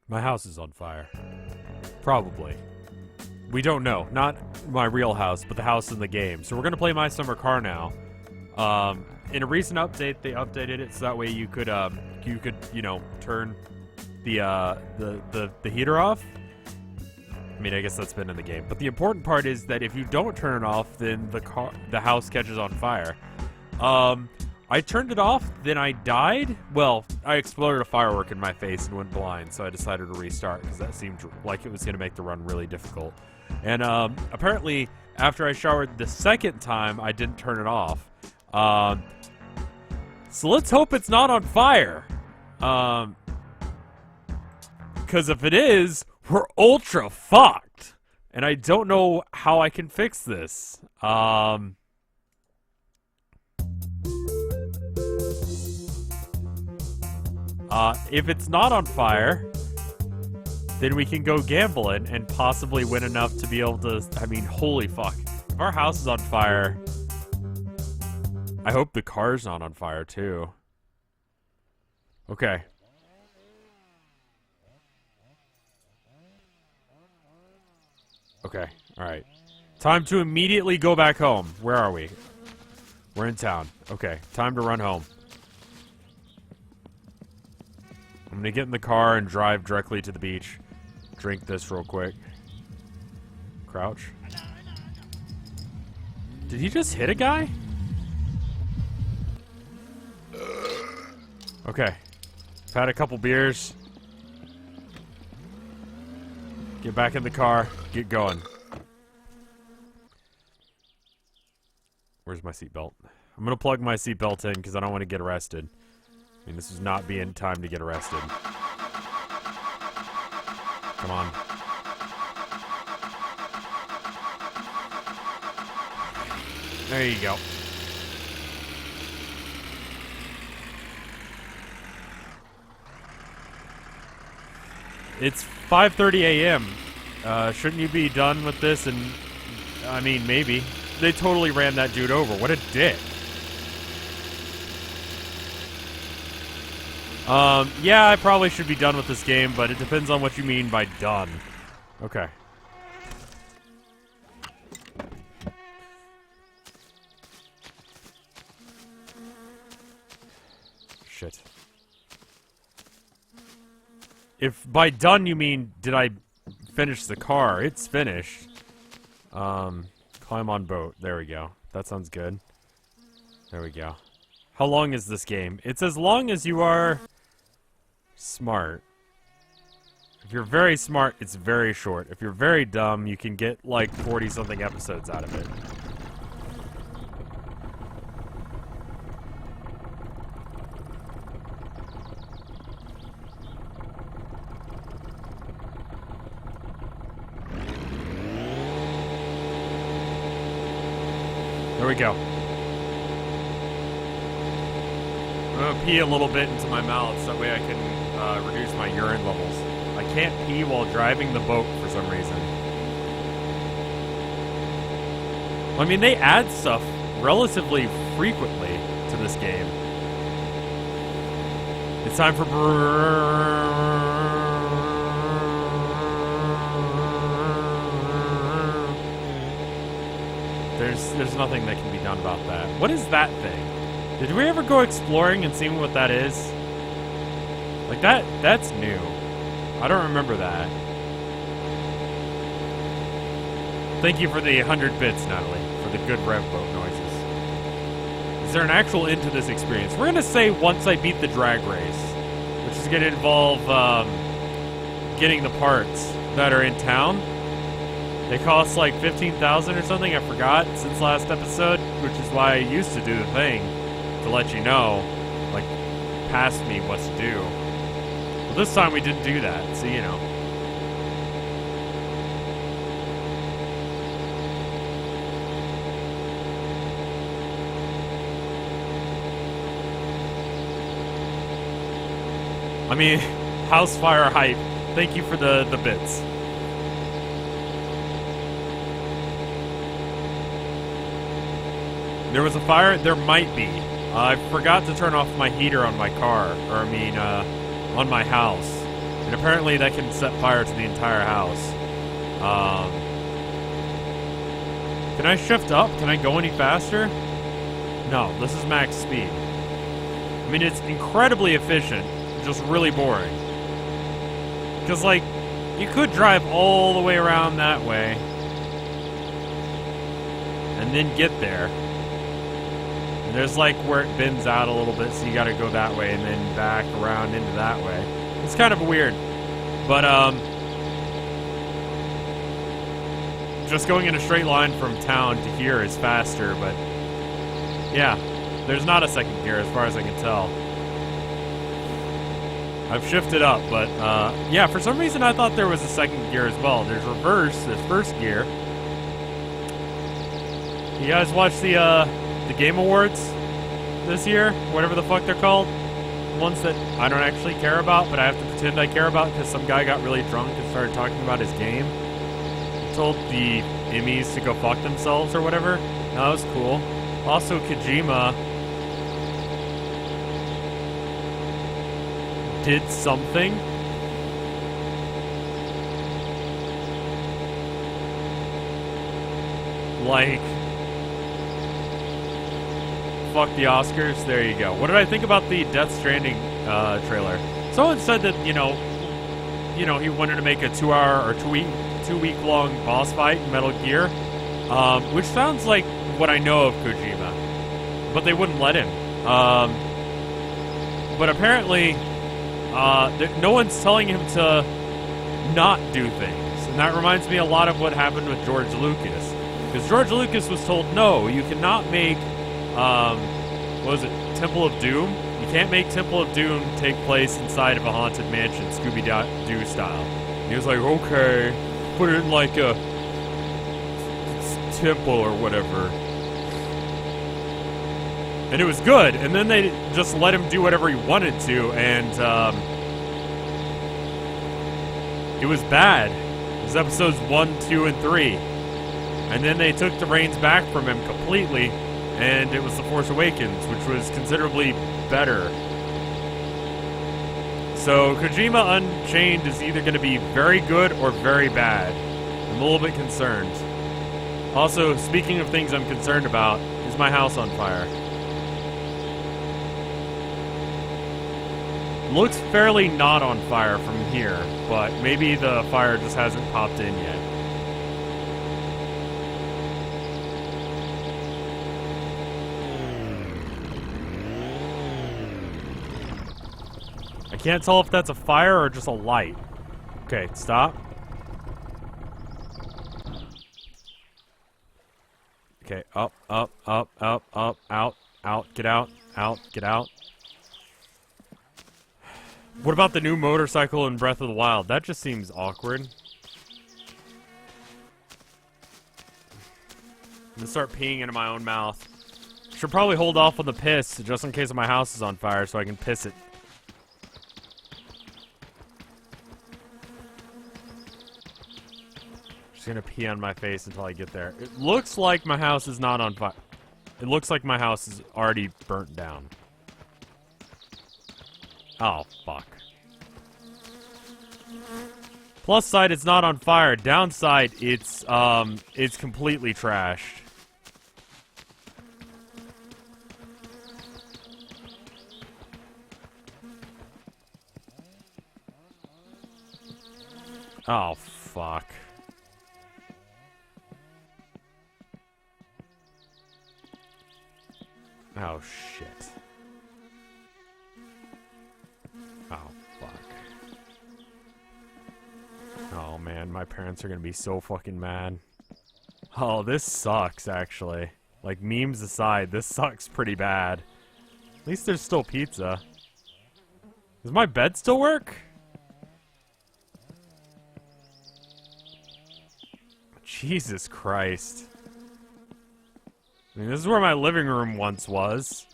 My house is on fire. Probably. We don't know. Not my real house, but the house in the game. So we're gonna play My Summer Car now. In a recent update, they updated it so that way you could, you know, turn the heater off. I mean, I guess that's been in the game. But the important part is that if you don't turn it off, then the house catches on fire. I turned it off, then I died. Well, I exploded a firework in my face and went blind, so I decided to restart because that seemed like it was going to make the run really difficult. And apparently, after I showered the second time, I didn't turn it off. So let's hope it's not on fire. Because if it is, we're ultra fucked. And I don't know how I can fix this. If it's not on fire, then we can go gambling and possibly win enough to be able to... I mean, holy fuck. If our house is on fire... I hope the car's not on fire, too. Okay. Okay, alright. Time to immediately go back home. Where are we? We're in town. Okay, time to run home. I'm gonna get in the car and drive directly to the beach. Drink this real quick. Crouch. Did he just hit a guy? Okay. I've had a couple beers. Get back in the car. Get going. Where's my seatbelt? I'm gonna plug my seatbelt in because I don't want to get arrested. I mean, this is not being time to get arrested. Come on. There you go. It's 5:30 a.m. Shouldn't you be done with this? And I mean, maybe. They totally ran that dude over. What a dick. Yeah, I probably should be done with this game, but it depends on what you mean by done. Okay. Shit. If by done you mean, did I finish the car? It's finished. Climb on boat. There we go. That sounds good. There we go. How long is this game? It's as long as you are... smart. If you're very smart, it's very short. If you're very dumb, you can get like 40-something episodes out of it. There we go. I'm gonna pee a little bit into my mouth so that way I can reduce my urine levels. I can't pee while driving the boat for some reason. I mean, they add stuff relatively frequently to this game. It's time for... There's nothing that can be done about that. What is that thing? Did we ever go exploring and see what that is? Like that's new. I don't remember that. Thank you for the 100 bits, Natalie, for the good rev boat noises. Is there an actual end to this experience? We're gonna say once I beat the drag race, which is gonna involve getting the parts that are in town. They cost like 15,000 or something, I forgot, since last episode, which is why I used to do the thing, to let you know, like, past me what to do. Well, this time we didn't do that, so you know. I mean, house fire hype. Thank you for the bits. There was a fire? There might be. I forgot to turn off my heater on my car. Or, I mean, on my house. And apparently that can set fire to the entire house. Can I shift up? Can I go any faster? No, this is max speed. I mean, it's incredibly efficient, just really boring. Because, like, you could drive all the way around that way and then get there. And there's, like, where it bends out a little bit, so you gotta go that way and then back around into that way. It's kind of weird. But, just going in a straight line from town to here is faster, but yeah, there's not a second gear as far as I can tell. I've shifted up, but yeah, for some reason I thought there was a second gear as well. There's reverse, there's first gear. You guys watch the Game Awards this year? Whatever the fuck they're called? Ones that I don't actually care about, but I have to pretend I care about because some guy got really drunk and started talking about his game. Told the Emmys to go fuck themselves or whatever. That was cool. Also, Kojima did something. Like, fuck the Oscars. There you go. What did I think about the Death Stranding trailer? Someone said that, you know, he wanted to make a 2-hour or 2-week long boss fight in Metal Gear, which sounds like what I know of Kojima, but they wouldn't let him. But apparently, no one's telling him to not do things, and that reminds me a lot of what happened with George Lucas, because George Lucas was told, no, you cannot make, what was it, Temple of Doom? You can't make Temple of Doom take place inside of a haunted mansion, Scooby-Doo style. And he was like, okay, put it in like a temple or whatever. And it was good, and then they just let him do whatever he wanted to, and it was bad. It was episodes 1, 2, and 3. And then they took the reins back from him completely, and it was The Force Awakens, which was considerably better. So Kojima Unchained is either going to be very good or very bad. I'm a little bit concerned. Also, speaking of things I'm concerned about, is my house on fire? Looks fairly not on fire from here, but maybe the fire just hasn't popped in yet. I can't tell if that's a fire or just a light. Okay, stop. Okay, up, up, up, up, up, out, out, get out, get out. What about the new motorcycle in Breath of the Wild? That just seems awkward. I'm gonna start peeing into my own mouth. Should probably hold off on the piss just in case my house is on fire so I can piss it. Just gonna pee on my face until I get there. It looks like my house is not on fire. It looks like my house is already burnt down. Oh, fuck. Plus side, it's not on fire. Downside, it's completely trashed. Oh, fuck. Oh, shit. Oh, fuck. Oh, man, my parents are gonna be so fucking mad. Oh, this sucks, actually. Like, memes aside, this sucks pretty bad. At least there's still pizza. Does my bed still work? Jesus Christ. I mean, this is where my living room once was.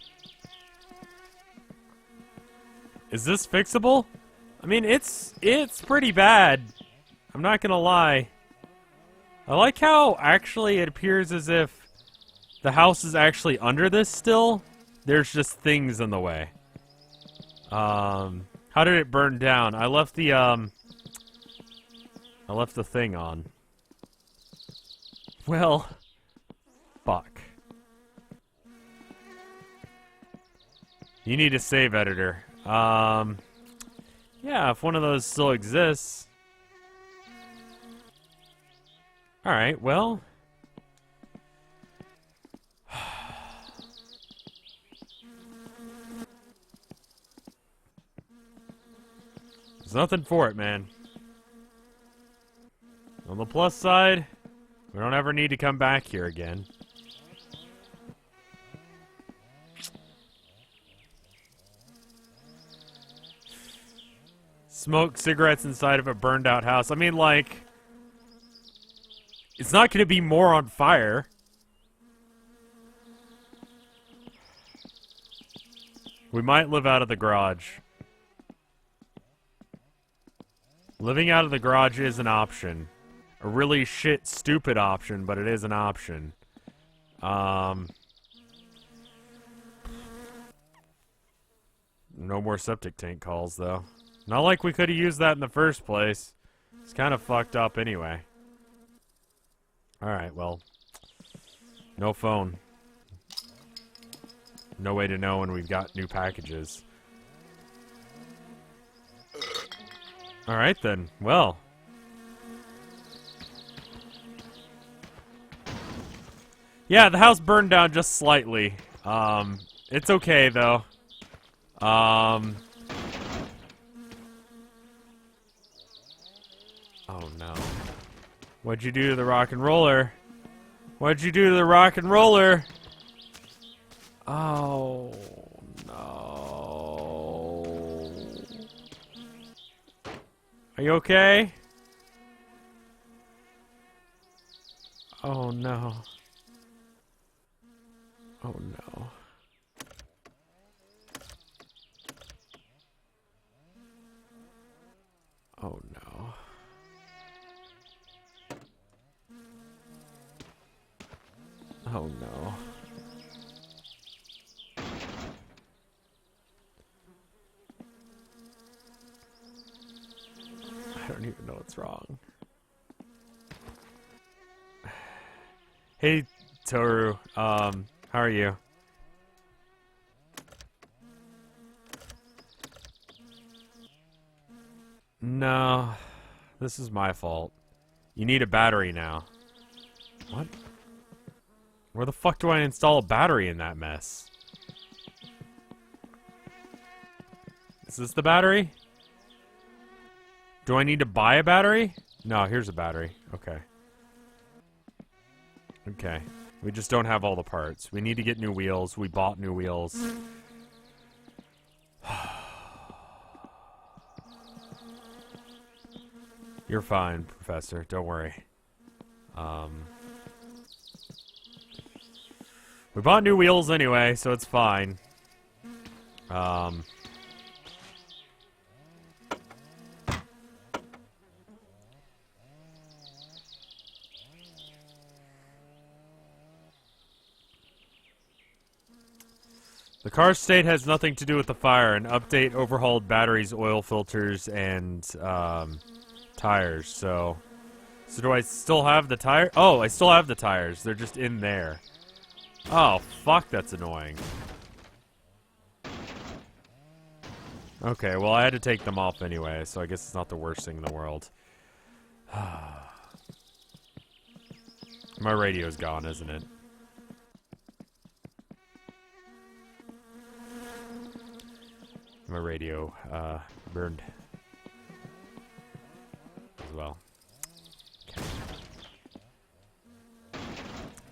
Is this fixable? I mean, it's pretty bad. I'm not gonna lie. I like how, actually, it appears as if the house is actually under this still. There's just things in the way. How did it burn down? I left the thing on. Well, fuck. You need a save editor. Yeah, if one of those still exists. Alright, well. There's nothing for it, man. On the plus side, we don't ever need to come back here again. Smoke cigarettes inside of a burned out house. I mean, like, it's not going to be more on fire. We might live out of the garage. Living out of the garage is an option. A really shit, stupid option, but it is an option. No more septic tank calls, though. Not like we could have used that in the first place. It's kind of fucked up anyway. Alright, well. No phone. No way to know when we've got new packages. Alright then, well. Yeah, the house burned down just slightly. It's okay though. Oh no. What'd you do to the rock and roller? What'd you do to the rock and roller? Oh no. Are you okay? Oh no. Oh no. Oh no. Oh no. I don't even know what's wrong. Hey, Toru. How are you? No. This is my fault. You need a battery now. What? Where the fuck do I install a battery in that mess? Is this the battery? Do I need to buy a battery? No, here's a battery. Okay. Okay. We just don't have all the parts. We need to get new wheels. We bought new wheels. You're fine, Professor. Don't worry. We bought new wheels anyway, so it's fine. The car's state has nothing to do with the fire. An update overhauled batteries, oil filters, and tires. So do I still have the tire? Oh, I still have the tires. They're just in there. Oh, fuck, that's annoying. Okay, well, I had to take them off anyway, so I guess it's not the worst thing in the world. My radio's gone, isn't it? My radio burned as well. Okay.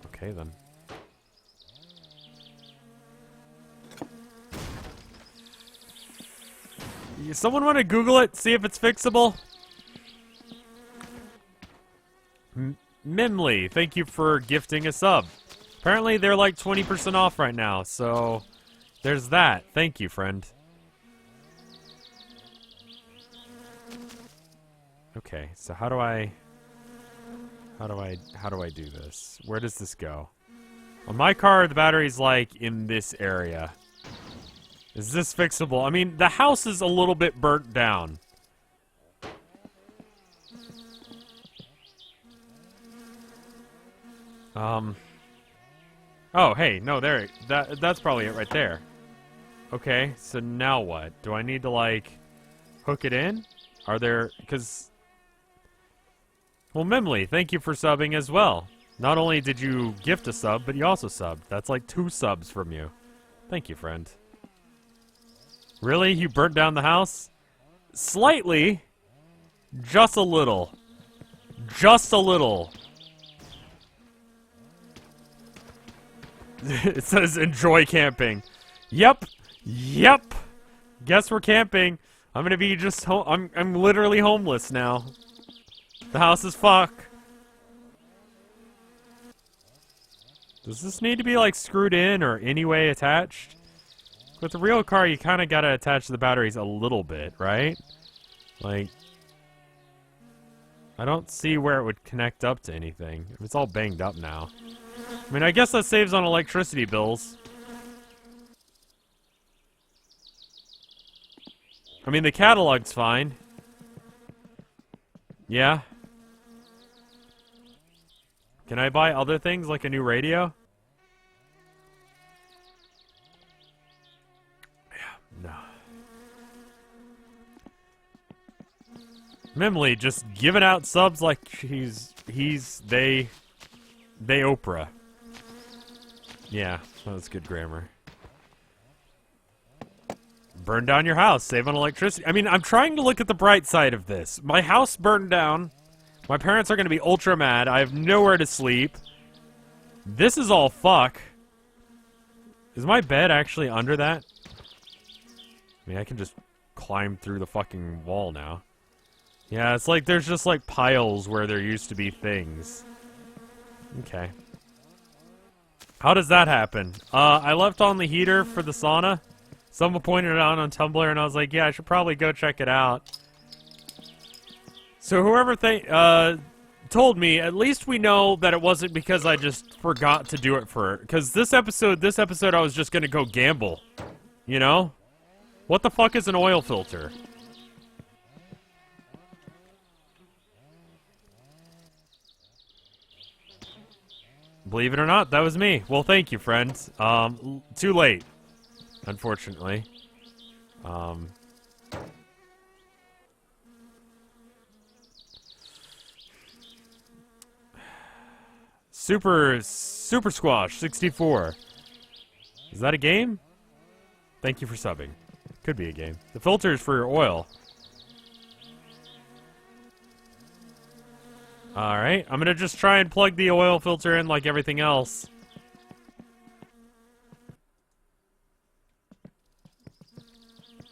Okay then. Someone want to Google it, see if it's fixable? Mimley, thank you for gifting a sub. Apparently they're like 20% off right now, so there's that. Thank you, friend. Okay, so how do I do this? Where does this go? On my car, the battery's like in this area. Is this fixable? I mean, the house is a little bit burnt down. Oh, hey, no, there. That's probably it right there. Okay, so now what? Do I need to, like, hook it in? Are there... Because... Well, Mimley, thank you for subbing as well. Not only did you gift a sub, but you also subbed. That's like 2 subs from you. Thank you, friend. Really? You burnt down the house? Slightly. Just a little. Just a little. It says enjoy camping. Yep. Yep. Guess we're camping. I'm gonna be just I'm literally homeless now. The house is fuck. Does this need to be like screwed in or anyway attached? With the real car, you kind of gotta attach the batteries a little bit, right? Like, I don't see where it would connect up to anything. It's all banged up now. I mean, I guess that saves on electricity bills. I mean, the catalog's fine. Yeah. Can I buy other things like a new radio? Yeah, no. Mimley just giving out subs like they Oprah. Yeah, that was good grammar. Burn down your house, save on electricity. I mean, I'm trying to look at the bright side of this. My house burned down. My parents are going to be ultra mad. I have nowhere to sleep. This is all fuck. Is my bed actually under that? I mean, I can just climb through the fucking wall now. Yeah, it's like there's just like piles where there used to be things. Okay. How does that happen? I left on the heater for the sauna. Someone pointed it out on Tumblr, and I was like, yeah, I should probably go check it out. So whoever told me, at least we know that it wasn't because I just forgot to do it for... Because this episode I was just going to go gamble. You know? What the fuck is an oil filter? Believe it or not, that was me. Well, thank you, friends. Too late. Unfortunately. Super Squash 64. Is that a game? Thank you for subbing. Could be a game. The filter is for your oil. Alright, I'm gonna just try and plug the oil filter in like everything else.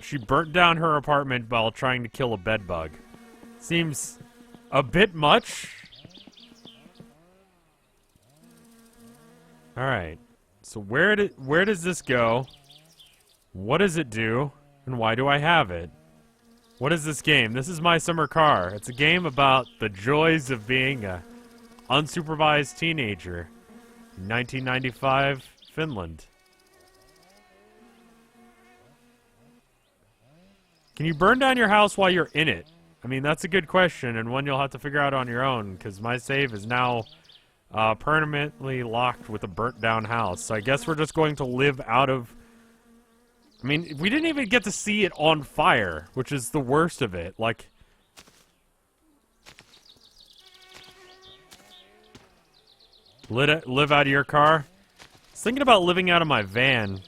She burnt down her apartment while trying to kill a bedbug. Seems a bit much. Alright. So where does this go? What does it do? And why do I have it? What is this game? This is My Summer Car. It's a game about the joys of being a unsupervised teenager in 1995 Finland. Can you burn down your house while you're in it? I mean, that's a good question, and one you'll have to figure out on your own, because my save is now permanently locked with a burnt down house. So I guess we're just going to live out of... I mean, we didn't even get to see it on fire, which is the worst of it. Like... Live out of your car? I was thinking about living out of my van.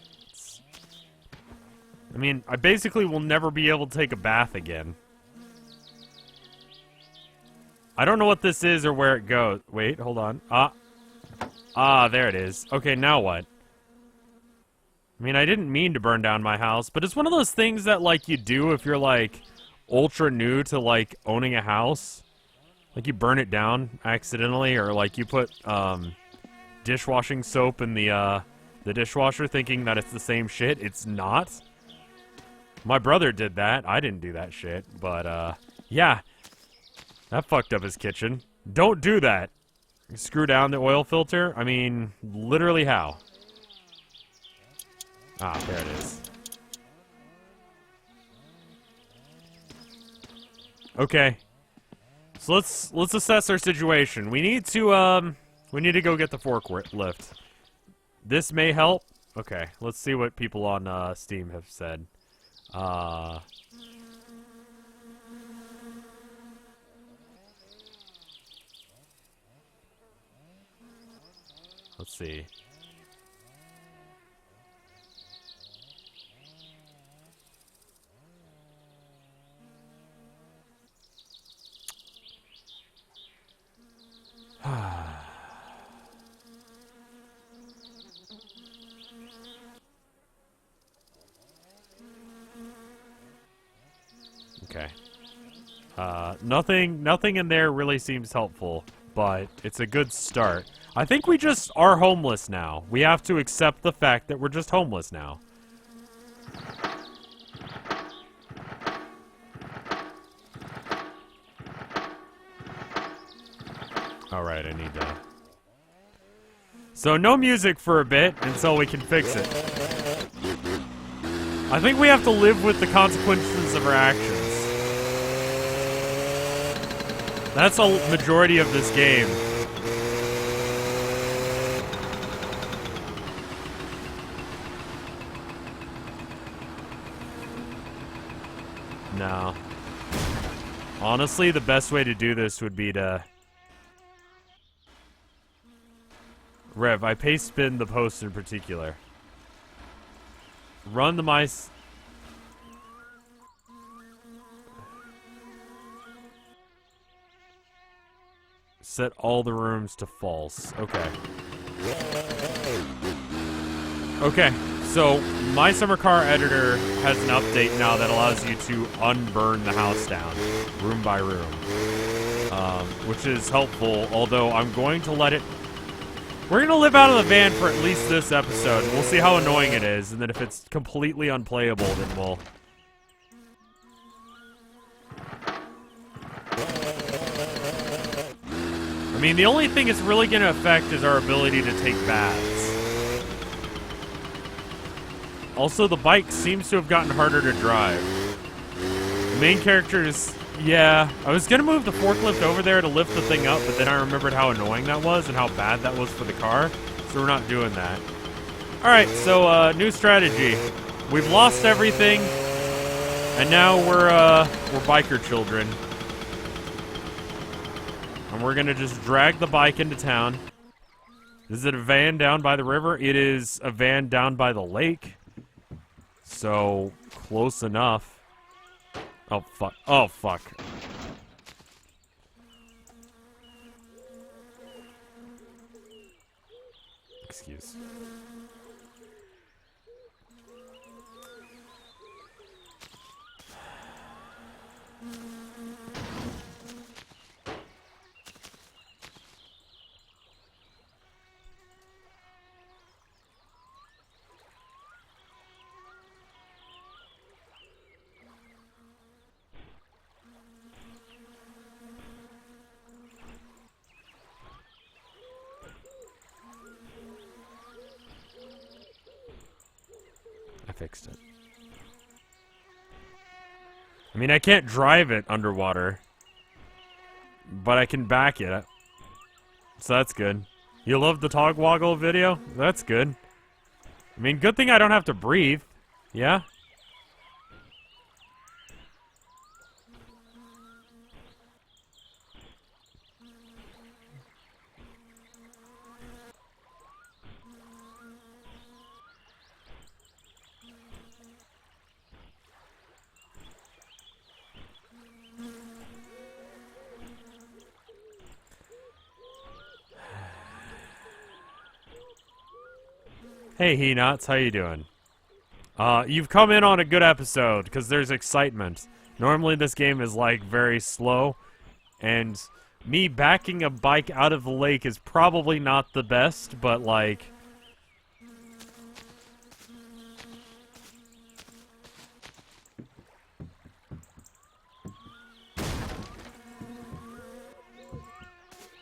I mean, I basically will never be able to take a bath again. I don't know what this is or where it goes. Wait, hold on. There it is. Okay, now what? I mean, I didn't mean to burn down my house, but it's one of those things that, like, you do if you're, like, ultra new to, like, owning a house. Like, you burn it down accidentally, or, like, you put, dishwashing soap in the dishwasher thinking that it's the same shit. It's not. My brother did that. I didn't do that shit, but, yeah. That fucked up his kitchen. Don't do that. Screw down the oil filter? I mean, literally how? Ah, there it is. Okay. So let's assess our situation. We need to go get the forklift. This may help. Okay, let's see what people on Steam have said. Let's see. Okay. Nothing in there really seems helpful, but it's a good start. I think we just are homeless now. We have to accept the fact that we're just homeless now. Alright, I need to... So no music for a bit until we can fix it. I think we have to live with the consequences of our actions. That's a majority of this game. No. Honestly, the best way to do this would be to... Rev, I paste spin the post in particular. Run the mice... Set all the rooms to false. Okay. Okay, so My Summer Car Editor has an update now that allows you to unburn the house down, room by room. Which is helpful, although I'm going to let it... We're going to live out of the van for at least this episode. We'll see how annoying it is, and then if it's completely unplayable, then we'll... I mean, the only thing it's really going to affect is our ability to take baths. Also, the bike seems to have gotten harder to drive. The main character is... Yeah, I was going to move the forklift over there to lift the thing up, but then I remembered how annoying that was and how bad that was for the car, so we're not doing that. Alright, so, new strategy. We've lost everything, and now we're biker children. And we're gonna just drag the bike into town. Is it a van down by the river? It is a van down by the lake. So, close enough. Oh, fuck. Oh, fuck. Excuse. Fixed it. I mean, I can't drive it underwater, but I can back it. So that's good. You love the Togwoggle video? That's good. I mean, good thing I don't have to breathe. Yeah? Hey, He-Nuts, how you doing? You've come in on a good episode, because there's excitement. Normally this game is, like, very slow, and me backing a bike out of the lake is probably not the best, but, like...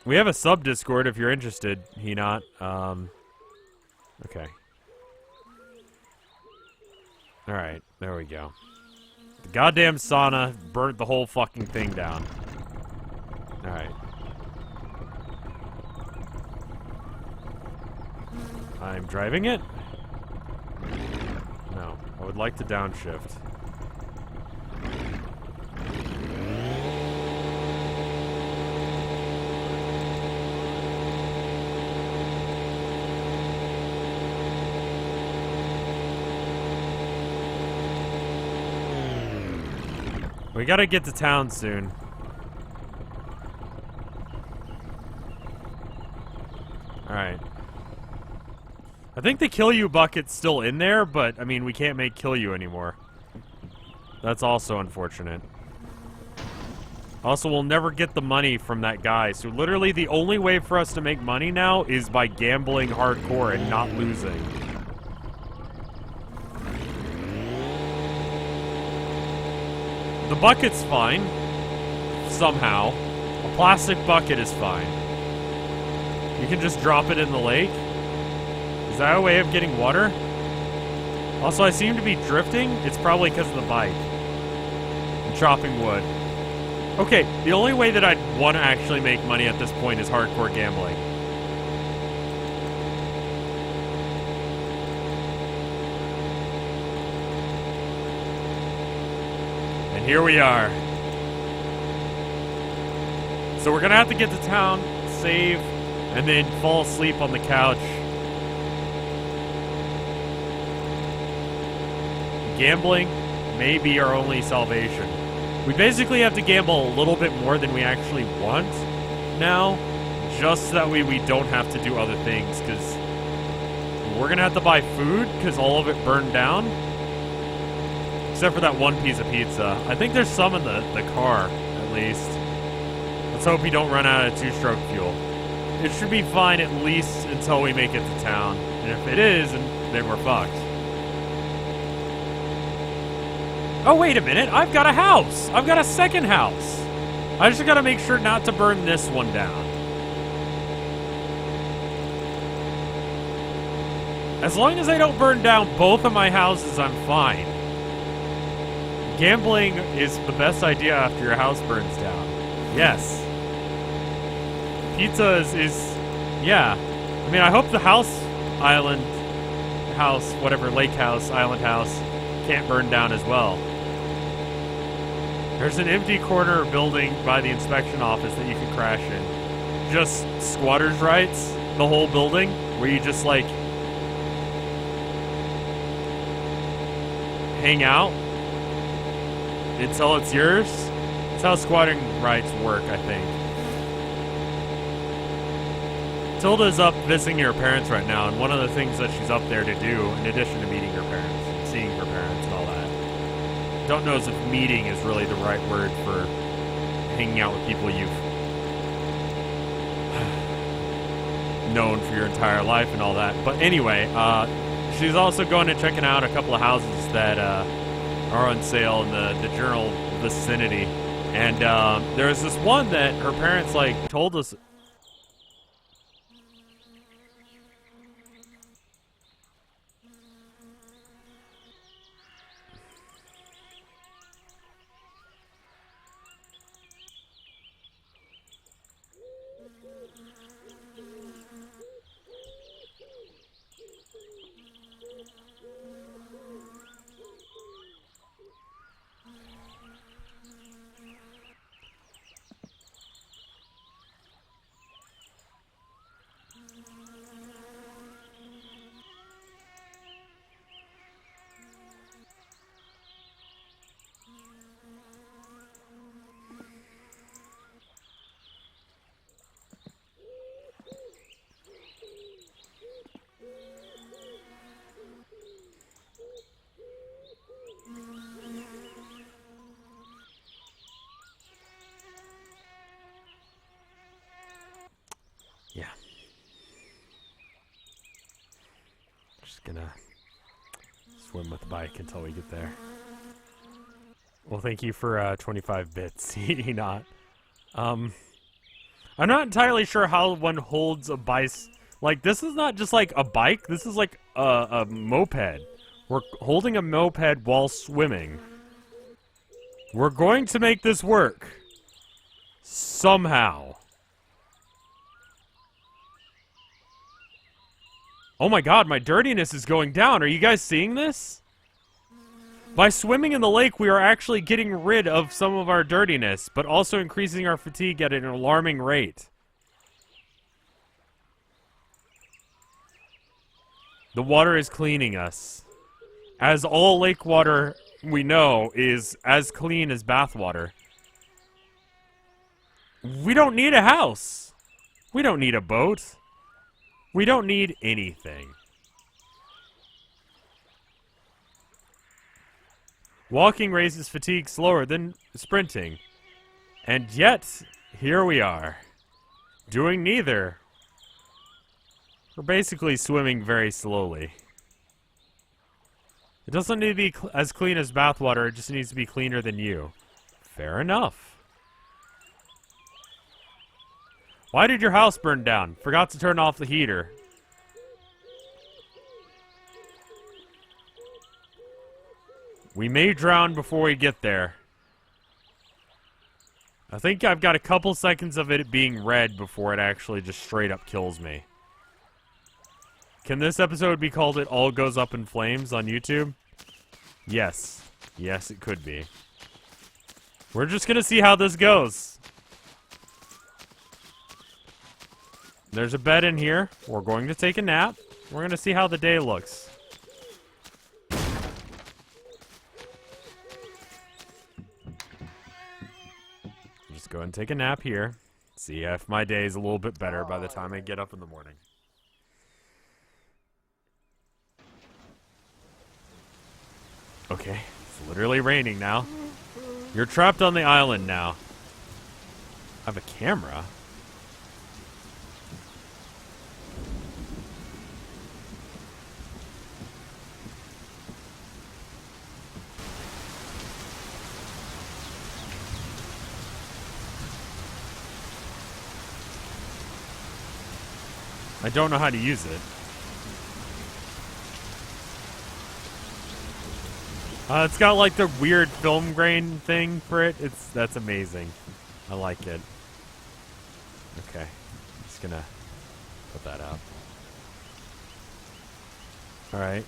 We have a sub-Discord if you're interested, He-Not. Okay. Alright, there we go. The goddamn sauna burnt the whole fucking thing down. Alright. I'm driving it? No. I would like to downshift. We gotta get to town soon. Alright. I think the kill you bucket's still in there, but, I mean, we can't make kill you anymore. That's also unfortunate. Also, we'll never get the money from that guy, so literally the only way for us to make money now is by gambling hardcore and not losing. The bucket's fine. Somehow. A plastic bucket is fine. You can just drop it in the lake. Is that a way of getting water? Also, I seem to be drifting. It's probably because of the bike. I'm chopping wood. Okay, the only way that I'd want to actually make money at this point is hardcore gambling. And here we are. So we're gonna have to get to town, save, and then fall asleep on the couch. Gambling may be our only salvation. We basically have to gamble a little bit more than we actually want now, just so that way we don't have to do other things, because we're gonna have to buy food, because all of it burned down. Except for that one piece of pizza. I think there's some in the car, at least. Let's hope we don't run out of two-stroke fuel. It should be fine at least until we make it to town. And if it is, then we're fucked. Oh, wait a minute. I've got a house. I've got a second house. I just gotta make sure not to burn this one down. As long as I don't burn down both of my houses, I'm fine. Gambling is the best idea after your house burns down. Yes. Pizza is yeah. I mean, I hope the whatever, lake house, island house, can't burn down as well. There's an empty corner building by the inspection office that you can crash in. Just squatters' rights, the whole building, where you just, like, hang out until it's yours. That's how squatting rights work, I think. Tilda's up visiting her parents right now, and one of the things that she's up there to do, in addition to meeting her parents, seeing her parents and all that, don't know if meeting is really the right word for hanging out with people you've known for your entire life and all that. But anyway, she's also going to checking out a couple of houses that are on sale in the general vicinity. And there's this one that her parents, like, told us. Yeah. Just gonna swim with the bike until we get there. Well, thank you for 25 bits, not. I'm not entirely sure how one holds a bike. Like, this is not just like a bike. This is like a moped. We're holding a moped while swimming. We're going to make this work. Somehow. Oh my god, my dirtiness is going down. Are you guys seeing this? By swimming in the lake, we are actually getting rid of some of our dirtiness, but also increasing our fatigue at an alarming rate. The water is cleaning us. As all lake water we know is as clean as bath water. We don't need a house. We don't need a boat. We don't need anything. Walking raises fatigue slower than sprinting. And yet, here we are. Doing neither. We're basically swimming very slowly. It doesn't need to be as clean as bathwater, it just needs to be cleaner than you. Fair enough. Why did your house burn down? Forgot to turn off the heater. We may drown before we get there. I think I've got a couple seconds of it being red before it actually just straight up kills me. Can this episode be called It All Goes Up in Flames on YouTube? Yes. Yes, it could be. We're just gonna see how this goes. There's a bed in here. We're going to take a nap. We're gonna see how the day looks. Just go and take a nap here. See if my day is a little bit better by the time I get up in the morning. Okay, it's literally raining now. You're trapped on the island now. I have a camera. I don't know how to use it. It's got like the weird film grain thing for it. That's amazing. I like it. Okay. Just gonna put that out. Alright.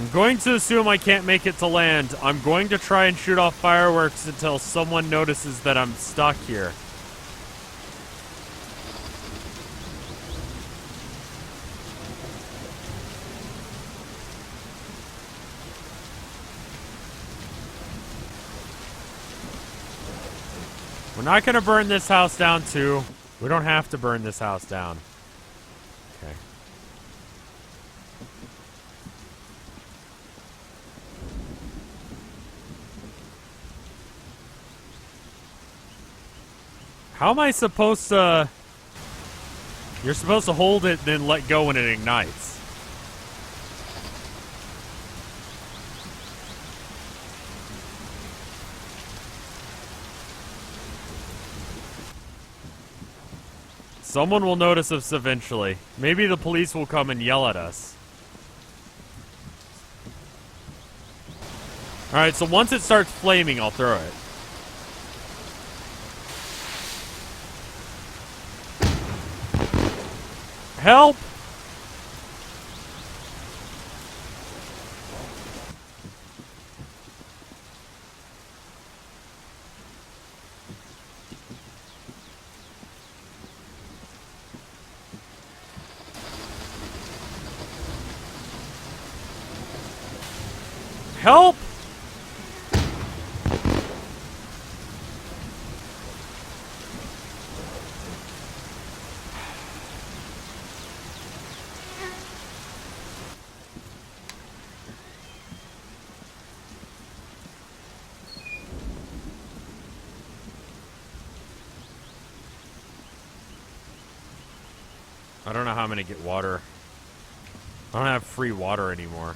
I'm going to assume I can't make it to land. I'm going to try and shoot off fireworks until someone notices that I'm stuck here. We're not going to burn this house down too. We don't have to burn this house down. Okay. How am I supposed to... You're supposed to hold it, then let go when it ignites. Someone will notice us eventually. Maybe the police will come and yell at us. Alright, so once it starts flaming, I'll throw it. Help! Help! I don't know how I'm gonna get water. I don't have free water anymore.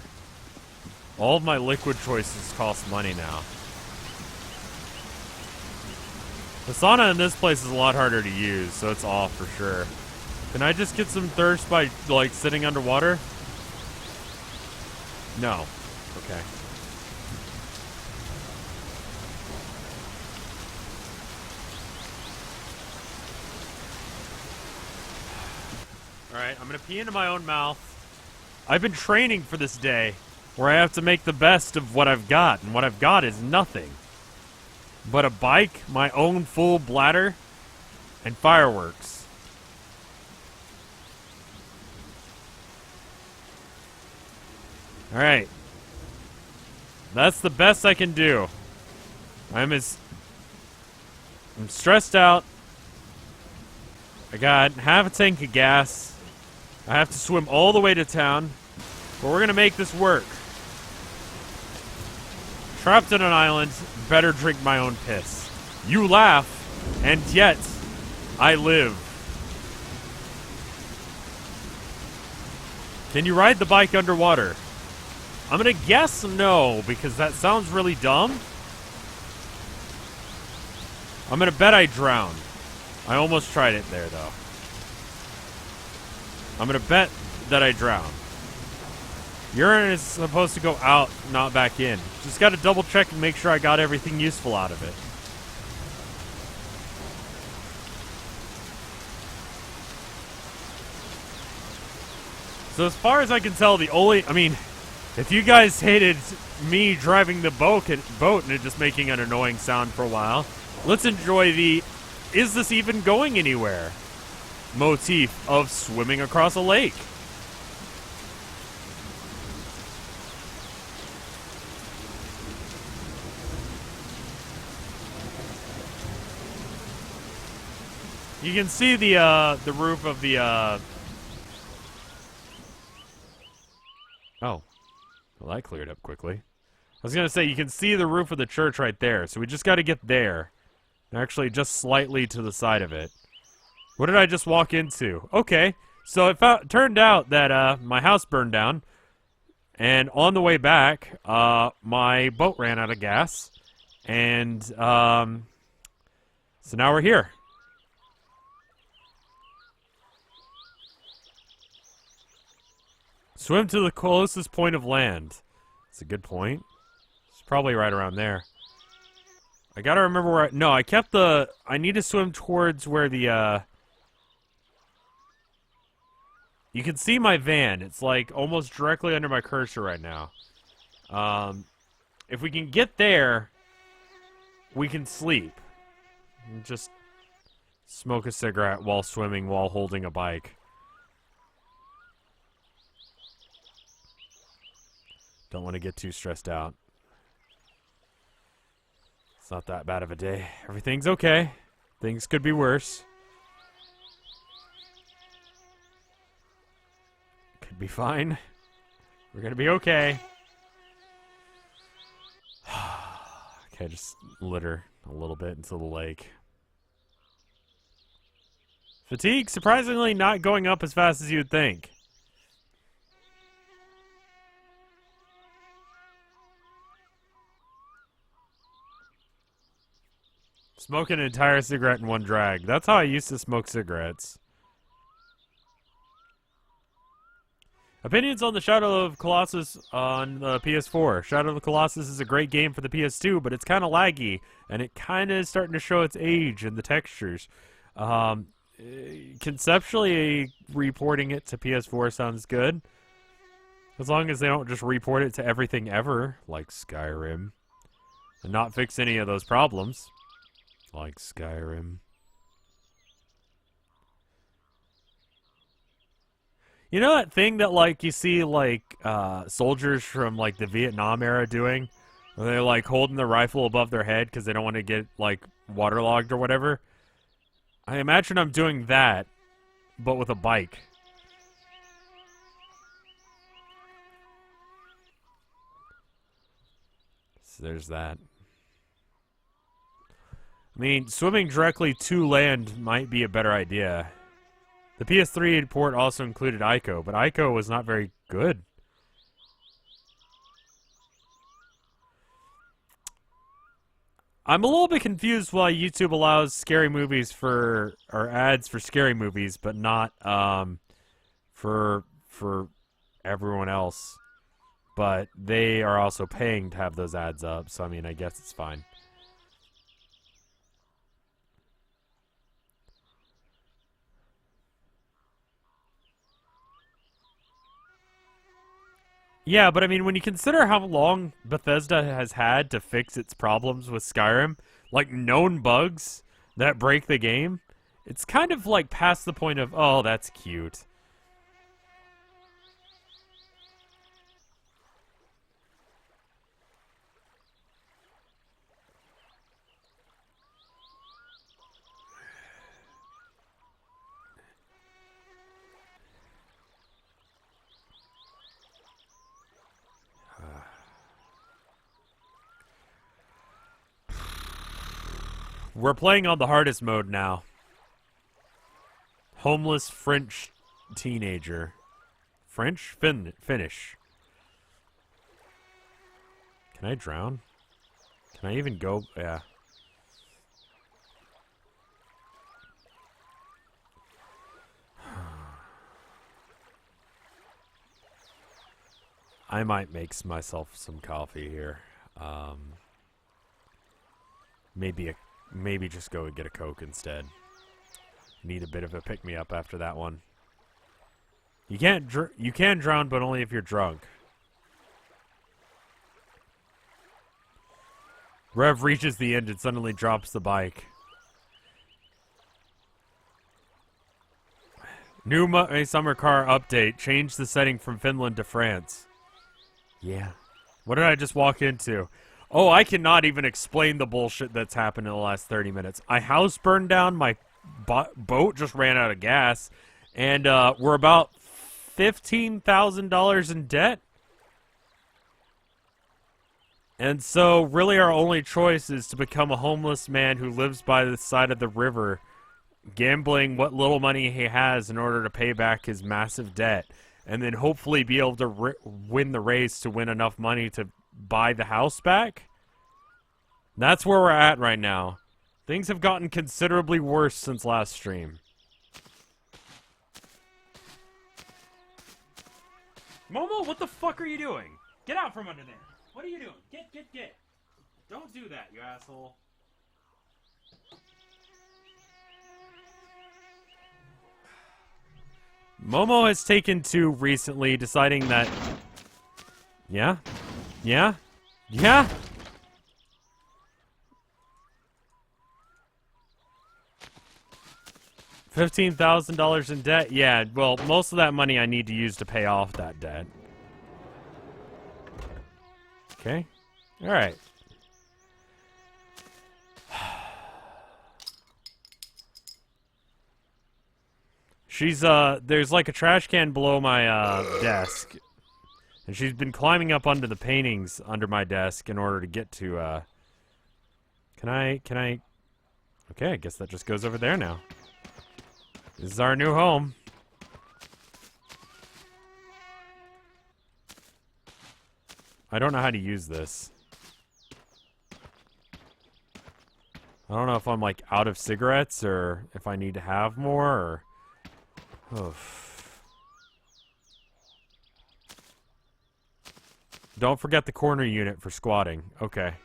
All of my liquid choices cost money now. The sauna in this place is a lot harder to use, so it's off for sure. Can I just get some thirst by, like, sitting underwater? No. Okay. Alright, I'm gonna pee into my own mouth. I've been training for this day, where I have to make the best of what I've got, and what I've got is nothing. But a bike, my own full bladder, and fireworks. Alright. That's the best I can do. I'm stressed out. I got half a tank of gas. I have to swim all the way to town. But we're gonna make this work. Trapped on an island, better drink my own piss. You laugh, and yet, I live. Can you ride the bike underwater? I'm gonna guess no, because that sounds really dumb. I'm gonna bet I drowned. I almost tried it there, though. I'm gonna bet that I drowned. Urine is supposed to go out, not back in. Just gotta double check and make sure I got everything useful out of it. So as far as I can tell, if you guys hated me driving the boat and it just making an annoying sound for a while, let's enjoy the "is this even going anywhere" motif of swimming across a lake. You can see the roof of the Oh. Well, that cleared up quickly. I was gonna say, you can see the roof of the church right there, so we just gotta get there. Actually, just slightly to the side of it. What did I just walk into? Okay, so it turned out that my house burned down, and on the way back, my boat ran out of gas, and so now we're here. Swim to the closest point of land. That's a good point. It's probably right around there. I gotta remember where no, I need to swim towards where the, you can see my van. It's like almost directly under my cursor right now. If we can get there, we can sleep. And just smoke a cigarette while swimming, while holding a bike. Don't want to get too stressed out. It's not that bad of a day. Everything's okay. Things could be worse. Could be fine. We're gonna be okay. Okay, just litter a little bit into the lake. Fatigue, surprisingly not going up as fast as you'd think. Smoke an entire cigarette in one drag. That's how I used to smoke cigarettes. Opinions on the Shadow of Colossus on the PS4. Shadow of the Colossus is a great game for the PS2, but it's kind of laggy, and it kind of is starting to show its age in the textures. Conceptually, reporting it to PS4 sounds good. As long as they don't just report it to everything ever, like Skyrim, and not fix any of those problems. Like Skyrim. You know that thing that, like, you see, like, soldiers from, like, the Vietnam era doing? Where they're, like, holding the rifle above their head because they don't want to get, like, waterlogged or whatever? I imagine I'm doing that, but with a bike. So there's that. I mean, swimming directly to land might be a better idea. The PS3 port also included Ico, but Ico was not very good. I'm a little bit confused why YouTube allows scary movies or ads for scary movies, but not for everyone else. But they are also paying to have those ads up, so I mean, I guess it's fine. Yeah, but I mean, when you consider how long Bethesda has had to fix its problems with Skyrim, like known bugs that break the game, it's kind of like past the point of, oh, that's cute. We're playing on the hardest mode now. Homeless French teenager. French? Finnish. Can I drown? Can I even go? Yeah. I might make myself some coffee here. Maybe just go and get a Coke instead. Need a bit of a pick-me-up after that one. You can drown, but only if you're drunk. Rev reaches the end and suddenly drops the bike. New summer car update. Change the setting from Finland to France. Yeah. What did I just walk into? Oh, I cannot even explain the bullshit that's happened in the last 30 minutes. My house burned down. My boat just ran out of gas. And we're about $15,000 in debt. And so, really, our only choice is to become a homeless man who lives by the side of the river, gambling what little money he has in order to pay back his massive debt. And then hopefully be able to win the race to win enough money to buy the house back. That's where we're at right now. Things have gotten considerably worse since last stream. Momo, what the fuck are you doing? Get out from under there. What are you doing? Get. Don't do that, you asshole. Momo has taken to recently deciding that... Yeah? $15,000 in debt? Yeah, well, most of that money I need to use to pay off that debt. Okay. Alright. She's, there's like a trash can below my, desk. And she's been climbing up under the paintings under my desk in order to get to, Can I... Okay, I guess that just goes over there now. This is our new home. I don't know how to use this. I don't know if I'm, like, out of cigarettes or if I need to have more or... Oof. Don't forget the corner unit for squatting. Okay.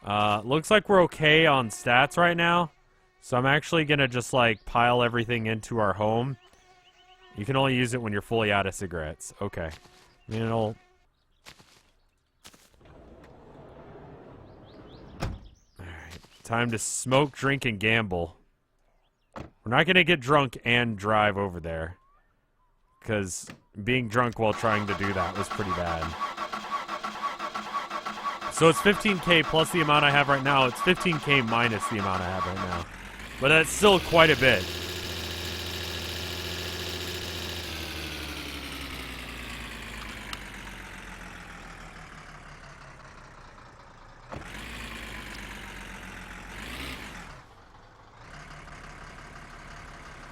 Looks like we're okay on stats right now. So I'm actually gonna just, like, pile everything into our home. You can only use it when you're fully out of cigarettes. Okay. I mean, it'll... Alright. Time to smoke, drink, and gamble. We're not gonna get drunk and drive over there. Because being drunk while trying to do that was pretty bad. So it's 15K plus the amount I have right now. It's 15K minus the amount I have right now. But that's still quite a bit.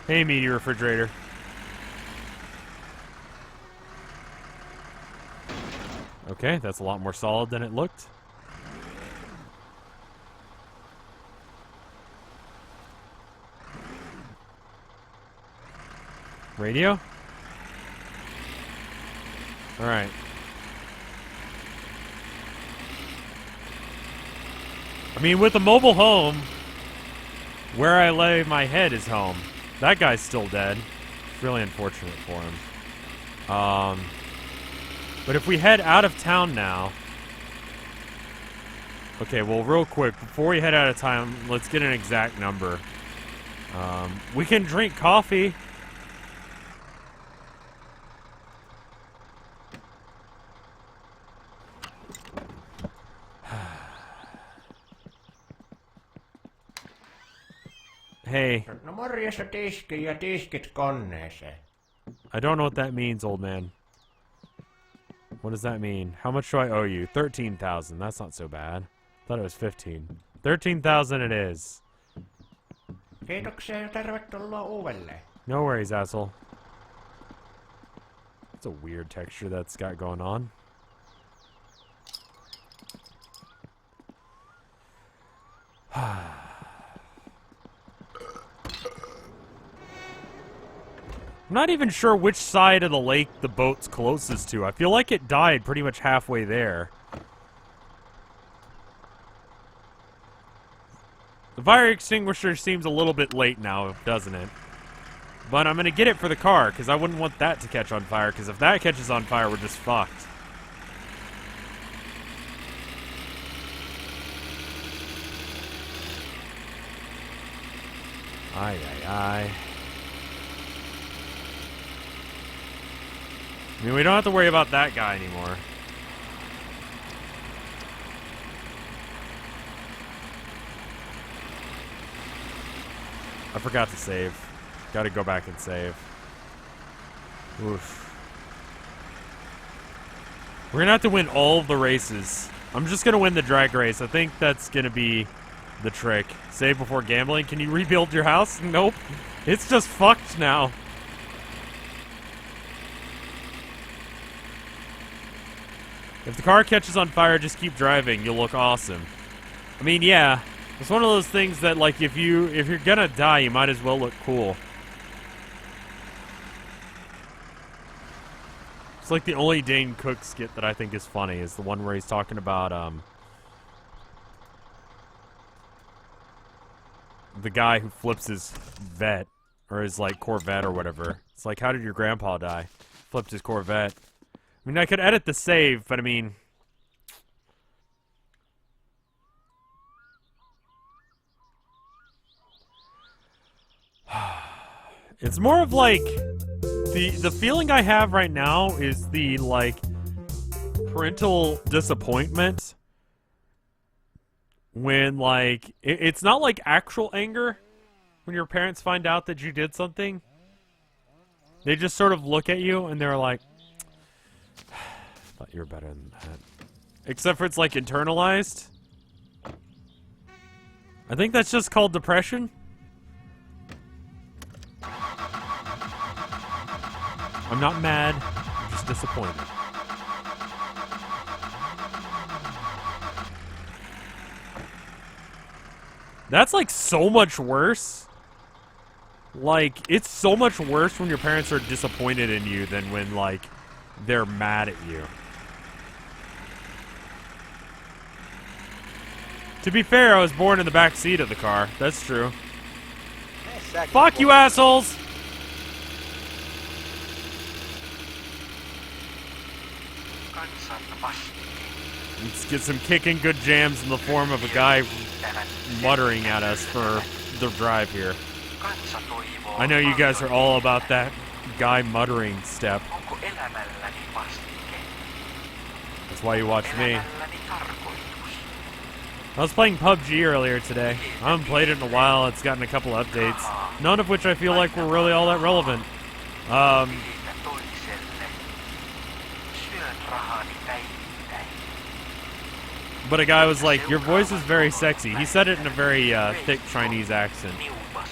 Hey, meaty refrigerator. Okay, that's a lot more solid than it looked. Radio? Alright. I mean, with a mobile home, where I lay my head is home. That guy's still dead. It's really unfortunate for him. But if we head out of town now... Okay, well, real quick, before we head out of town, let's get an exact number. We can drink coffee. Hey. No morjesta tiski ja tiskit koneeseen. I don't know what that means, old man. What does that mean? How much do I owe you? 13,000. That's not so bad. Thought it was 15. 13,000 it is. Kiitoksia ja tervetuloa uudelleen. No worries, asshole. It's a weird texture that's got going on. I'm not even sure which side of the lake the boat's closest to. I feel like it died pretty much halfway there. The fire extinguisher seems a little bit late now, doesn't it? But I'm going to get it for the car, because I wouldn't want that to catch on fire, because if that catches on fire, we're just fucked. Ay, ay, ay. I mean, we don't have to worry about that guy anymore. I forgot to save. Gotta go back and save. Oof. We're gonna have to win all of the races. I'm just gonna win the drag race. I think that's gonna be the trick. Save before gambling. Can you rebuild your house? Nope. It's just fucked now. If the car catches on fire, just keep driving. You'll look awesome. I mean, yeah. It's one of those things that, like, if you're gonna die, you might as well look cool. It's like the only Dane Cook skit that I think is funny is the one where he's talking about, the guy who flips his vet, or his, like, Corvette or whatever. It's like, how did your grandpa die? Flipped his Corvette. I mean, I could edit the save, but I mean... It's more of like... The feeling I have right now is the, like, parental disappointment. When, like... It's not like actual anger when your parents find out that you did something. They just sort of look at you and they're like... Thought you were better than that. Except for it's like internalized. I think that's just called depression. I'm not mad, I'm just disappointed. That's like so much worse. Like, it's so much worse when your parents are disappointed in you than when, like, they're mad at you. To be fair, I was born in the back seat of the car. That's true. Fuck you, assholes! Let's get some kicking good jams in the form of a guy muttering at us for the drive here. I know you guys are all about that guy muttering step. That's why you watch me. I was playing PUBG earlier today. I haven't played it in a while. It's gotten a couple updates, none of which I feel like were really all that relevant. But a guy was like, your voice is very sexy. He said it in a very thick Chinese accent.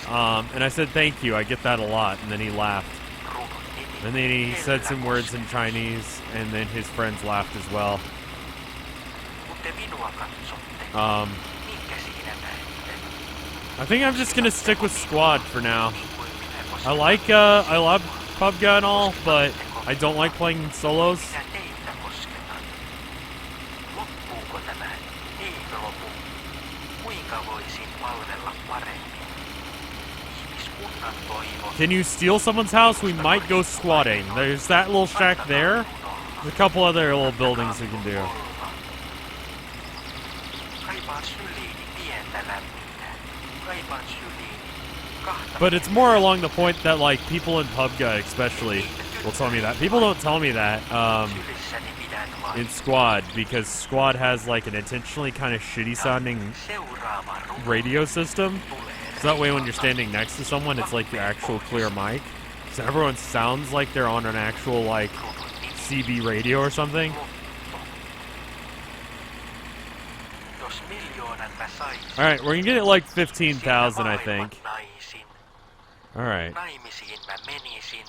And I said, thank you, I get that a lot. And then he laughed. And then he said some words in Chinese, and then his friends laughed as well. I think I'm just gonna stick with squad for now. I love PUBG and all, but I don't like playing solos. Minä teitä kosketan. Loppuuko tämä? Eikö lopu? Kuinka voisin palvella paremmin? Ihmiskunnan toivo. Can you steal someone's house? We might go squatting. There's that little shack there. There's a couple other little buildings we can do. Kaipaan syliini pientä lämmintä. Kaipaan syliini kahta. But it's more along the point that, like, people in PUBG especially will tell me that. People don't tell me that Sylissäni pidän vain. in Squad, because Squad has, like, an intentionally kind of shitty sounding Seuraava runo radio system. tulee. So that way when you're standing next to someone, it's like your actual clear mic. So everyone sounds like they're on an actual, like, CB radio or something. Jos miljoonan mä saisin. Alright, we're gonna get it like 15,000, I think. Naisin. Alright. Naimisiin mä menisin,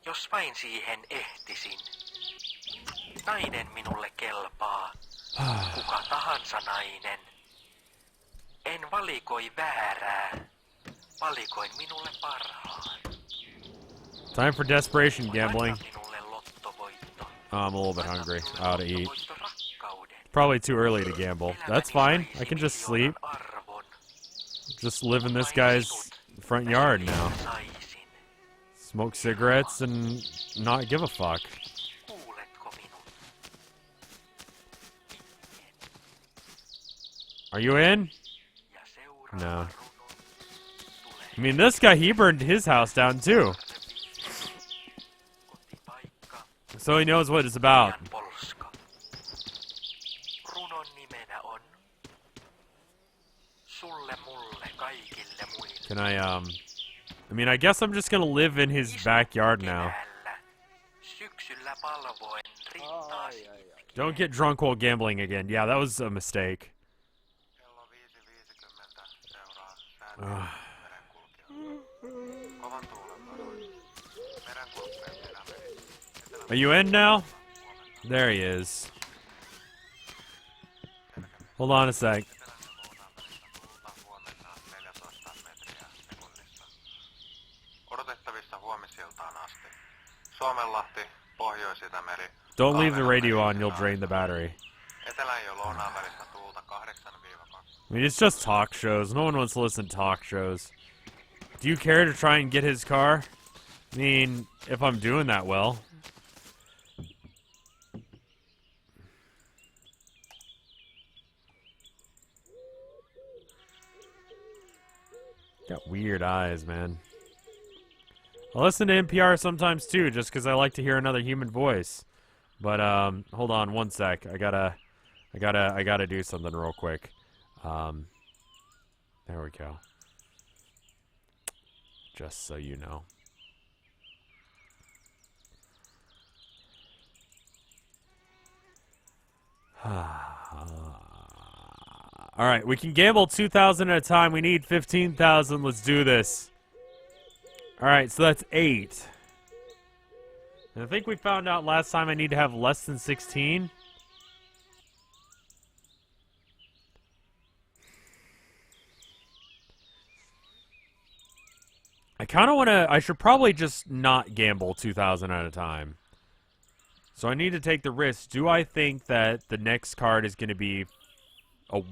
jos vain siihen ehtisin. Nainen minulle kelpaa, kuka tahansa nainen. En valikoi väärää, valikoin minulle parhaan. Time for desperation gambling. Anna minulle lottovoitto. Oh, I'm a little bit hungry. I ought to eat. Lottovoitto rakkauden. Probably too early to gamble. That's fine. I can just sleep. Arvon. Just live in this guy's front yard now. Saisin. Smoke cigarettes and not give a fuck. Kuuletko minut? Are you in? Ja seuraava No. runo I mean, this guy, he burned his house down too. kotipaikka. So he knows what it's about. Pian polska. Runon nimenä on Sulle mulle kaikille muille. Can I mean, I guess I'm just gonna live in his backyard now. Keväällä, syksyllä palvoen rintaasi. Don't get drunk while gambling again. Yeah, that was a mistake. Kello 5.50 seuraa säännöllinen merenkulkijoita. Kovan tuulen varoin. Merenkulkijan elämeli. Are you in now? There he is. Hold on a sec. Tuulta huomenna 14 metriä sekunnissa. Odotettavissa huomisiltaan asti. Suomenlahti, Pohjois-Itämeri. Don't leave the radio on, you'll drain the battery. Etelän ja lounaan välistä tuulta 8-20. I mean, it's just talk shows. No one wants to listen to talk shows. Do you care to try and get his car? I mean, if I'm doing that well. Got weird eyes, man. I listen to NPR sometimes too, just because I like to hear another human voice. But hold on one sec. I gotta do something real quick. There we go. Just so you know. Alright, we can gamble 2,000 at a time. We need 15,000. Let's do this. Alright, so that's 8. And I think we found out last time I need to have less than 16. I kind of want to... I should probably just not gamble 2,000 at a time. So I need to take the risk. Do I think that the next card is going to be a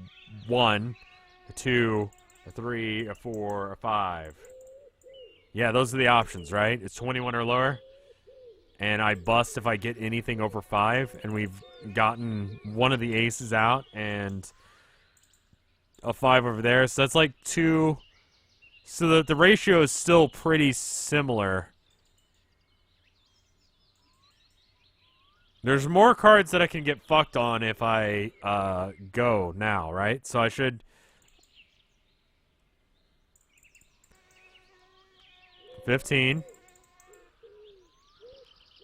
1, a 2, a 3, a 4, a 5? Yeah, those are the options, right? It's 21 or lower. And I bust if I get anything over 5. And we've gotten one of the aces out and a 5 over there. So that's like 2. So the ratio is still pretty similar. There's more cards that I can get fucked on if I go now, right? So I should... 15.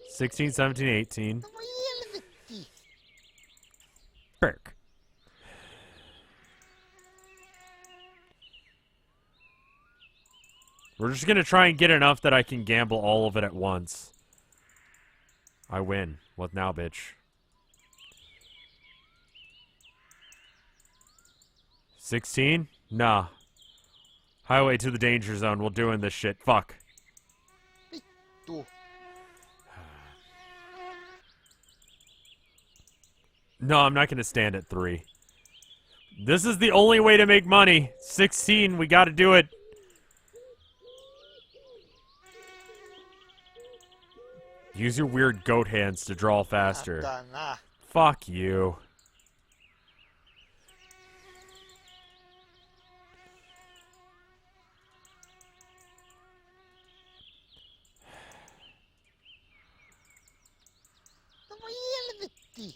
16, 17, 18. Burke. We're just going to try and get enough that I can gamble all of it at once. I win. What now, bitch? 16? Nah. Highway to the danger zone. We're doing this shit. Fuck. vittu. No, I'm not going to stand at 3. This is the only way to make money. 16, we got to do it. Use your weird goat hands to draw faster. Satana. Fuck you. No voi helvetti.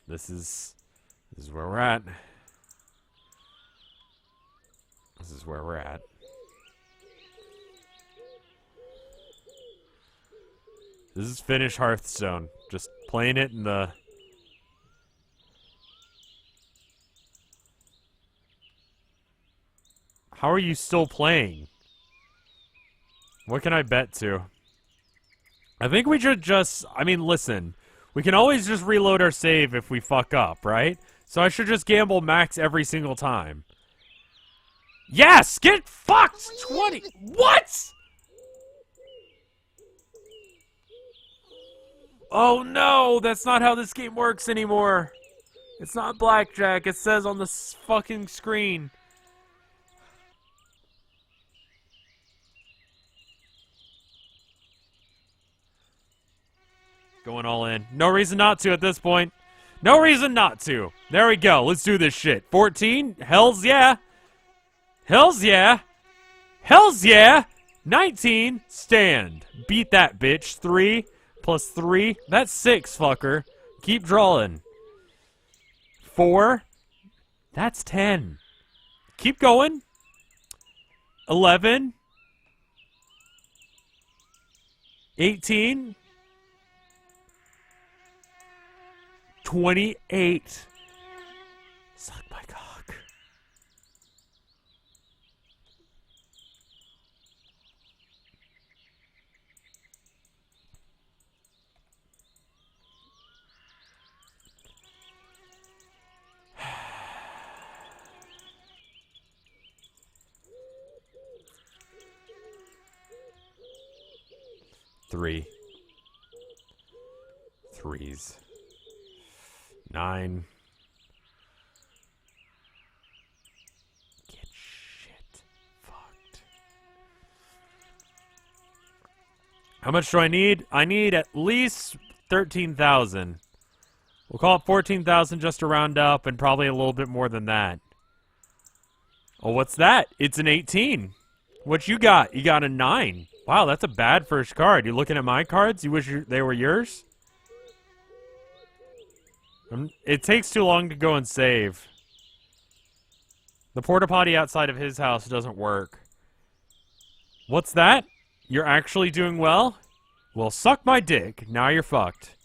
This is where we're at. This is where we're at. This is finished Hearthstone. Just playing it in the... How are you still playing? What can I bet to? I think we should just... I mean, listen. We can always just reload our save if we fuck up, right? So I should just gamble max every single time. Yes! Get fucked! 20... What?! Oh no! That's not how this game works anymore! It's not blackjack. It says on the fucking screen. Going all in. No reason not to at this point. No reason not to. There we go. Let's do this shit. 14? Hells yeah. Hells yeah. Hells yeah. 19. Stand. Beat that bitch. 3 plus 3. That's 6, fucker. Keep drawing. 4. That's 10. Keep going. 11. 18. 28. Suck my cock. Three. Threes. 9. Get shit fucked. How much do I need? I need at least 13,000. We'll call it 14,000 just to round up, and probably a little bit more than that. Oh, what's that? It's an 18. What you got? You got a 9. Wow, that's a bad first card. You looking at my cards? You wish they were yours? It takes too long to go and save. The porta potty outside of his house doesn't work. What's that? You're actually doing well? Well, suck my dick. Now you're fucked.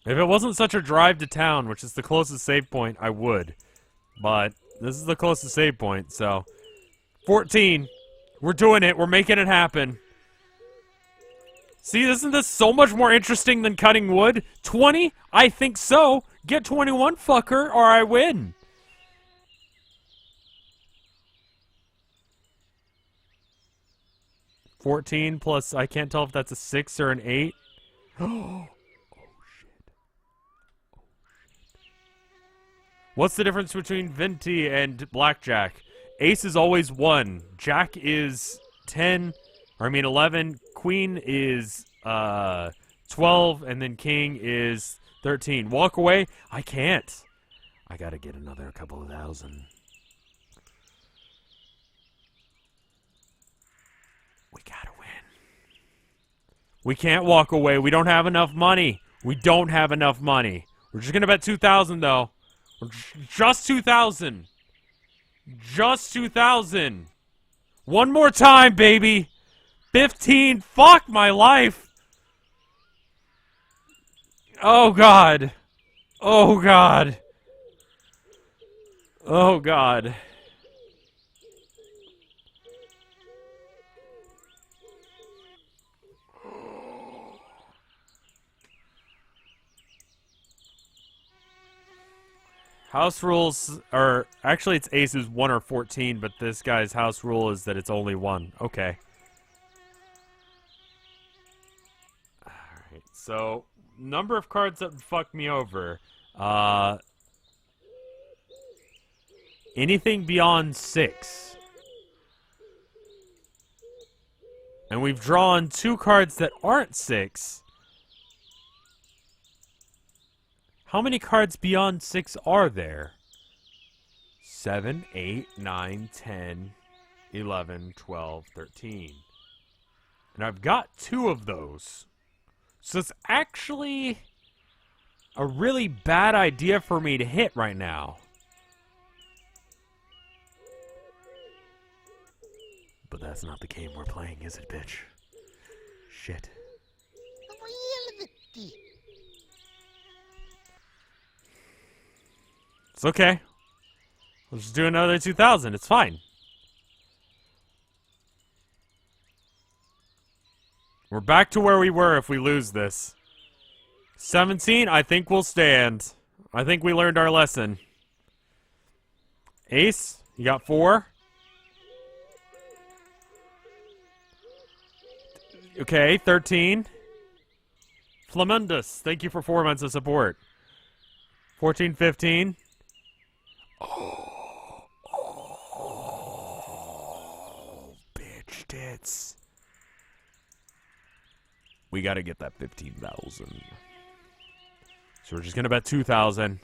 If it wasn't such a drive to town, which is the closest save point, I would. But this is the closest save point, so... 14. We're doing it. We're making it happen. See, isn't this so much more interesting than cutting wood? 20? I think so. Get 21, fucker, or I win. $14 plus, I can't tell if that's a 6 or an 8. Oh, shit. What's the difference between Venti and Blackjack? Ace is always 1. Jack is 10. Or I mean 11. Queen is 12. And then King is 13. Walk away? I can't. I gotta get another couple of thousand. We gotta win. We can't walk away. We don't have enough money. We don't have enough money. We're just gonna bet 2,000 though. Just 2,000. Just 2,000. One more time, baby. 15. Fuck my life. Oh, God. Oh, God. Oh, God. House rules are actually it's aces 1 or 14, but this guy's house rule is that it's only 1. Okay. Alright, so number of cards that would fuck me over. Anything beyond 6. And we've drawn 2 cards that aren't 6. How many cards beyond 6 are there? 7, 8, 9, 10, 11, 12, 13. And I've got 2 of those. So it's actually a really bad idea for me to hit right now. But that's not the game we're playing, is it, bitch? Shit. It's okay. We'll just do another 2,000. It's fine. We're back to where we were if we lose this. 17, I think we'll stand. I think we learned our lesson. Ace, you got 4. Okay, 13. Flamundus, thank you for 4 months of support. 14, 15. Oh, bitch tits. We gotta get that 15,000. So we're just gonna bet 2,000.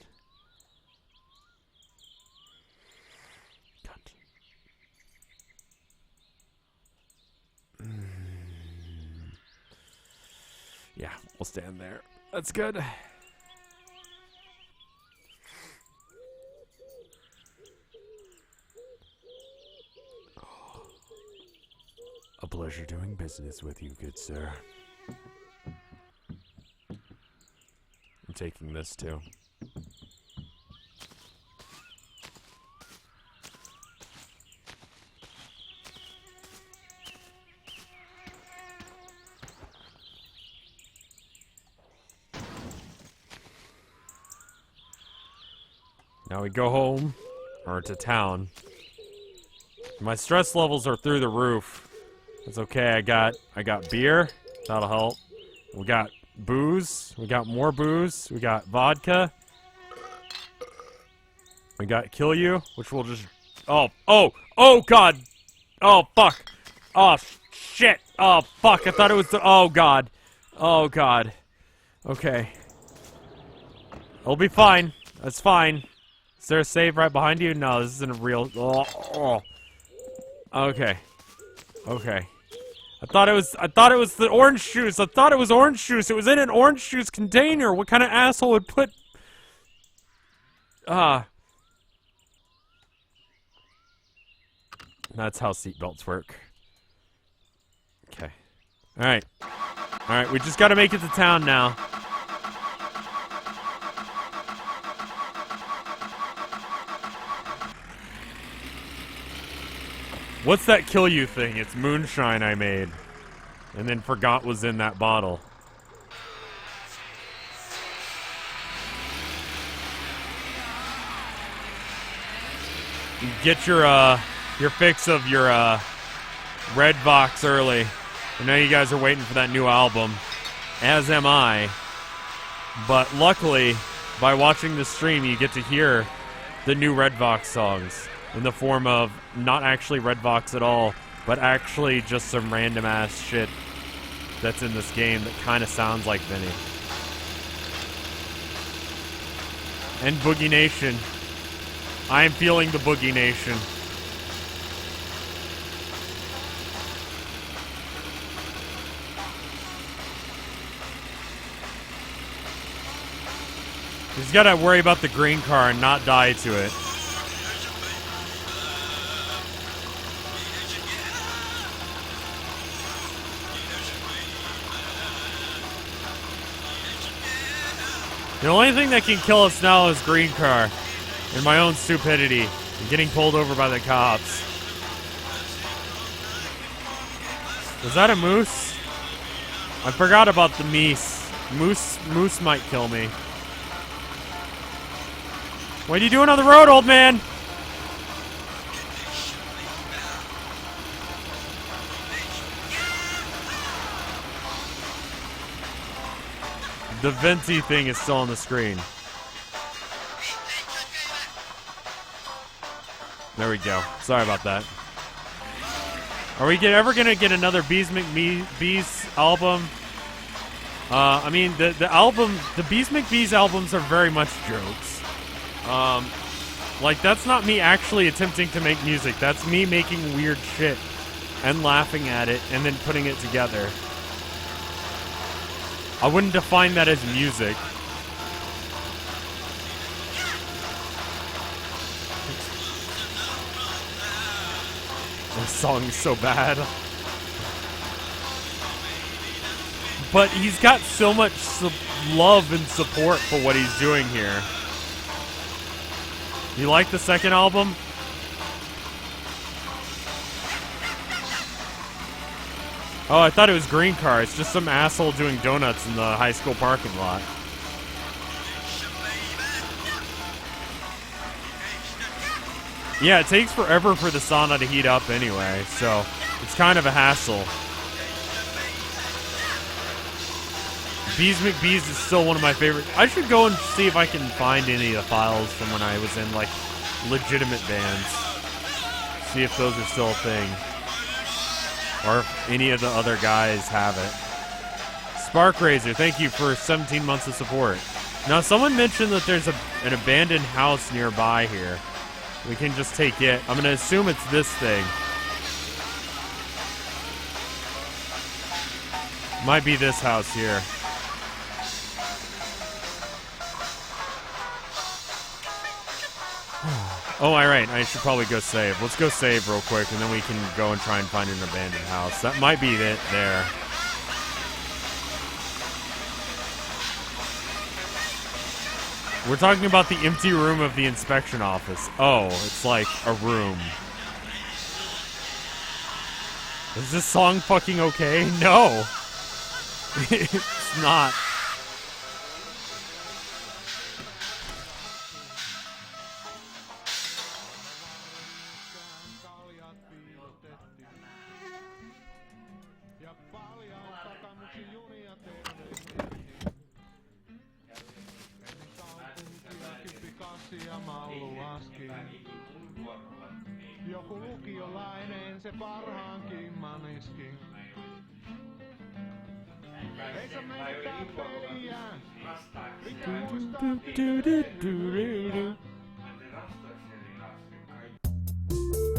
Yeah, we'll stand there. That's good. A pleasure doing business with you, good sir. I'm taking this too. Now we go home, or to town. My stress levels are through the roof. It's okay, I got beer. That'll help. We got booze. We got more booze. We got vodka. We got kill you, which will just... Oh, God. Oh, fuck. Oh, shit. Oh, fuck. I thought it was the... Oh, God. Oh, God. Okay. It'll be fine. That's fine. Is there a save right behind you? No, this isn't a real... Oh. Okay. Okay. I thought it was the orange juice. I thought it was orange juice. It was in an orange juice container. What kind of asshole would put... That's how seatbelts work. Okay. Alright. Alright, we just gotta make it to town now. What's that kill you thing? It's moonshine I made. And then forgot was in that bottle. You get your fix of your RevScarecrow early. I know you guys are waiting for that new album. As am I. But luckily, by watching the stream, you get to hear the new RevScarecrow songs. In the form of not actually RevScarecrow at all, but actually just some random ass shit that's in this game that kind of sounds like Vinny. And Boogie Nation. I am feeling the Boogie Nation. You just gotta worry about the green car and not die to it. The only thing that can kill us now is green car. And my own stupidity. And getting pulled over by the cops. Was that a moose? I forgot about the meese. Moose might kill me. What are you doing on the road, old man? The venti thing is still on the screen. There we go. Sorry about that. Are we ever gonna get another Bees McBees album? I mean, the Bees McBees albums are very much jokes. Like, that's not me actually attempting to make music. That's me making weird shit and laughing at it and then putting it together. I wouldn't define that as music. This song is so bad. But he's got so much love and support for what he's doing here. You like the second album? Oh, I thought it was Green Car. It's just some asshole doing donuts in the high school parking lot. Yeah, it takes forever for the sauna to heat up anyway, so it's kind of a hassle. Bees McBees is still one of my favorite. I should go and see if I can find any of the files from when I was in, like, legitimate bands. See if those are still a thing. Or if any of the other guys have it. Spark Razor, thank you for 17 months of support. Now, someone mentioned that there's an abandoned house nearby here. We can just take it. I'm going to assume it's this thing. Might be this house here. Oh, alright, I should probably go save. Let's go save real quick, and then we can go and try and find an abandoned house. That might be it there. We're talking about the empty room of the inspection office. Oh, it's like a room. Is this song fucking okay? No! It's not. Joku lukiolainen se parhaankin maniski. Ei saa menettää peliä. Pitää muistaa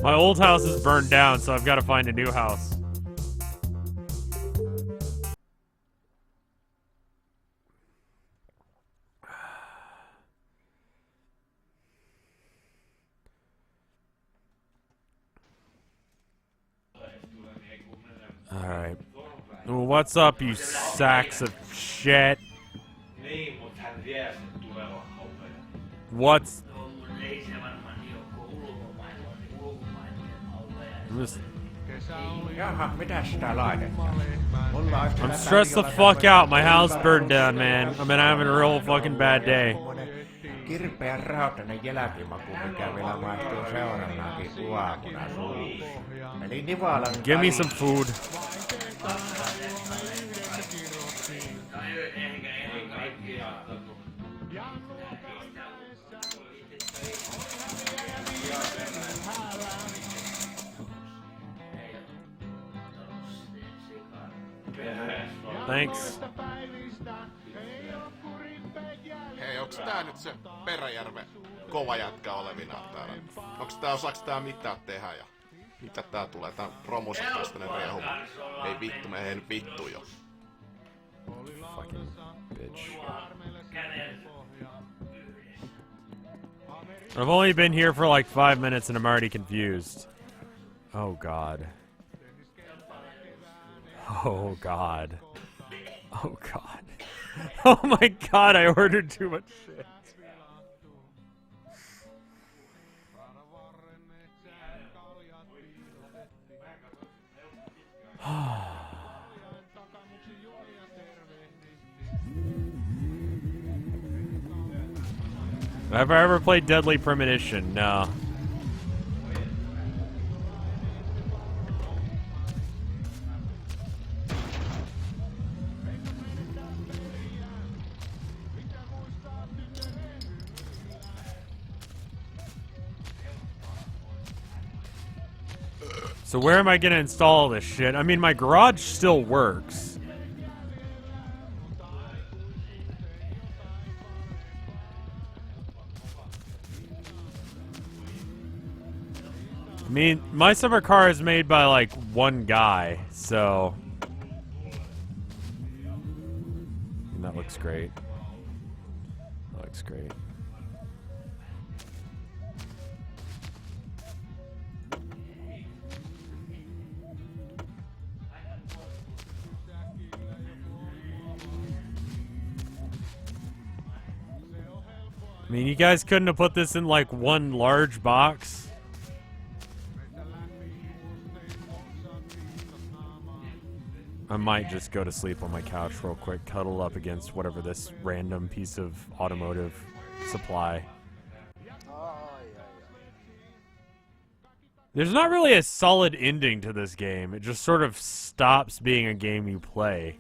My old house is burned down, so I've got to find a new house. Alright. Well, what's up, you sacks of shit? What's... Jaha, mitäs sitä laitetaan? Mulla olisi I'm stressed the fuck out. My house burned down, man. I've been having a real fucking bad day. kirpeän rautainen jälkimaku, mikä vielä maistuu seurannaakin uakuna suuhun. Eli nivalan... Give me some food. Thanks. Hei, onks tää nyt se Peräjärven kova jätkä olevinaan täällä? Osaaks tää mitään tehdä ja mitä tää tulee? Tää on romusakkastainen riehuma. Ei vittu, mehen vittu jo. Fucking bitch. I've only been here for like 5 minutes and I'm already confused. Oh god. Oh god. Oh god. Oh my god, I ordered too much shit. Have I ever played Deadly Premonition? No. So where am I gonna install this shit? I mean, my garage still works. I mean, my summer car is made by, like, one guy, so... And that looks great. That looks great. I mean, you guys couldn't have put this in, like, one large box? I might just go to sleep on my couch real quick, cuddle up against whatever this random piece of automotive supply. There's not really a solid ending to this game. It just sort of stops being a game you play.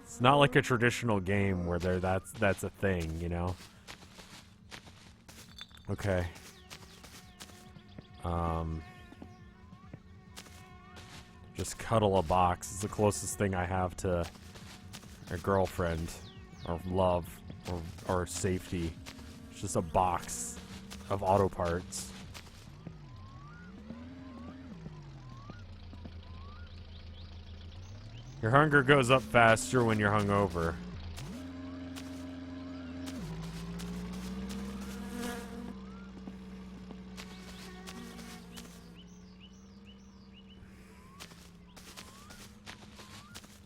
It's not like a traditional game where that's a thing, you know? Okay. Just cuddle a box is the closest thing I have to a girlfriend, or love, or safety. It's just a box of auto parts. Your hunger goes up faster when you're hungover.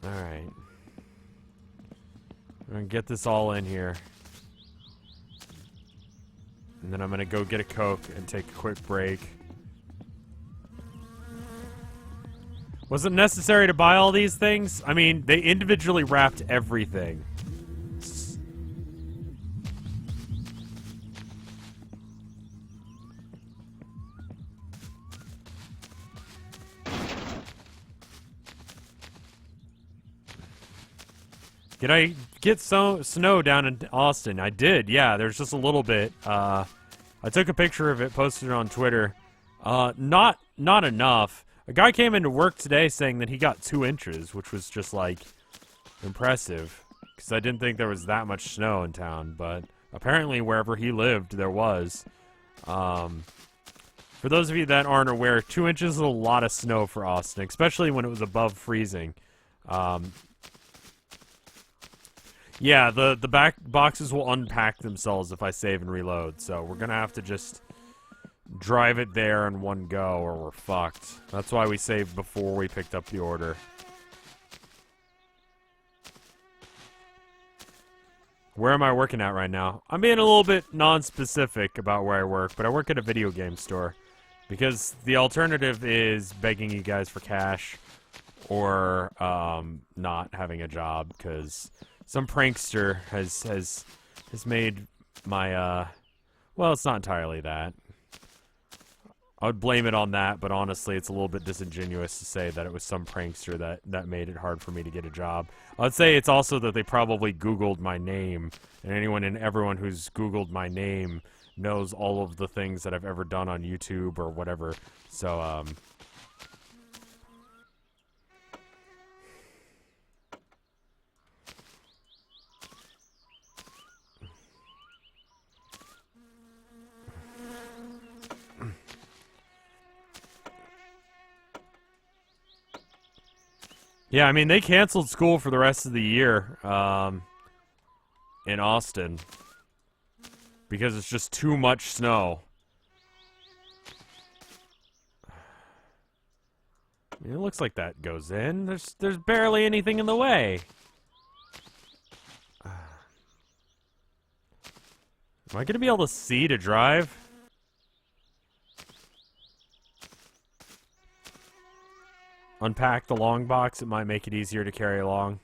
Alright. I'm gonna get this all in here. And then I'm gonna go get a Coke and take a quick break. Was it necessary to buy all these things? I mean, they individually wrapped everything. Did I get snow down in Austin? I did, yeah. There's just a little bit. I took a picture of it, posted it on Twitter. Not enough. A guy came into work today saying that he got 2 inches, which was just, like, impressive. Because I didn't think there was that much snow in town, but apparently wherever he lived, there was. For those of you that aren't aware, 2 inches is a lot of snow for Austin, especially when it was above freezing. Yeah, the back boxes will unpack themselves if I save and reload, so we're gonna have to just drive it there in one go or we're fucked. That's why we saved before we picked up the order. Where am I working at right now? I'm being a little bit non-specific about where I work, but I work at a video game store. Because the alternative is begging you guys for cash or not having a job, because some prankster has made my, well, it's not entirely that. I would blame it on that, but honestly, it's a little bit disingenuous to say that it was some prankster that made it hard for me to get a job. I'd say it's also that they probably Googled my name, and anyone and everyone who's Googled my name knows all of the things that I've ever done on YouTube or whatever. So, yeah, I mean, they canceled school for the rest of the year in Austin because it's just too much snow. I mean, it looks like that goes in. There's barely anything in the way. Am I going to be able to see to drive? Unpack the long box, it might make it easier to carry along.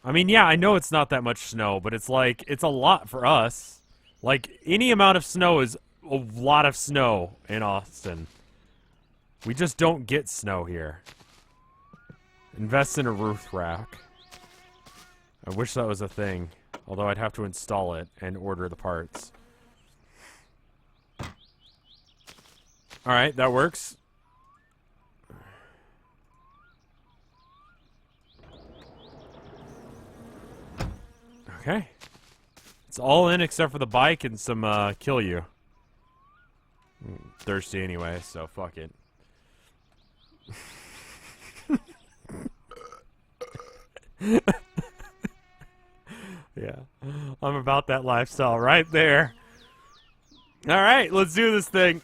I mean, yeah, I know it's not that much snow, but it's like, it's a lot for us. Like, any amount of snow is a lot of snow in Austin. We just don't get snow here. Invest in a roof rack. I wish that was a thing. Although I'd have to install it and order the parts. Alright, that works. Okay. It's all in except for the bike and some, kill you. I'm thirsty anyway, so fuck it. Yeah. I'm about that lifestyle right there. Alright, let's do this thing.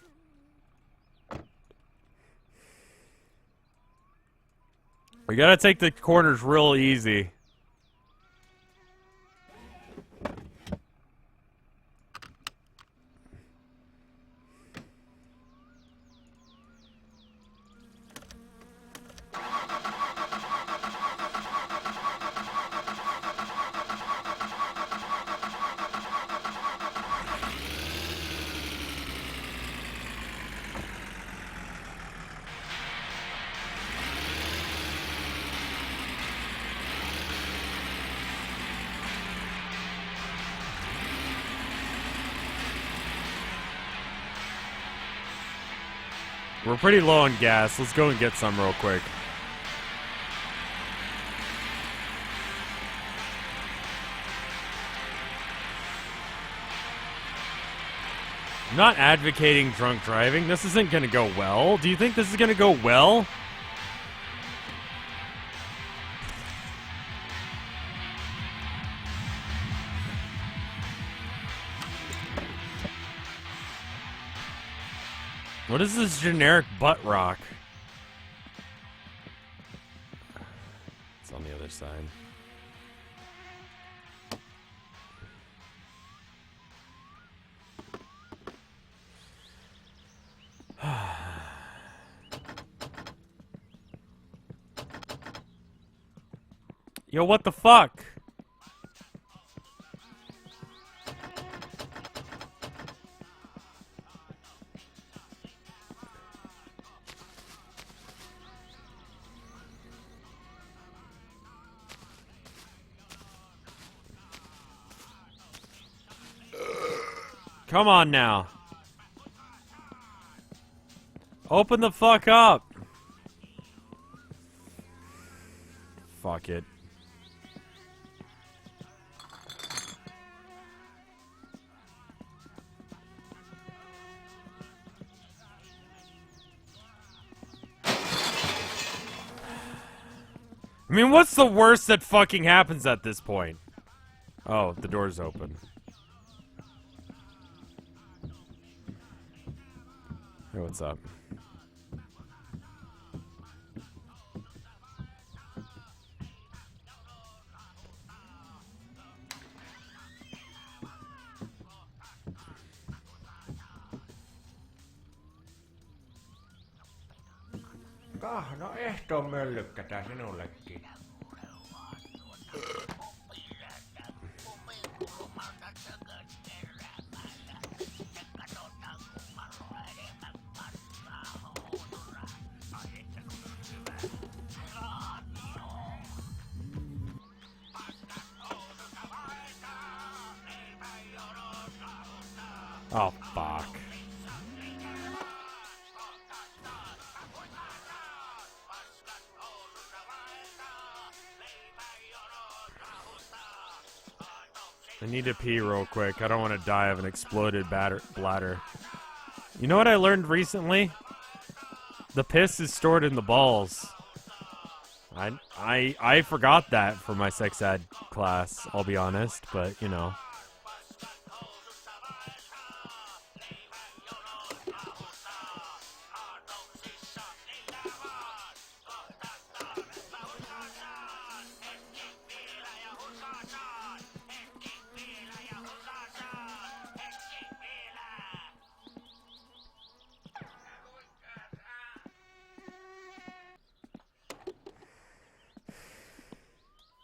We gotta take the corners real easy. We're pretty low on gas. Let's go and get some real quick. I'm not advocating drunk driving. This isn't gonna go well. Do you think this is gonna go well? What is this generic butt rock? It's on the other side. Yo, what the fuck? Come on now. Open the fuck up. Fuck it. I mean, what's the worst that fucking happens at this point? Oh, the door's open. Hey, what's up? No ehtoon möllykkätä sinullekin. Oh, fuck. I need to pee real quick. I don't want to die of an exploded bladder. You know what I learned recently? The piss is stored in the balls. I forgot that for my sex ed class, I'll be honest, but you know.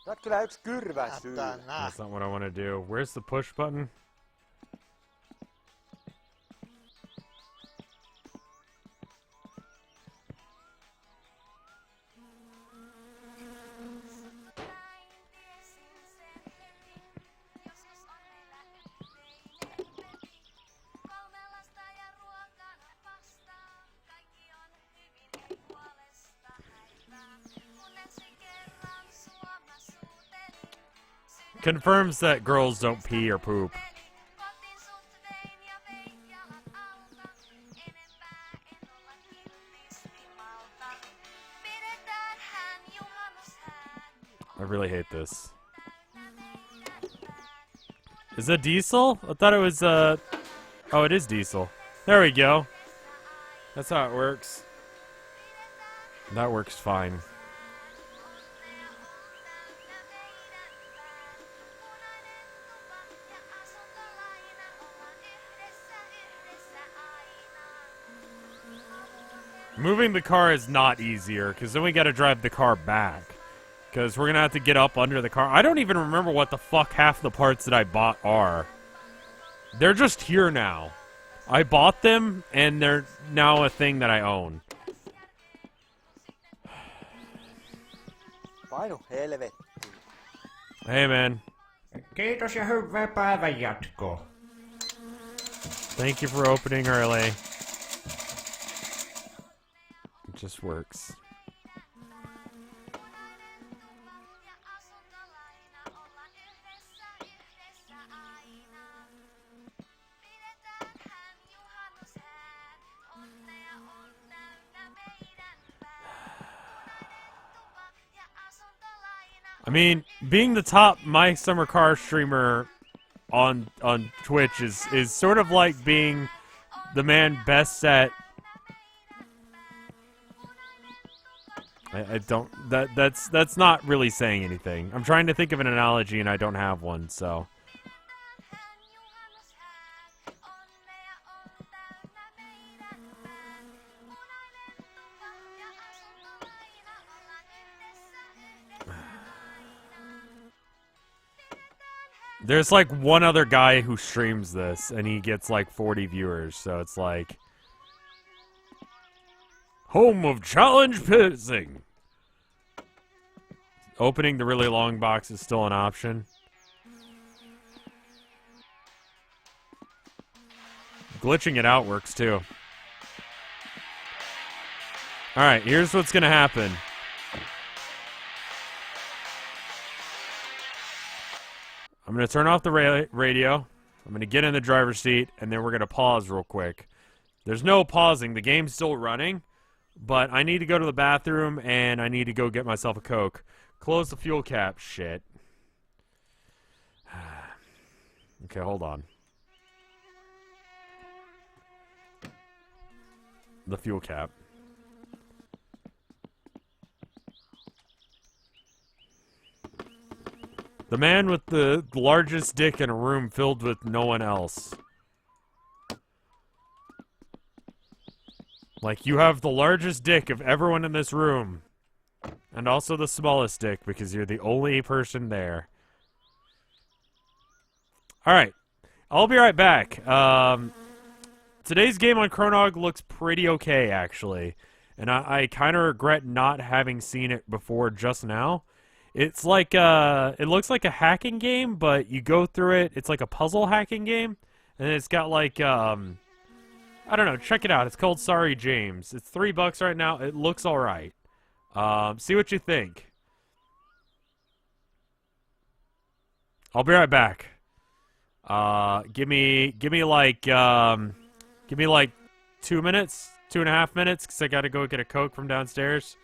Oot kyllä yks kyrvä syy. Satana. That's not what I want to do. Where's the push button? Confirms that girls don't pee or poop. I really hate this. Is it diesel? I thought it was, oh, it is diesel. There we go. That's how it works. That works fine. Moving the car is not easier, because then we gotta drive the car back. Because we're gonna have to get up under the car. I don't even remember what the fuck half the parts that I bought are. They're just here now. I bought them, and they're now a thing that I own. Painu helvetti. Hey, man. Kiitos ja hyvää päivän jatkoa. Thank you for opening early. It just works. I mean, being the top My Summer Car streamer on Twitch is sort of like being the man best at. I don't that's not really saying anything. I'm trying to think of an analogy and I don't have one, so. There's like one other guy who streams this, and he gets like 40 viewers, so it's like... Home of challenge pissing! Opening the really long box is still an option. Glitching it out works too. Alright, here's what's gonna happen. I'm going to turn off the radio. I'm going to get in the driver's seat, and then we're going to pause real quick. There's no pausing. The game's still running, but I need to go to the bathroom, and I need to go get myself a Coke. Close the fuel cap. Shit. Okay, hold on. The fuel cap. The man with the largest dick in a room filled with no one else. Like, you have the largest dick of everyone in this room. And also the smallest dick, because you're the only person there. Alright. I'll be right back. Today's game on Chronog looks pretty okay, actually. And I kind of regret not having seen it before just now. It's like, it looks like a hacking game, but you go through it, it's like a puzzle hacking game, and it's got like, I don't know, check it out, it's called Sorry James. It's $3 right now, it looks alright. See what you think. I'll be right back. Give me like 2 minutes, 2.5 minutes, because I gotta go get a Coke from downstairs.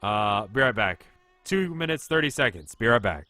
Be right back. 2 minutes, 30 seconds. Be right back.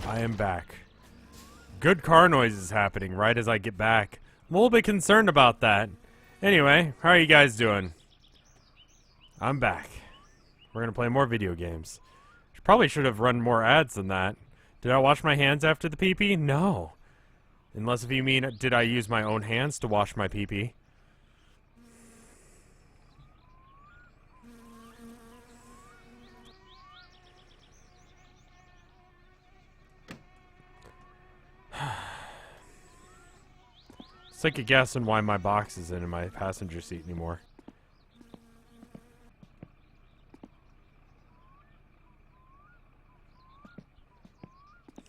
I am back. Good car noise is happening right as I get back. I'm a little bit concerned about that. Anyway, how are you guys doing? I'm back. We're gonna play more video games. Probably should have run more ads than that. Did I wash my hands after the pee-pee? No. Unless if you mean, did I use my own hands to wash my pee-pee? Sick of guessing why my box isn't in my passenger seat anymore.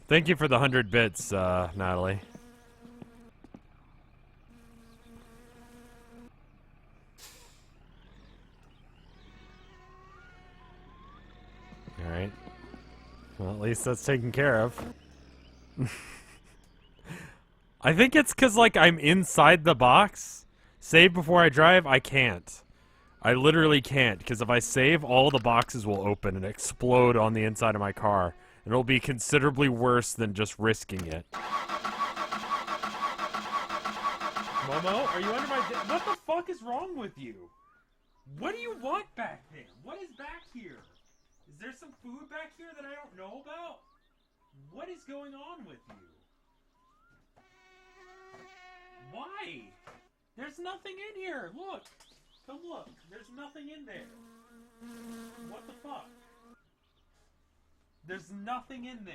Thank you for the 100 bits, Natalie. Alright. Well, at least that's taken care of. I think it's because, like, I'm inside the box. Save before I drive, I can't. I literally can't, because if I save, all the boxes will open and explode on the inside of my car. And it'll be considerably worse than just risking it. Momo, are you under my... What the fuck is wrong with you? What do you want back there? What is back here? Is there some food back here that I don't know about? What is going on with you? Why? There's nothing in here. Look. Come look. There's nothing in there. What the fuck? There's nothing in there.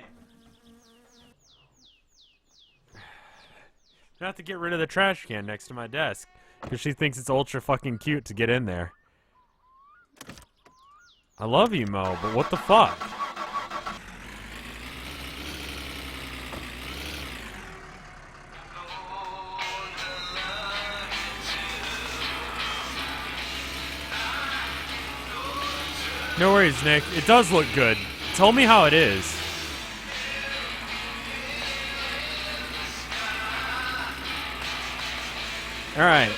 I have to get rid of the trash can next to my desk because she thinks it's ultra fucking cute to get in there. I love you, Mo, but what the fuck? No worries, Nick. It does look good. Tell me how it is. Alright.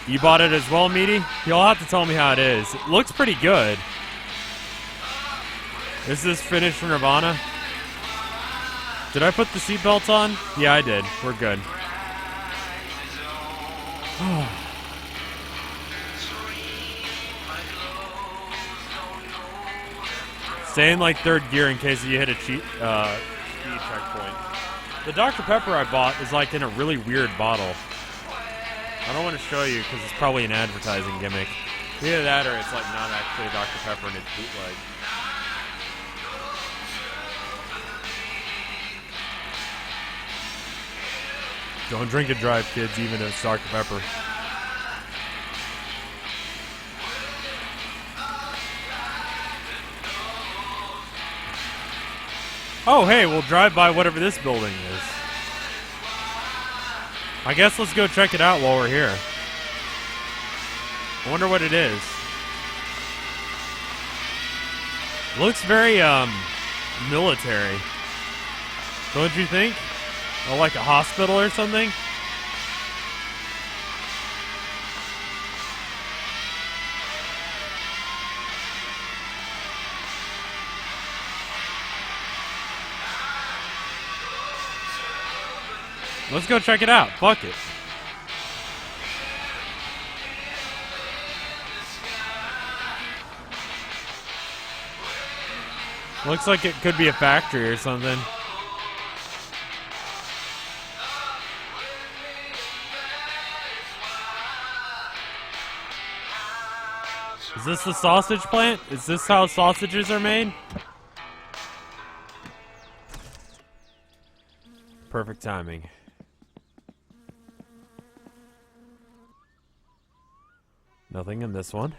You bought it as well, Meaty? You'll have to tell me how it is. It looks pretty good. Is this finished Nirvana? Did I put the seatbelt on? Yeah, I did. We're good. Stay in like third gear in case you hit a speed checkpoint. The Dr. Pepper I bought is like in a really weird bottle. I don't want to show you because it's probably an advertising gimmick. Either that or it's like not actually Dr. Pepper and it's bootleg. Don't drink and drive, kids, even if it's Dr. Pepper. Oh, hey, we'll drive by whatever this building is. I guess let's go check it out while we're here. I wonder what it is. Looks very, military. Don't you think? Or like a hospital or something? Let's go check it out. Fuck it. Looks like it could be a factory or something. Is this the sausage plant? Is this how sausages are made? Perfect timing. Nothing in this one.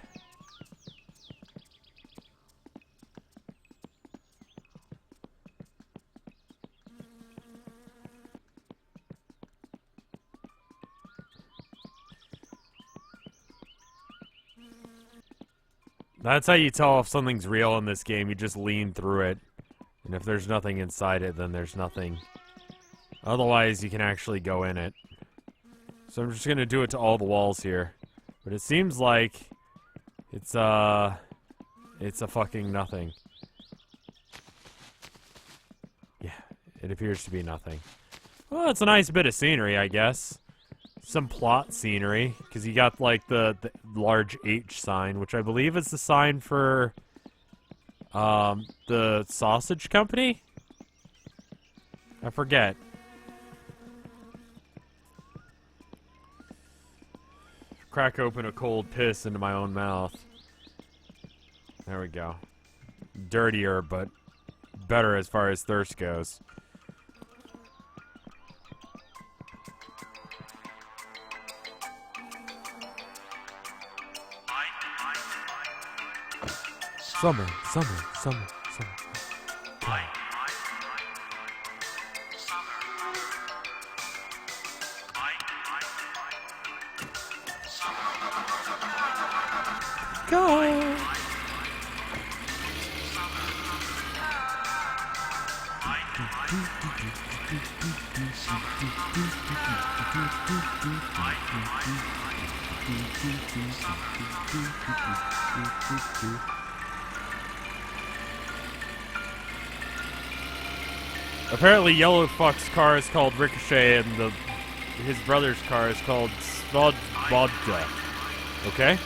That's how you tell if something's real in this game. You just lean through it. And if there's nothing inside it, then there's nothing. Otherwise, you can actually go in it. So I'm just going to do it to all the walls here. But it seems like it's a fucking nothing. Yeah, it appears to be nothing. Well, it's a nice bit of scenery, I guess. Some plot scenery, because you got, like, the large H sign, which I believe is the sign for, the sausage company? I forget. Crack open a cold piss into my own mouth. There we go. Dirtier, but better as far as thirst goes. Summer, summer, summer, summer. Go! Apparently Yellow Fuck's car is called Ricochet and his brother's car is called Svodvodka. Okay?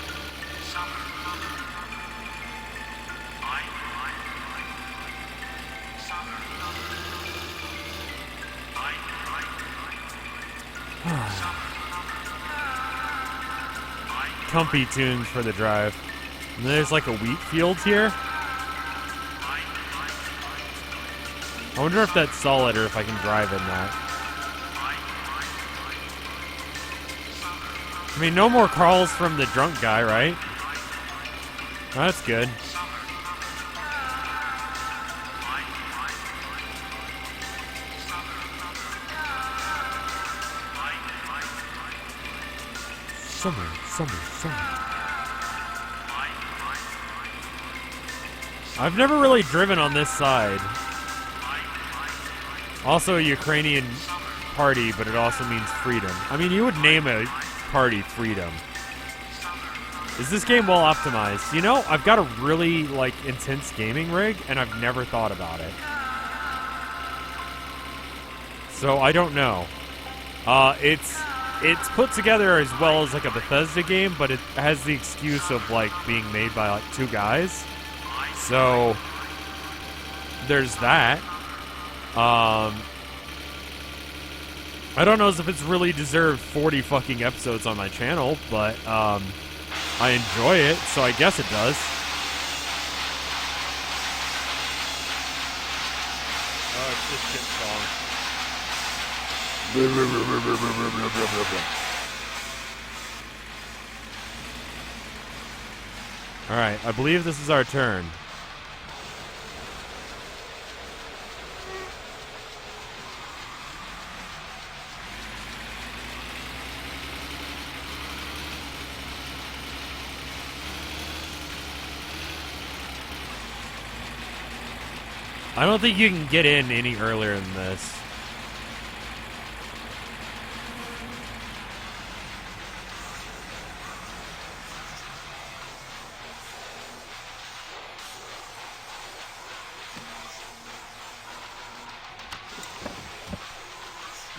Comfy tunes for the drive. And there's like a wheat field here. I wonder if that's solid or if I can drive in that. I mean, no more calls from the drunk guy, right? That's good. Summer, summer, summer. I've never really driven on this side. Also a Ukrainian party, but it also means freedom. I mean, you would name a party freedom. Is this game well optimized? You know, I've got a really, like, intense gaming rig, and I've never thought about it. So, I don't know. It's put together as well as, like, a Bethesda game, but it has the excuse of, like, being made by, like, two guys. So, there's that. I don't know if it's really deserved 40 fucking episodes on my channel, but, I enjoy it, so I guess it does. Oh, it's this shit song. Alright, I believe this is our turn. I don't think you can get in any earlier than this.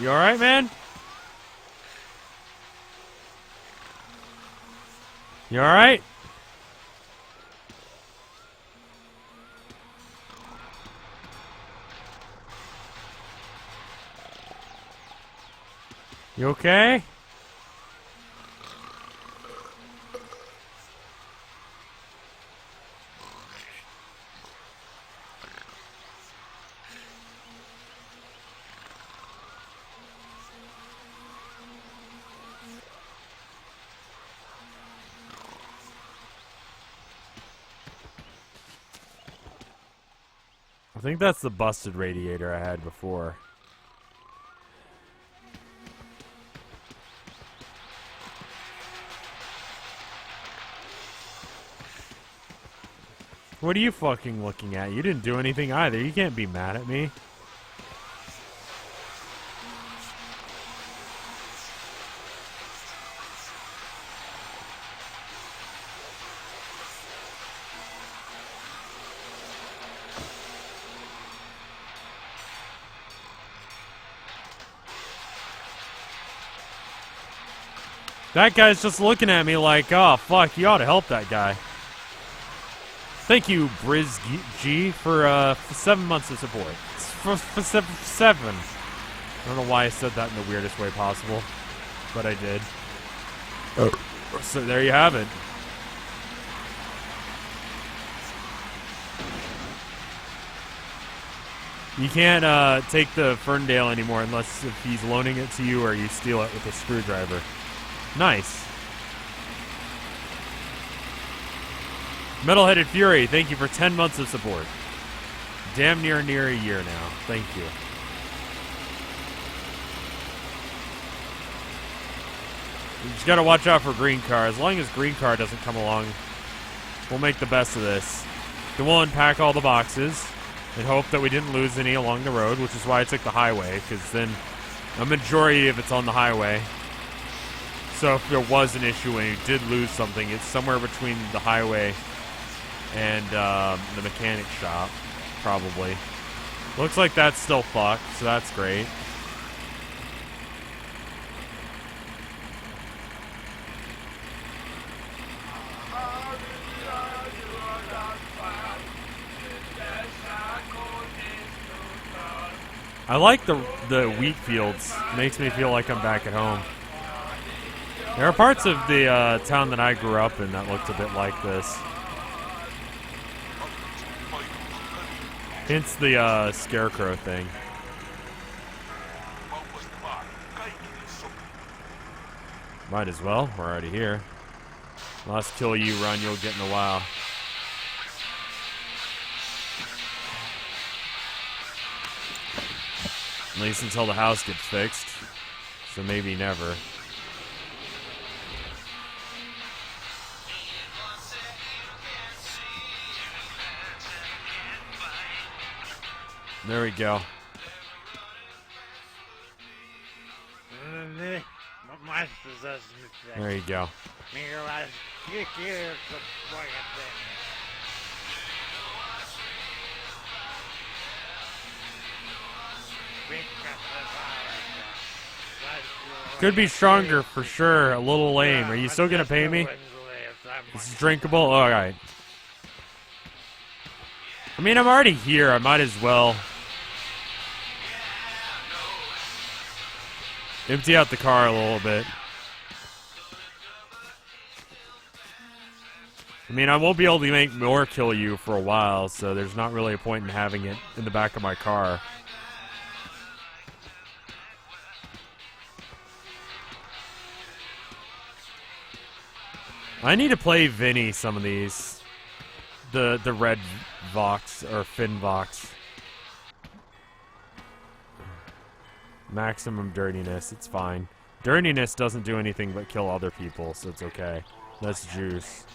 You alright, man? You alright? You okay? I think that's the busted radiator I had before. What are you fucking looking at? You didn't do anything either. You can't be mad at me. That guy's just looking at me like, oh, fuck, you ought to help that guy. Thank you, Briz G, for 7 months of support. For 7. I don't know why I said that in the weirdest way possible, but I did. So there you have it. You can't take the Ferndale anymore unless if he's loaning it to you or you steal it with a screwdriver. Nice. Metalheaded Fury, thank you for 10 months of support. Damn near a year now. Thank you. You just gotta watch out for green car. As long as green car doesn't come along, we'll make the best of this. Then we'll unpack all the boxes and hope that we didn't lose any along the road, which is why I took the highway, because then a majority of it's on the highway. So if there was an issue and you did lose something, it's somewhere between the highway and the mechanic shop, probably. Looks like that's still fucked, so that's great. I like the wheat fields. Makes me feel like I'm back at home. There are parts of the town that I grew up in that looked a bit like this. Hence the Scarecrow thing. Might as well. We're already here. Last kill you run you'll get in a while. At least until the house gets fixed. So maybe never. There we go. There you go. Could be stronger for sure. A little lame. Are you still gonna pay me? This is drinkable? Alright. I mean, I'm already here. I might as well empty out the car a little bit. I mean, I won't be able to make more kill you for a while, so there's not really a point in having it in the back of my car. I need to play Vinny some of these. The red Vox, or Fin Vox. Maximum dirtiness, it's fine. Dirtiness doesn't do anything but kill other people, so it's okay. That's juice.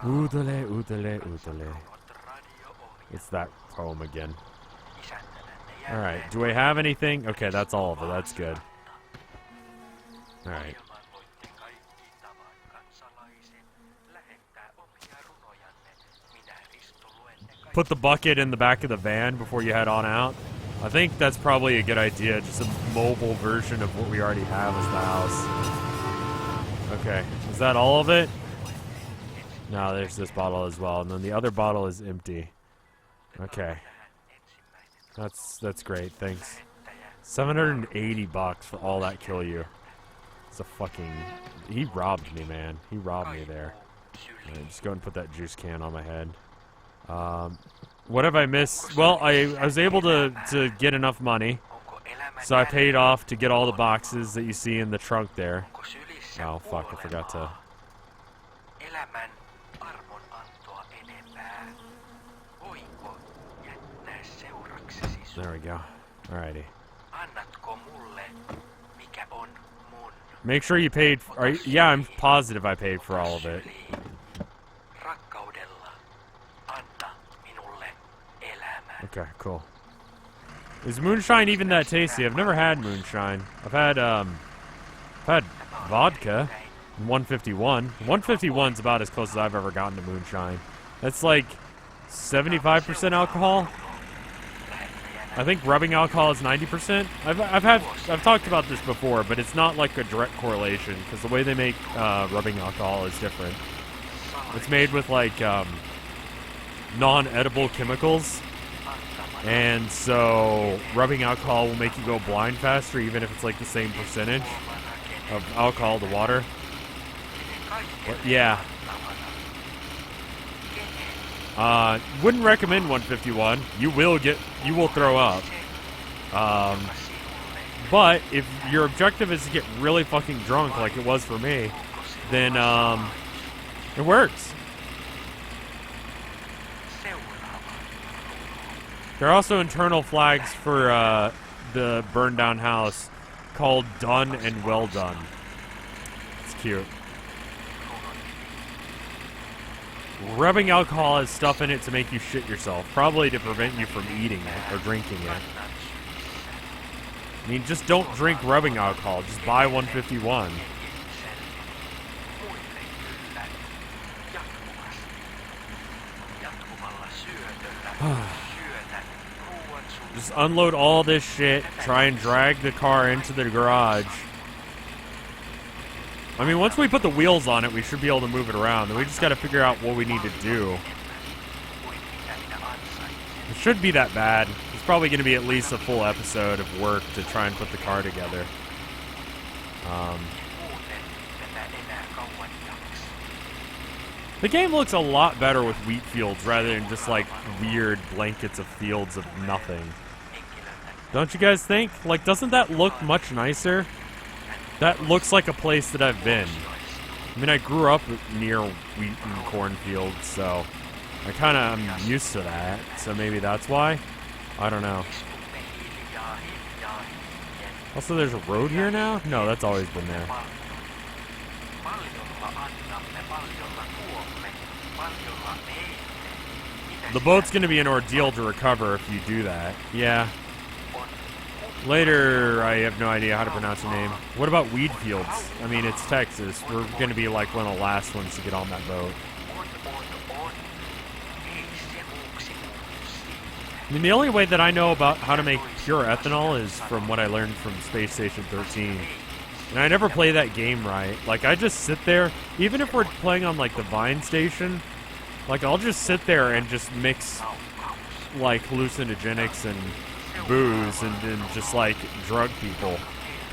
Oodle, oodle, oodle. It's that poem again. Alright, do I have anything? Okay, that's all of it, that's good. Alright. Put the bucket in the back of the van before you head on out. I think that's probably a good idea, just a mobile version of what we already have as the house. Okay, is that all of it? No, there's this bottle as well, and then the other bottle is empty. Okay. That's great, thanks. $780 for all that kill you. It's a fucking... He robbed me, man. He robbed me there. Right, just go and put that juice can on my head. What have I missed? Well, I was able to get enough money, so I paid off to get all the boxes that you see in the trunk there. Oh, fuck, I forgot to... There we go. Alrighty. Make sure you paid... yeah, I'm positive I paid for all of it. Okay, cool. Is moonshine even that tasty? I've never had moonshine. I've had vodka. 151. 151's about as close as I've ever gotten to moonshine. That's like 75% alcohol. I think rubbing alcohol is 90%. I've talked about this before, but it's not like a direct correlation because the way they make rubbing alcohol is different. It's made with like non-edible chemicals, and so rubbing alcohol will make you go blind faster, even if it's like the same percentage of alcohol to water. But yeah. Wouldn't recommend 151. You will throw up. But if your objective is to get really fucking drunk, like it was for me, then it works. There are also internal flags for the burned down house called "Done and Well Done." It's cute. Rubbing alcohol has stuff in it to make you shit yourself, probably to prevent you from eating it or drinking it. I mean, just don't drink rubbing alcohol. Just buy 151. Just unload all this shit, try and drag the car into the garage. I mean, once we put the wheels on it, we should be able to move it around. Then we just got to figure out what we need to do. It shouldn't be that bad. It's probably going to be at least a full episode of work to try and put the car together. The game looks a lot better with wheat fields rather than just like weird blankets of fields of nothing. Don't you guys think? Like, doesn't that look much nicer? That looks like a place that I've been. I mean, I grew up near wheat and cornfields, so I kind of am used to that. So maybe that's why? I don't know. Also, there's a road here now? No, that's always been there. The boat's going to be an ordeal to recover if you do that. Yeah. Later, I have no idea how to pronounce your name. What about weed fields? I mean, it's Texas. We're going to be like one of the last ones to get on that boat. I mean, the only way that I know about how to make pure ethanol is from what I learned from Space Station 13. And I never play that game right. Like, I just sit there, even if we're playing on, like, the Vine Station, like, I'll just sit there and just mix, like, hallucinogenics and booze and just, like, drug people.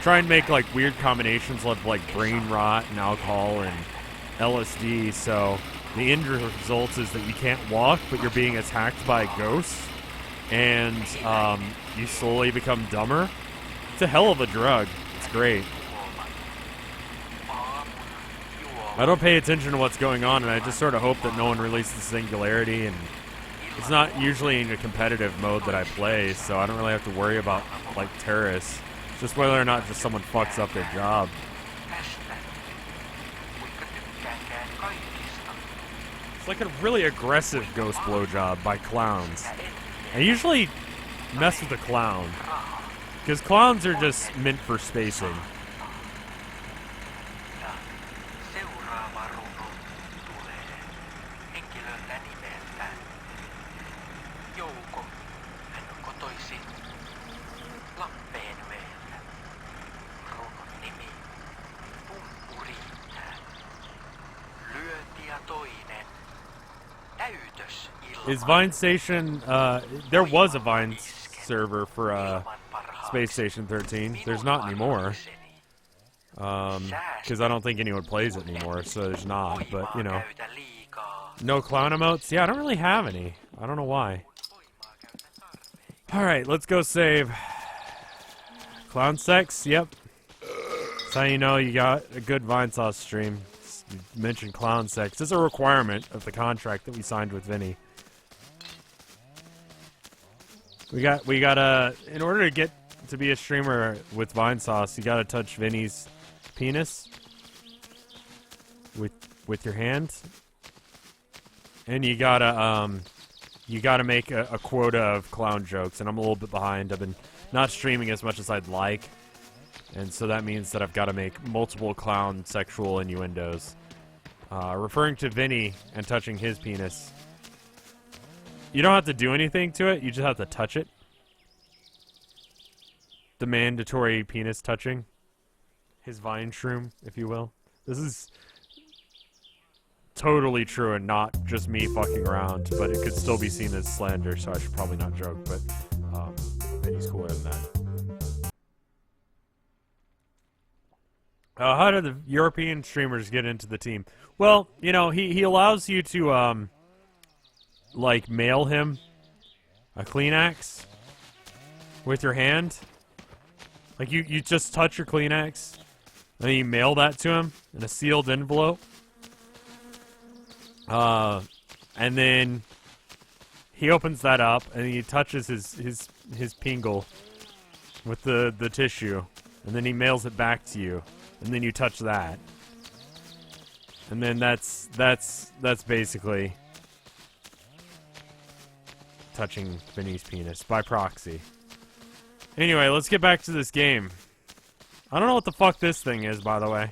Try and make, like, weird combinations of, like, brain rot and alcohol and LSD, so the end result is that you can't walk, but you're being attacked by ghosts, and you slowly become dumber. It's a hell of a drug. It's great. I don't pay attention to what's going on, and I just sort of hope that no one releases Singularity, and it's not usually in a competitive mode that I play, so I don't really have to worry about, like, terrorists. It's just whether or not just someone fucks up their job. It's like a really aggressive ghost blowjob by clowns. I usually mess with a clown, because clowns are just meant for spacing. Is Vine Station, there was a Vine server for Space Station 13. There's not anymore. Because I don't think anyone plays it anymore, so there's not. But, you know. No clown emotes? Yeah, I don't really have any. I don't know why. Alright, let's go save. Clown sex? Yep. That's how you know you got a good Vinesauce stream. You mentioned clown sex. It's a requirement of the contract that we signed with Vinny. We gotta, in order to get to be a streamer with Vinesauce, you gotta touch Vinny's penis with your hand, and you gotta make a quota of clown jokes. And I'm a little bit behind. I've been not streaming as much as I'd like, and so that means that I've got to make multiple clown sexual innuendos, referring to Vinny and touching his penis. You don't have to do anything to it, you just have to touch it. the mandatory penis touching. His vine shroom, if you will. This is totally true and not just me fucking around, but it could still be seen as slander, so I should probably not joke, but Vinny's cooler than that. How do the European streamers get into the team? Well, you know, he allows you to, like, mail him a Kleenex with your hand. Like, you just touch your Kleenex, and then you mail that to him in a sealed envelope. And then he opens that up, and he touches his pingle with the tissue, and then he mails it back to you, and then you touch that. And then that's basically touching Vinny's penis by proxy. Anyway, let's get back to this game. I don't know what the fuck this thing is, by the way.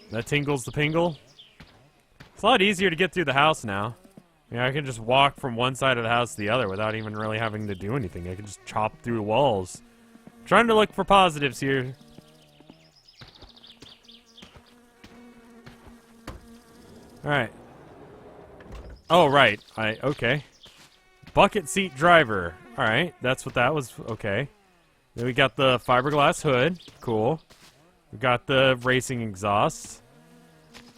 That tingles the pingle. It's a lot easier to get through the house now. I can just walk from one side of the house to the other without even really having to do anything. I can just chop through walls. Trying to look for positives here. Alright. Oh, right. Okay. Bucket seat driver. Alright, that's what that was. Okay. Then we got the fiberglass hood. Cool. We got the racing exhaust.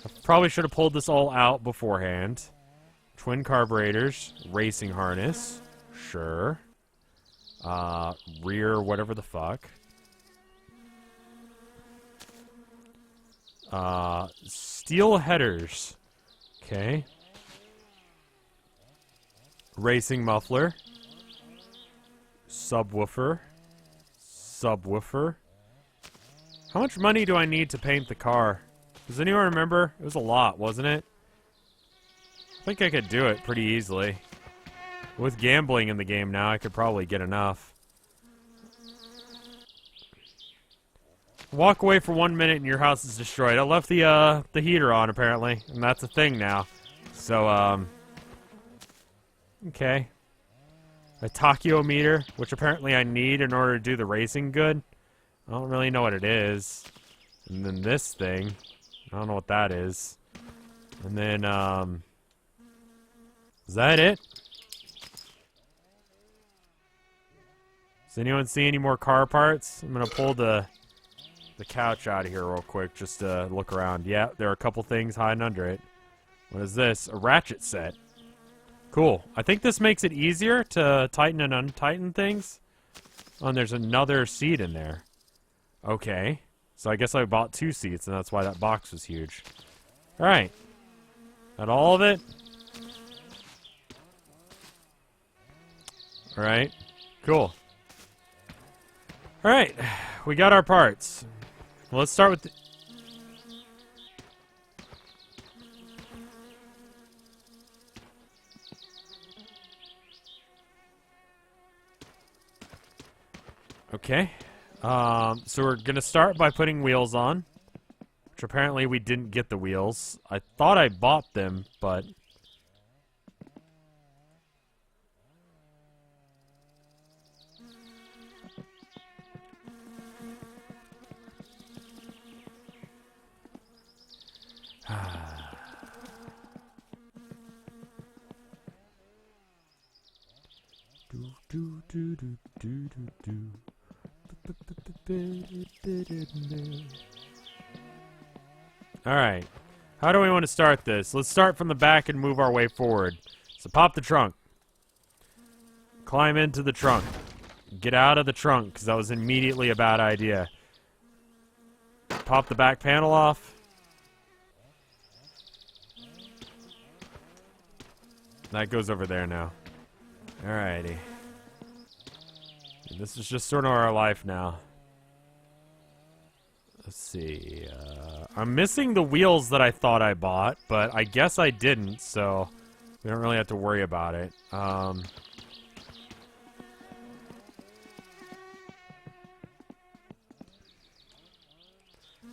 I probably should have pulled this all out beforehand. Twin carburetors. Racing harness. Sure. Rear whatever the fuck. Steel headers. Okay. Racing muffler. Subwoofer. Subwoofer. How much money do I need to paint the car? Does anyone remember? It was a lot, wasn't it? I think I could do it pretty easily. With gambling in the game now, I could probably get enough. Walk away for 1 minute and your house is destroyed. I left the heater on, apparently. And that's a thing now. So, okay. A tachyometer, which apparently I need in order to do the racing good. I don't really know what it is. And then this thing. I don't know what that is. And then, is that it? Does anyone see any more car parts? I'm gonna pull the couch out of here real quick just to look around. Yeah, there are a couple things hiding under it. What is this? A ratchet set. Cool. I think this makes it easier to tighten and untighten things. Oh, and there's another seat in there. Okay. So I guess I bought 2 seats, and that's why that box was huge. Alright. That all of it? Alright. Cool. Alright. We got our parts. Well, let's start with the... Okay. So we're gonna start by putting wheels on. Which apparently we didn't get the wheels. I thought I bought them, but... Alright. How do we want to start this? Let's start from the back and move our way forward. So pop the trunk. Climb into the trunk. Get out of the trunk, because that was immediately a bad idea. Pop the back panel off. That goes over there now. Alrighty. And this is just sort of our life now. Let's see. I'm missing the wheels that I thought I bought, but I guess I didn't, so we don't really have to worry about it.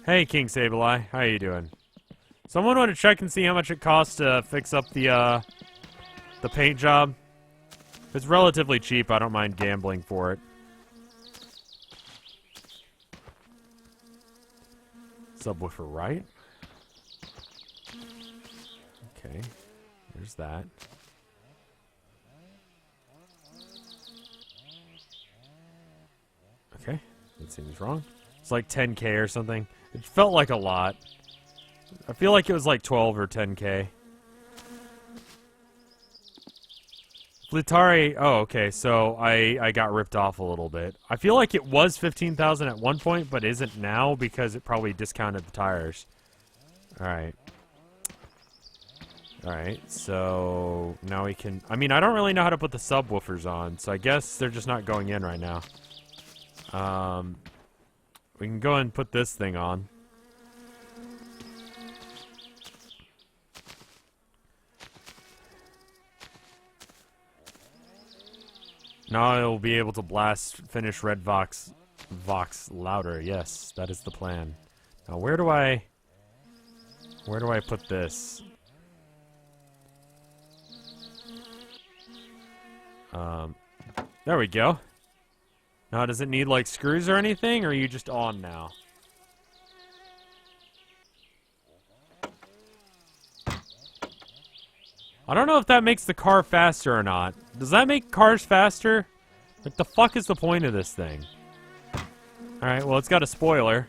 Hey, King Sableye. How you doing? Someone want to check and see how much it costs to fix up the paint job? If it's relatively cheap, I don't mind gambling for it. Subwoofer right. Okay, there's that. Okay, that seems wrong. It's like 10K or something. It felt like a lot. I feel like it was like 12 or 10K. Flutari, oh, okay, so I got ripped off a little bit. I feel like it was 15,000 at one point, but isn't now because it probably discounted the tires. Alright. Alright, so now we can... I mean, I don't really know how to put the subwoofers on, so I guess they're just not going in right now. We can go and put this thing on. Now I will be able to finish Red Vox louder. Yes, that is the plan. Now where do I put this? There we go. Now does it need like screws or anything, or are you just on now? I don't know if that makes the car faster or not. Does that make cars faster? Like, the fuck is the point of this thing? Alright, well, it's got a spoiler.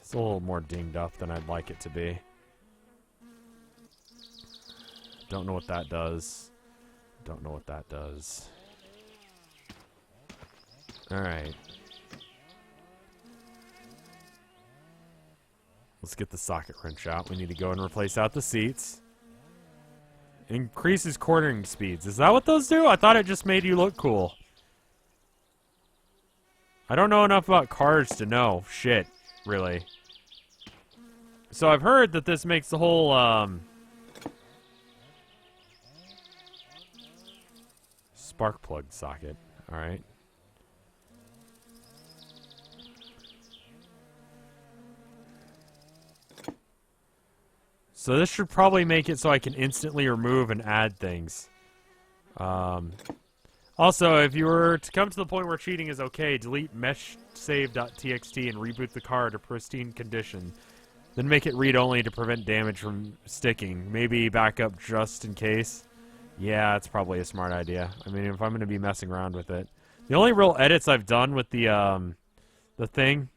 It's a little more dinged up than I'd like it to be. Don't know what that does. Don't know what that does. Alright. Let's get the socket wrench out. We need to go and replace out the seats. Increases cornering speeds. Is that what those do? I thought it just made you look cool. I don't know enough about cars to know. Shit, really. So I've heard that this makes the whole, spark plug socket. Alright. So this should probably make it so I can instantly remove and add things. Also, if you were to come to the point where cheating is okay, delete meshsave.txt and reboot the car to pristine condition. Then make it read-only to prevent damage from sticking. Maybe back up just in case. Yeah, it's probably a smart idea. I mean, if I'm going to be messing around with it. The only real edits I've done with the thing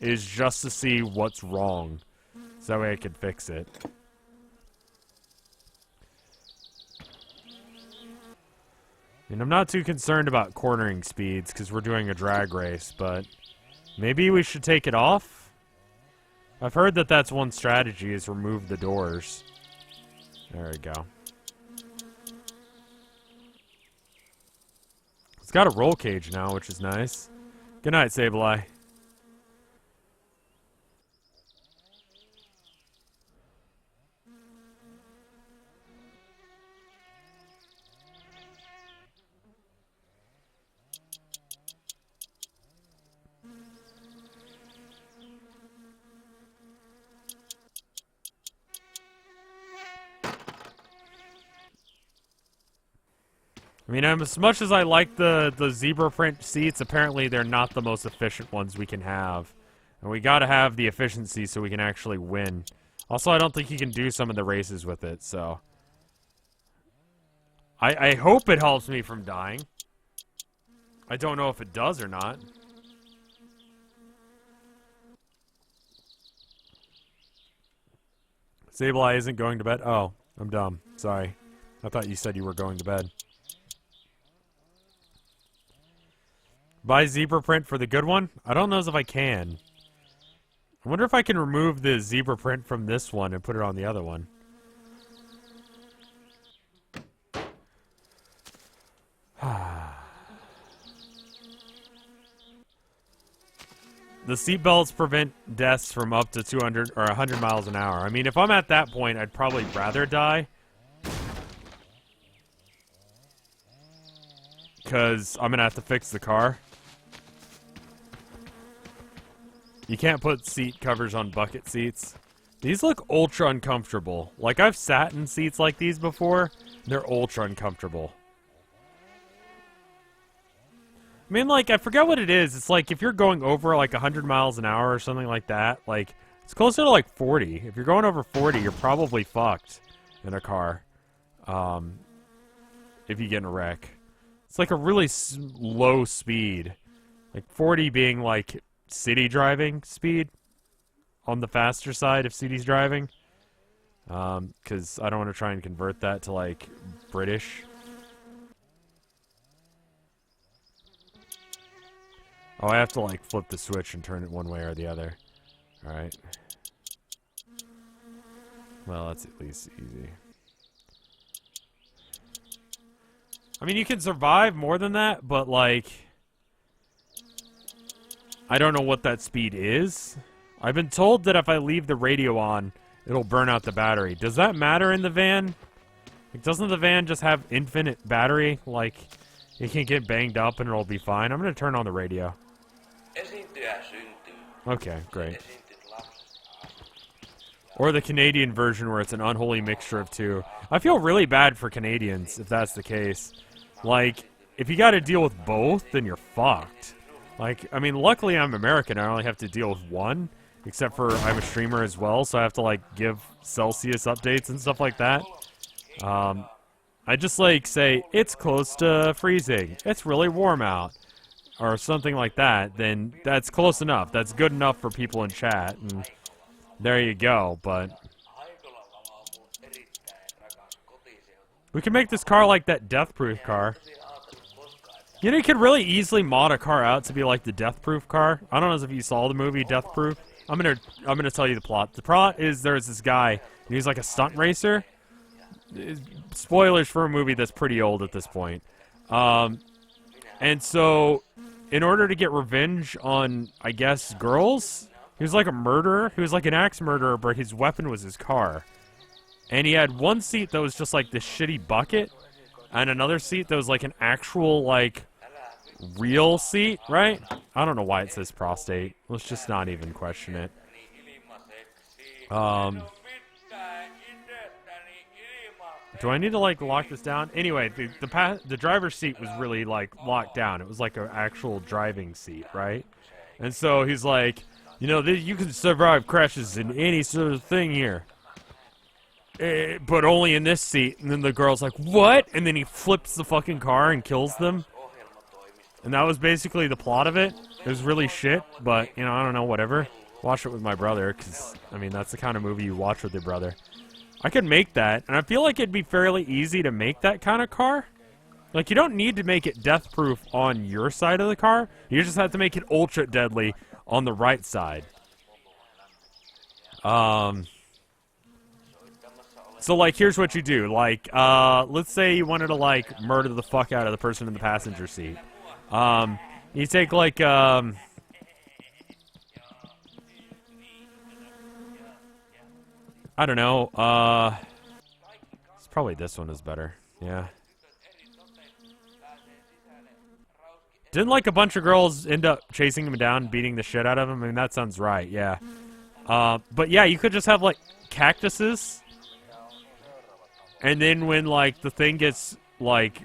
is just to see what's wrong. So that way I can fix it. And I'm not too concerned about cornering speeds because we're doing a drag race, but maybe we should take it off? I've heard that that's one strategy, is remove the doors. There we go. It's got a roll cage now, which is nice. Good night, Sableye. I mean, as much as I like the zebra print seats, apparently they're not the most efficient ones we can have. And we gotta have the efficiency so we can actually win. Also, I don't think you can do some of the races with it, so... I hope it helps me from dying. I don't know if it does or not. Sableye isn't going to bed? Oh, I'm dumb. Sorry. I thought you said you were going to bed. Buy zebra print for the good one? I don't know if I can. I wonder if I can remove the zebra print from this one and put it on the other one. The seatbelts prevent deaths from up to 200 or 100 miles an hour. I mean, if I'm at that point, I'd probably rather die. Because I'm going to have to fix the car. You can't put seat covers on bucket seats. These look ultra uncomfortable. Like, I've sat in seats like these before. They're ultra uncomfortable. I mean, like, I forget what it is. It's like if you're going over, like, 100 miles an hour or something like that, like, it's closer to, like, 40. If you're going over 40, you're probably fucked in a car. If you get in a wreck. It's like a really low speed. Like, 40 being, like, city driving speed. On the faster side of cities driving. Because I don't want to try and convert that to, like, British. Oh, I have to, like, flip the switch and turn it one way or the other. Alright. Well, that's at least easy. I mean, you can survive more than that, but, like... I don't know what that speed is. I've been told that if I leave the radio on, it'll burn out the battery. Does that matter in the van? Like, doesn't the van just have infinite battery? Like, it can get banged up and it'll be fine. I'm gonna turn on the radio. Okay, great. Or the Canadian version where it's an unholy mixture of two. I feel really bad for Canadians if that's the case. Like, if you gotta deal with both, then you're fucked. Like, I mean, luckily I'm American. I only have to deal with one. Except for I'm a streamer as well, so I have to, like, give Celsius updates and stuff like that. I just, like, say, it's close to freezing. It's really warm out. Or something like that. Then that's close enough. That's good enough for people in chat. And there you go, but... We can make this car like that death-proof car. You know, you could really easily mod a car out to be like the death-proof car. I don't know if you saw the movie Death Proof. I'm gonna tell you the plot. The plot is there's this guy, and he's like a stunt racer. Spoilers for a movie that's pretty old at this point. And so, in order to get revenge on, I guess, girls, he was like a murderer. He was like an axe murderer, but his weapon was his car. And he had one seat that was just like this shitty bucket, and another seat that was like an actual, like, real seat, right? I don't know why it says prostate. Let's just not even question it. Do I need to, like, lock this down? Anyway, the driver's seat was really, like, locked down. It was like an actual driving seat, right? And so he's like, you know, you can survive crashes in any sort of thing here. But only in this seat. And then the girl's like, what? And then he flips the fucking car and kills them. And that was basically the plot of it. It was really shit, but, you know, I don't know, whatever. Watch it with my brother, because, I mean, that's the kind of movie you watch with your brother. I could make that, and I feel like it'd be fairly easy to make that kind of car. Like, you don't need to make it death-proof on your side of the car. You just have to make it ultra-deadly on the right side. So, like, here's what you do. Like, let's say you wanted to, like, murder the fuck out of the person in the passenger seat. You take, like, I don't know, it's probably this one is better, yeah. Didn't, like, a bunch of girls end up chasing him down, beating the shit out of him? I mean, that sounds right, yeah. But yeah, you could just have, like, cactuses. And then when, like, the thing gets, like...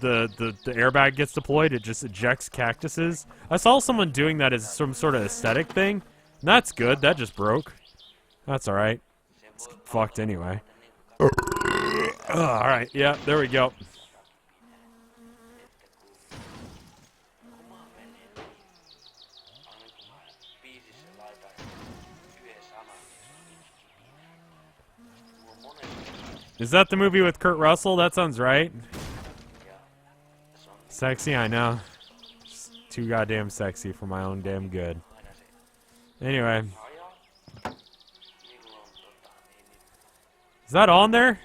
The airbag gets deployed, it just ejects cactuses. I saw someone doing that as some sort of aesthetic thing. And that's good, that just broke. That's alright. It's fucked anyway. Alright, yeah, there we go. Is that the movie with Kurt Russell? That sounds right. Sexy, I know. Just too goddamn sexy for my own damn good. Anyway. Is that on there?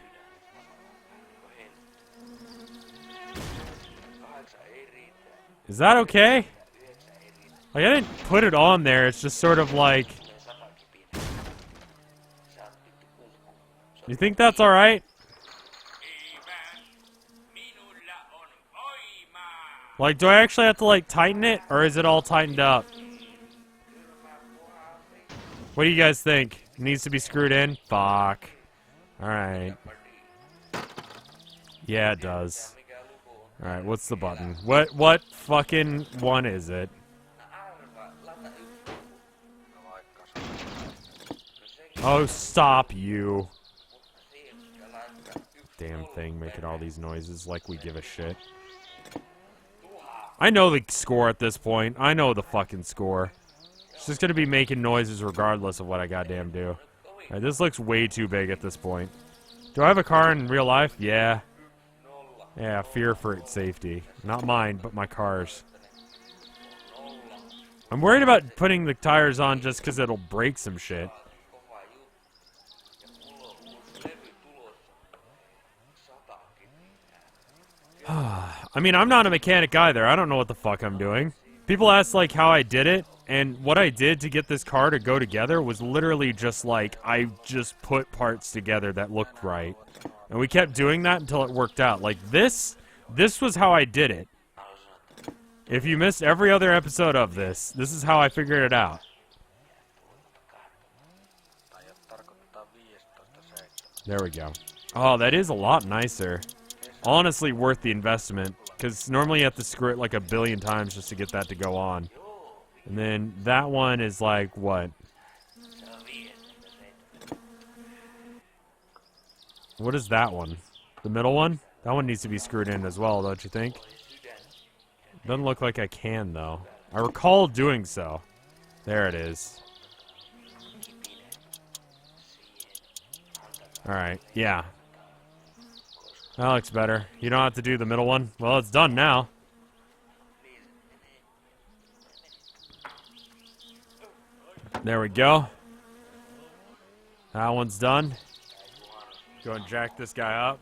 Is that okay? Like, I didn't put it on there. It's just sort of like... You think that's alright? Like, do I actually have to, like, tighten it? Or is it all tightened up? What do you guys think? needs to be screwed in? Fuck. Alright. Yeah, it does. Alright, what's the button? What fucking one is it? Oh, stop you. Damn thing making all these noises like we give a shit. I know the score at this point. I know the fucking score. It's just gonna be making noises regardless of what I goddamn do. Alright, this looks way too big at this point. Do I have a car in real life? Yeah. Yeah, fear for its safety. Not mine, but my car's. I'm worried about putting the tires on just because it'll break some shit. I mean, I'm not a mechanic either. I don't know what the fuck I'm doing. People ask, like, how I did it, and what I did to get this car to go together was literally just, like, I just put parts together that looked right. And we kept doing that until it worked out. Like, this was how I did it. If you missed every other episode of this is how I figured it out. There we go. Oh, that is a lot nicer. Honestly worth the investment, because normally you have to screw it like a billion times just to get that to go on. And then that one is like, what? What is that one? The middle one? That one needs to be screwed in as well, don't you think? Doesn't look like I can, though. I recall doing so. There it is. Alright, yeah. That looks better. You don't have to do the middle one? Well, it's done now. There we go. That one's done. Go and jack this guy up.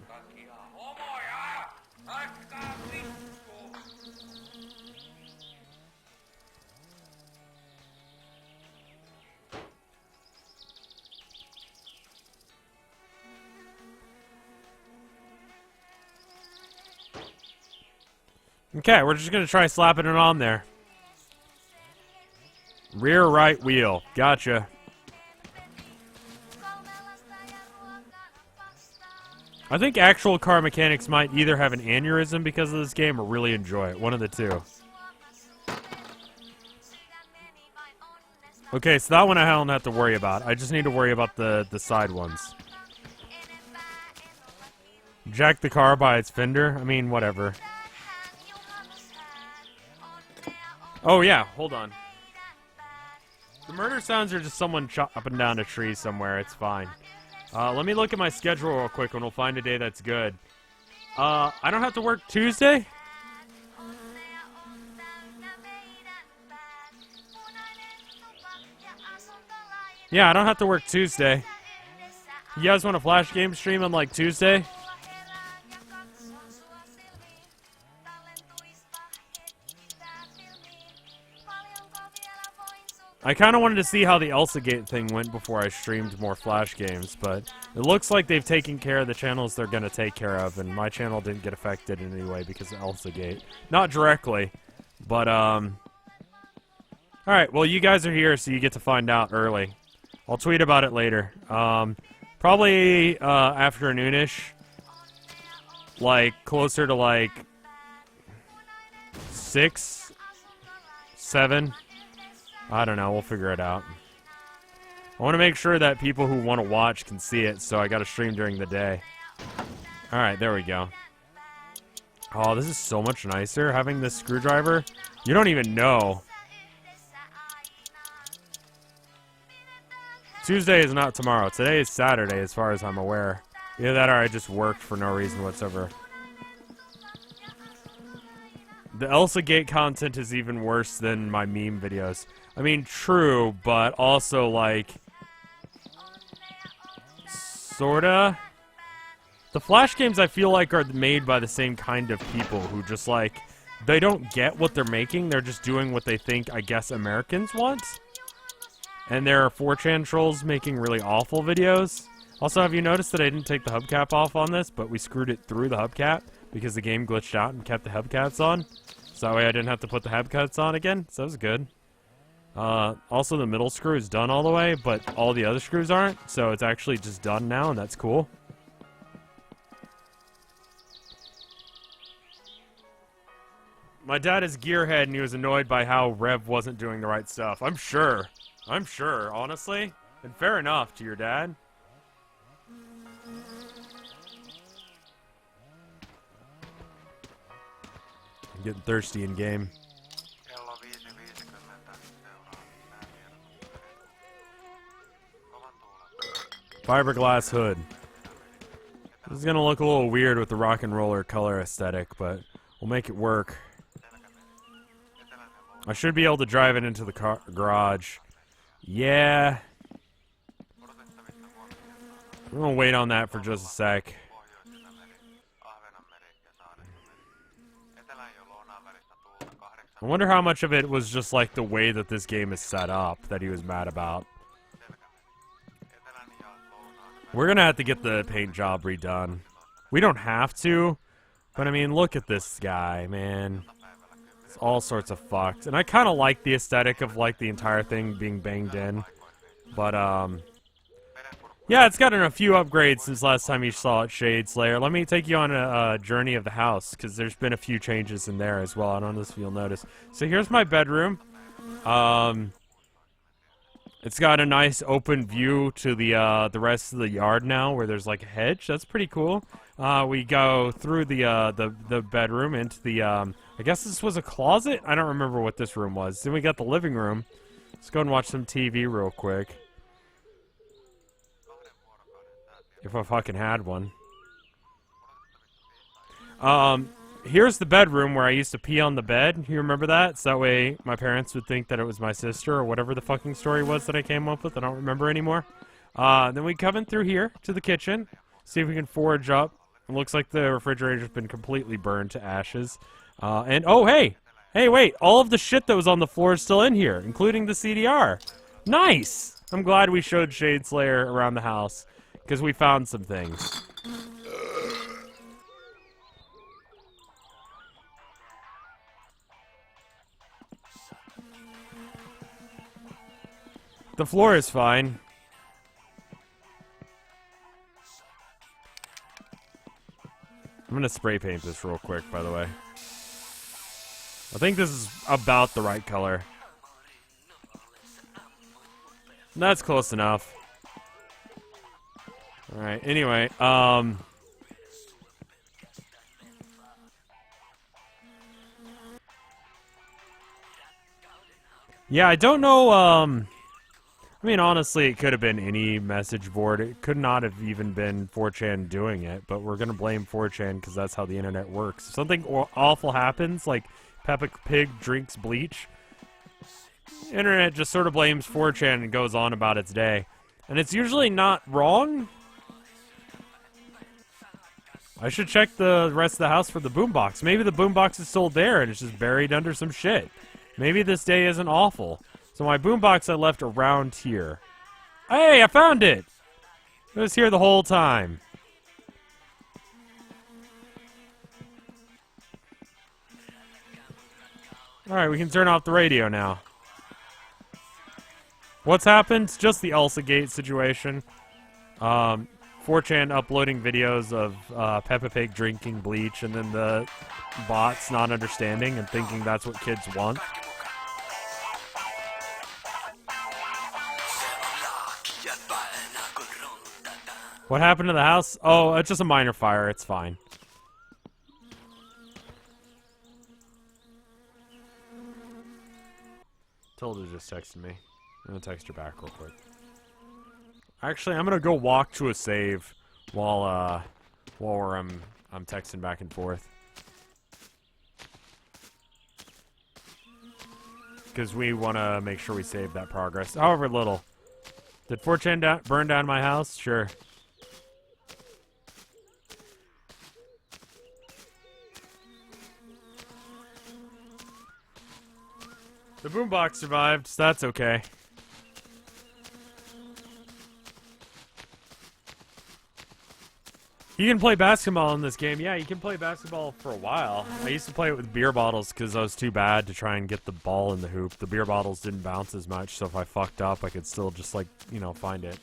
Okay, we're just gonna try slapping it on there. Rear right wheel. Gotcha. I think actual car mechanics might either have an aneurysm because of this game or really enjoy it. One of the two. Okay, so that one I don't have to worry about. I just need to worry about the side ones. Jack the car by its fender? I mean, whatever. Oh, yeah, hold on. The murder sounds are just someone chopping down a tree somewhere. It's fine. Let me look at my schedule real quick and we'll find a day that's good. I don't have to work Tuesday? Yeah, I don't have to work Tuesday. You guys want a Flash game stream on, like, Tuesday? I kind of wanted to see how the ElsaGate thing went before I streamed more Flash games, but it looks like they've taken care of the channels they're going to take care of, and my channel didn't get affected in any way because of ElsaGate. Not directly, but, Alright, well, you guys are here, so you get to find out early. I'll tweet about it later. Probably, afternoonish. Like, closer to, like, 6, 7... I don't know, we'll figure it out. I want to make sure that people who want to watch can see it, so I gotta stream during the day. Alright, there we go. Oh, this is so much nicer, having this screwdriver. You don't even know. Tuesday is not tomorrow. Today is Saturday, as far as I'm aware. Either that or I just worked for no reason whatsoever. The ElsaGate content is even worse than my meme videos. I mean, true, but also, like... sorta? The Flash games, I feel like, are made by the same kind of people who just, like... they don't get what they're making, they're just doing what they think, I guess, Americans want. And there are 4chan trolls making really awful videos. Also, have you noticed that I didn't take the hubcap off on this, but we screwed it through the hubcap because the game glitched out and kept the hubcaps on? So that way I didn't have to put the hubcaps on again, so that was good. Also, the middle screw is done all the way, but all the other screws aren't, so it's actually just done now, and that's cool. My dad is gearhead, and he was annoyed by how Rev wasn't doing the right stuff. I'm sure, honestly. And fair enough to your dad. I'm getting thirsty in game. Kello 5.50 seuraa. Nää tiedot. Kovan tuulen. Fiberglass hood. This is gonna look a little weird with the rock and roller color aesthetic, but we'll make it work. I should be able to drive it into the garage. Yeah. I'm gonna wait on that for just a sec. I wonder how much of it was just like the way that this game is set up that he was mad about. We're gonna have to get the paint job redone. We don't have to, but I mean, look at this guy, man. It's all sorts of fucked. And I kind of like the aesthetic of like the entire thing being banged in. But, yeah, it's gotten a few upgrades since last time you saw it, Shade Slayer. Let me take you on a journey of the house, because there's been a few changes in there as well. I don't know if you'll notice. So here's my bedroom. It's got a nice open view to the rest of the yard now, where there's like a hedge. That's pretty cool. We go through the bedroom into the, I guess this was a closet? I don't remember what this room was. Then we got the living room. Let's go and watch some TV real quick. If I fucking had one. Here's the bedroom where I used to pee on the bed. You remember that? So that way my parents would think that it was my sister or whatever the fucking story was that I came up with. I don't remember anymore. Then we come in through here to the kitchen. See if we can forage up. It looks like the refrigerator's been completely burned to ashes. And, oh, hey! Hey, wait! All of the shit that was on the floor is still in here, including the CDR. Nice! I'm glad we showed Shade Slayer around the house, because we found some things. The floor is fine. I'm gonna spray paint this real quick, by the way. I think this is about the right color. That's close enough. Alright, anyway, yeah, I don't know, I mean, honestly, it could have been any message board. It could not have even been 4chan doing it, but we're gonna blame 4chan because that's how the internet works. If something awful happens, like Peppa Pig drinks bleach, the internet just sort of blames 4chan and goes on about its day. And it's usually not wrong. I should check the rest of the house for the boombox. Maybe the boombox is still there and it's just buried under some shit. Maybe this day isn't awful. So my boombox I left around here. Hey, I found it! It was here the whole time. Alright, we can turn off the radio now. What's happened? Just the Elsa Gate situation. 4chan uploading videos of Peppa Pig drinking bleach and then the bots not understanding and thinking that's what kids want. What happened to the house? Oh, it's just a minor fire. It's fine. Tilda just texted me. I'm gonna text her back real quick. Actually, I'm gonna go walk to a save while I'm texting back and forth. Because we want to make sure we save that progress, however little. Did 4chan burn down my house? Sure. The boombox survived, so that's okay. You can play basketball in this game. Yeah, you can play basketball for a while. I used to play it with beer bottles because I was too bad to try and get the ball in the hoop. The beer bottles didn't bounce as much, so if I fucked up, I could still just, like, you know, find it.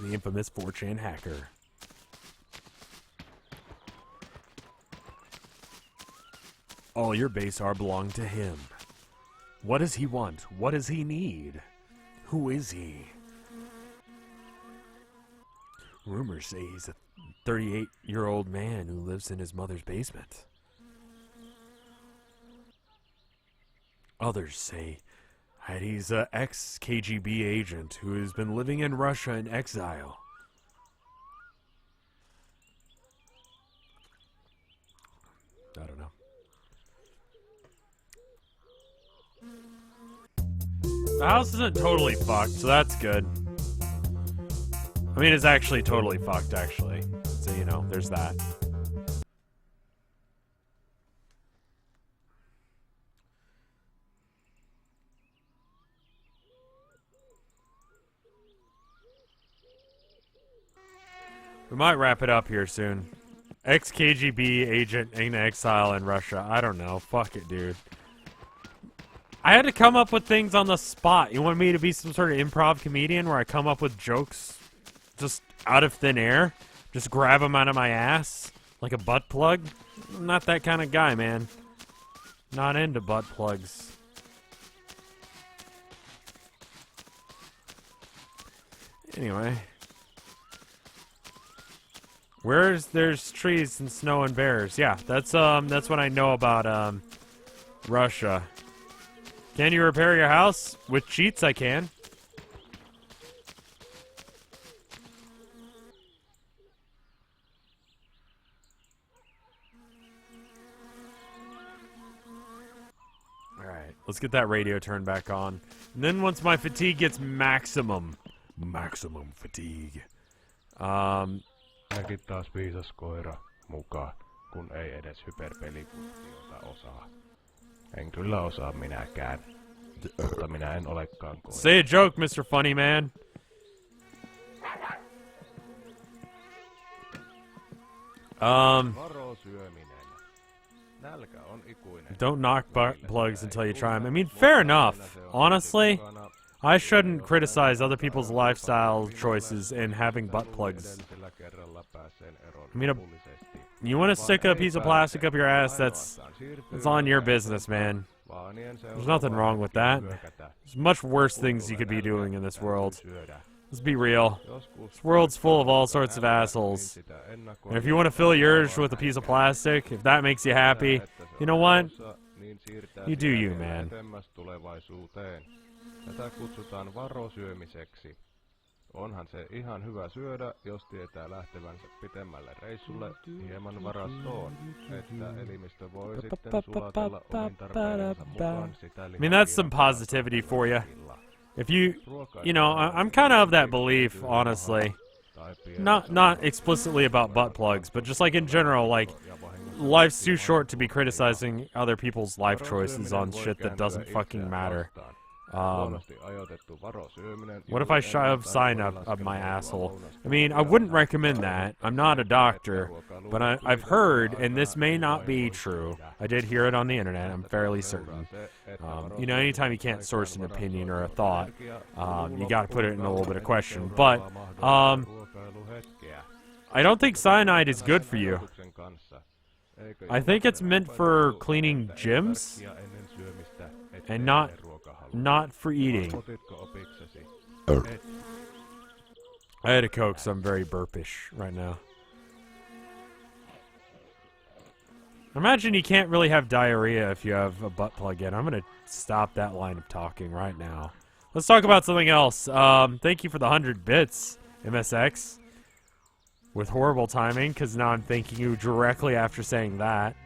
The infamous 4chan hacker. All your base are belong to him. What does he want? What does he need? Who is he? Rumors say he's a 38-year-old man who lives in his mother's basement. Others say that he's an ex-KGB agent who has been living in Russia in exile. I don't know. The house isn't totally fucked, so that's good. I mean, it's actually totally fucked, actually. So, you know, there's that. We might wrap it up here soon. Ex-KGB agent in exile in Russia. I don't know. Fuck it, dude. I had to come up with things on the spot. You want me to be some sort of improv comedian where I come up with jokes just out of thin air? Just grab them out of my ass? Like a butt plug? I'm not that kind of guy, man. Not into butt plugs. Anyway. There's trees and snow and bears. Yeah, that's what I know about Russia. Can you repair your house? With cheats, I can. Alright, let's get that radio turned back on. And then once my fatigue gets maximum fatigue. Mäkin taas viisas koira mukaan, kun ei edes hyperpelikunti ota osaa. En kyllä osaa minäkään, mutta minä en olekaan koira. Say a joke, Mr. Funny Man. Varo syöminen. Nälkä on ikuinen. Don't knock butt plugs until you try them. I mean, fair enough. Honestly, I shouldn't criticize other people's lifestyle choices in having butt plugs. I mean, you want to stick a piece of plastic up your ass, that's on your business, man. There's nothing wrong with that. There's much worse things you could be doing in this world. Let's be real. This world's full of all sorts of assholes. And if you want to fill yours with a piece of plastic, if that makes you happy, you know what? You do you, man. Tätä kutsutaan varosyömiseksi. Onhan se ihan hyvä syödä, jos tietää lähtevänsä pitemmälle reissulle hieman varastoon, että elimistö voi sitten sulatella omin tarpeensa mukaan sitä I mean, that's some positivity for you. If you know, I'm kind of that belief, honestly. Not explicitly about butt plugs, but just like in general, like, life's too short to be criticizing other people's life choices on shit that doesn't fucking matter. What if I shove sign up my asshole? I mean, I wouldn't recommend that. I'm not a doctor, but I've heard, and this may not be true. I did hear it on the internet, I'm fairly certain. You know, anytime you can't source an opinion or a thought, you gotta put it in a little bit of question. But, I don't think cyanide is good for you. I think it's meant for cleaning gyms, and not for eating. I had a Coke, so I'm very burpish right now. Imagine you can't really have diarrhea if you have a butt plug in. I'm gonna stop that line of talking right now. Let's talk about something else. Thank you for the 100 bits, MSX. With horrible timing, because now I'm thanking you directly after saying that.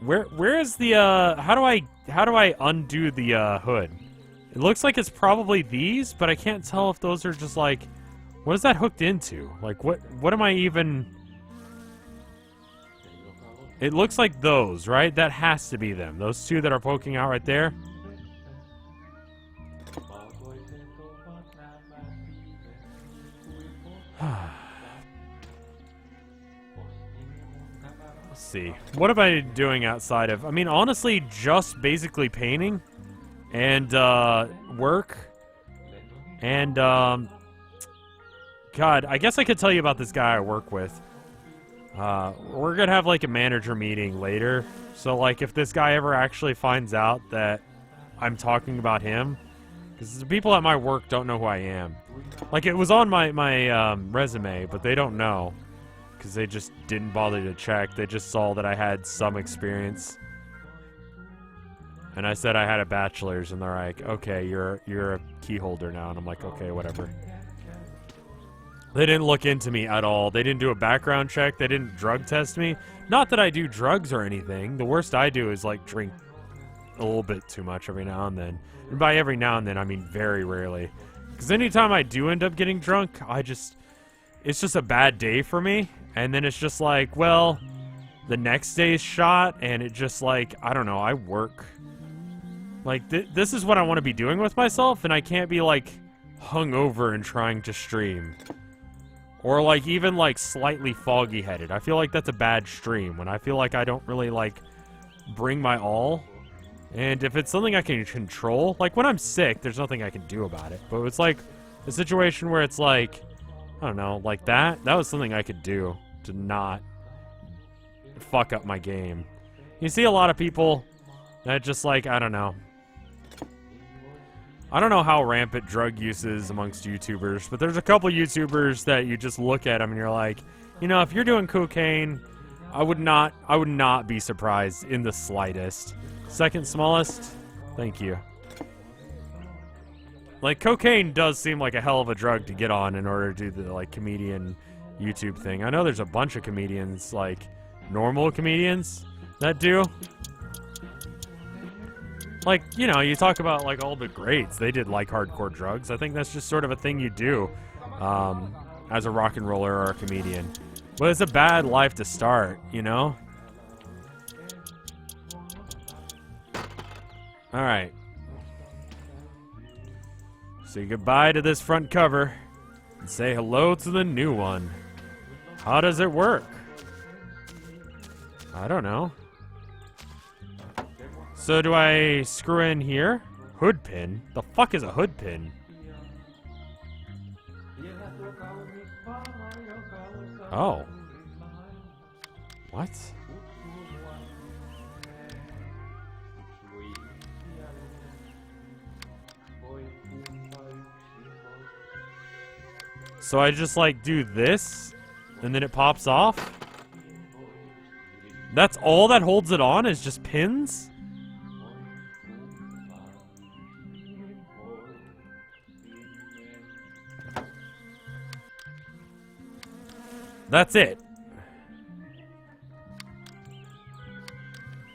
Where is the how do I undo the hood? It looks like it's probably these, but I can't tell if those are just like, what is that hooked into? Like what am I even? It looks like those, right? That has to be them. Those two that are poking out right there. Let's see. What am I doing outside of... I mean, honestly, just basically painting. And, work. And, God, I guess I could tell you about this guy I work with. We're gonna have, like, a manager meeting later. So, like, if this guy ever actually finds out that I'm talking about him... Because the people at my work don't know who I am. Like, it was on my resume, but they don't know. Because they just didn't bother to check. They just saw that I had some experience. And I said I had a bachelor's, and they're like, okay, you're a key holder now. And I'm like, okay, whatever. They didn't look into me at all. They didn't do a background check. They didn't drug test me. Not that I do drugs or anything. The worst I do is, like, drink a little bit too much every now and then. And by every now and then, I mean very rarely. Because anytime I do end up getting drunk, it's just a bad day for me. And then it's just like, well, the next day's shot, and it just like, I don't know, I work. Like, this is what I want to be doing with myself, and I can't be, like, hungover and trying to stream. Or, like, even, like, slightly foggy-headed. I feel like that's a bad stream, when I feel like I don't really, like, bring my all. And if it's something I can control, like, when I'm sick, there's nothing I can do about it. But it's, like, a situation where it's, like, I don't know, like that was something I could do to not fuck up my game. You see a lot of people that just, like, I don't know. I don't know how rampant drug use is amongst YouTubers, but there's a couple YouTubers that you just look at them and you're like, you know, if you're doing cocaine, I would not be surprised in the slightest. Second smallest? Thank you. Like, cocaine does seem like a hell of a drug to get on in order to do the, like, comedian YouTube thing. I know there's a bunch of comedians, like, normal comedians that do. Like, you know, you talk about, like, all the greats. They did, like, hardcore drugs. I think that's just sort of a thing you do as a rock and roller or a comedian. But it's a bad life to start, you know? Alright. Say goodbye to this front cover and say hello to the new one. How does it work? I don't know. So do I screw in here? Hood pin? The fuck is a hood pin? Oh. What? So I just, like, do this, and then it pops off? That's all that holds it on is just pins? That's it.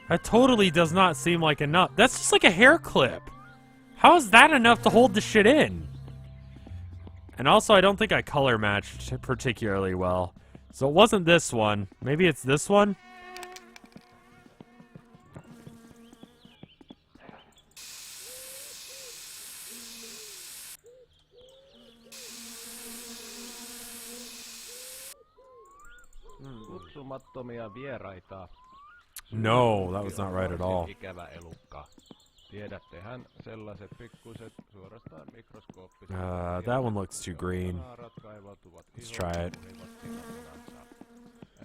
That totally does not seem like enough. That's just like a hair clip. How is that enough to hold the shit in? And also, I don't think I color matched particularly well. So it wasn't this one. Maybe it's this one? Kutsumattomia vieraita. No, that was not right at all. Ikävä elukka. Tiedättehän sellaiset pikkuset suorastaan mikroskooppiset. That one looks too green. Let's try it.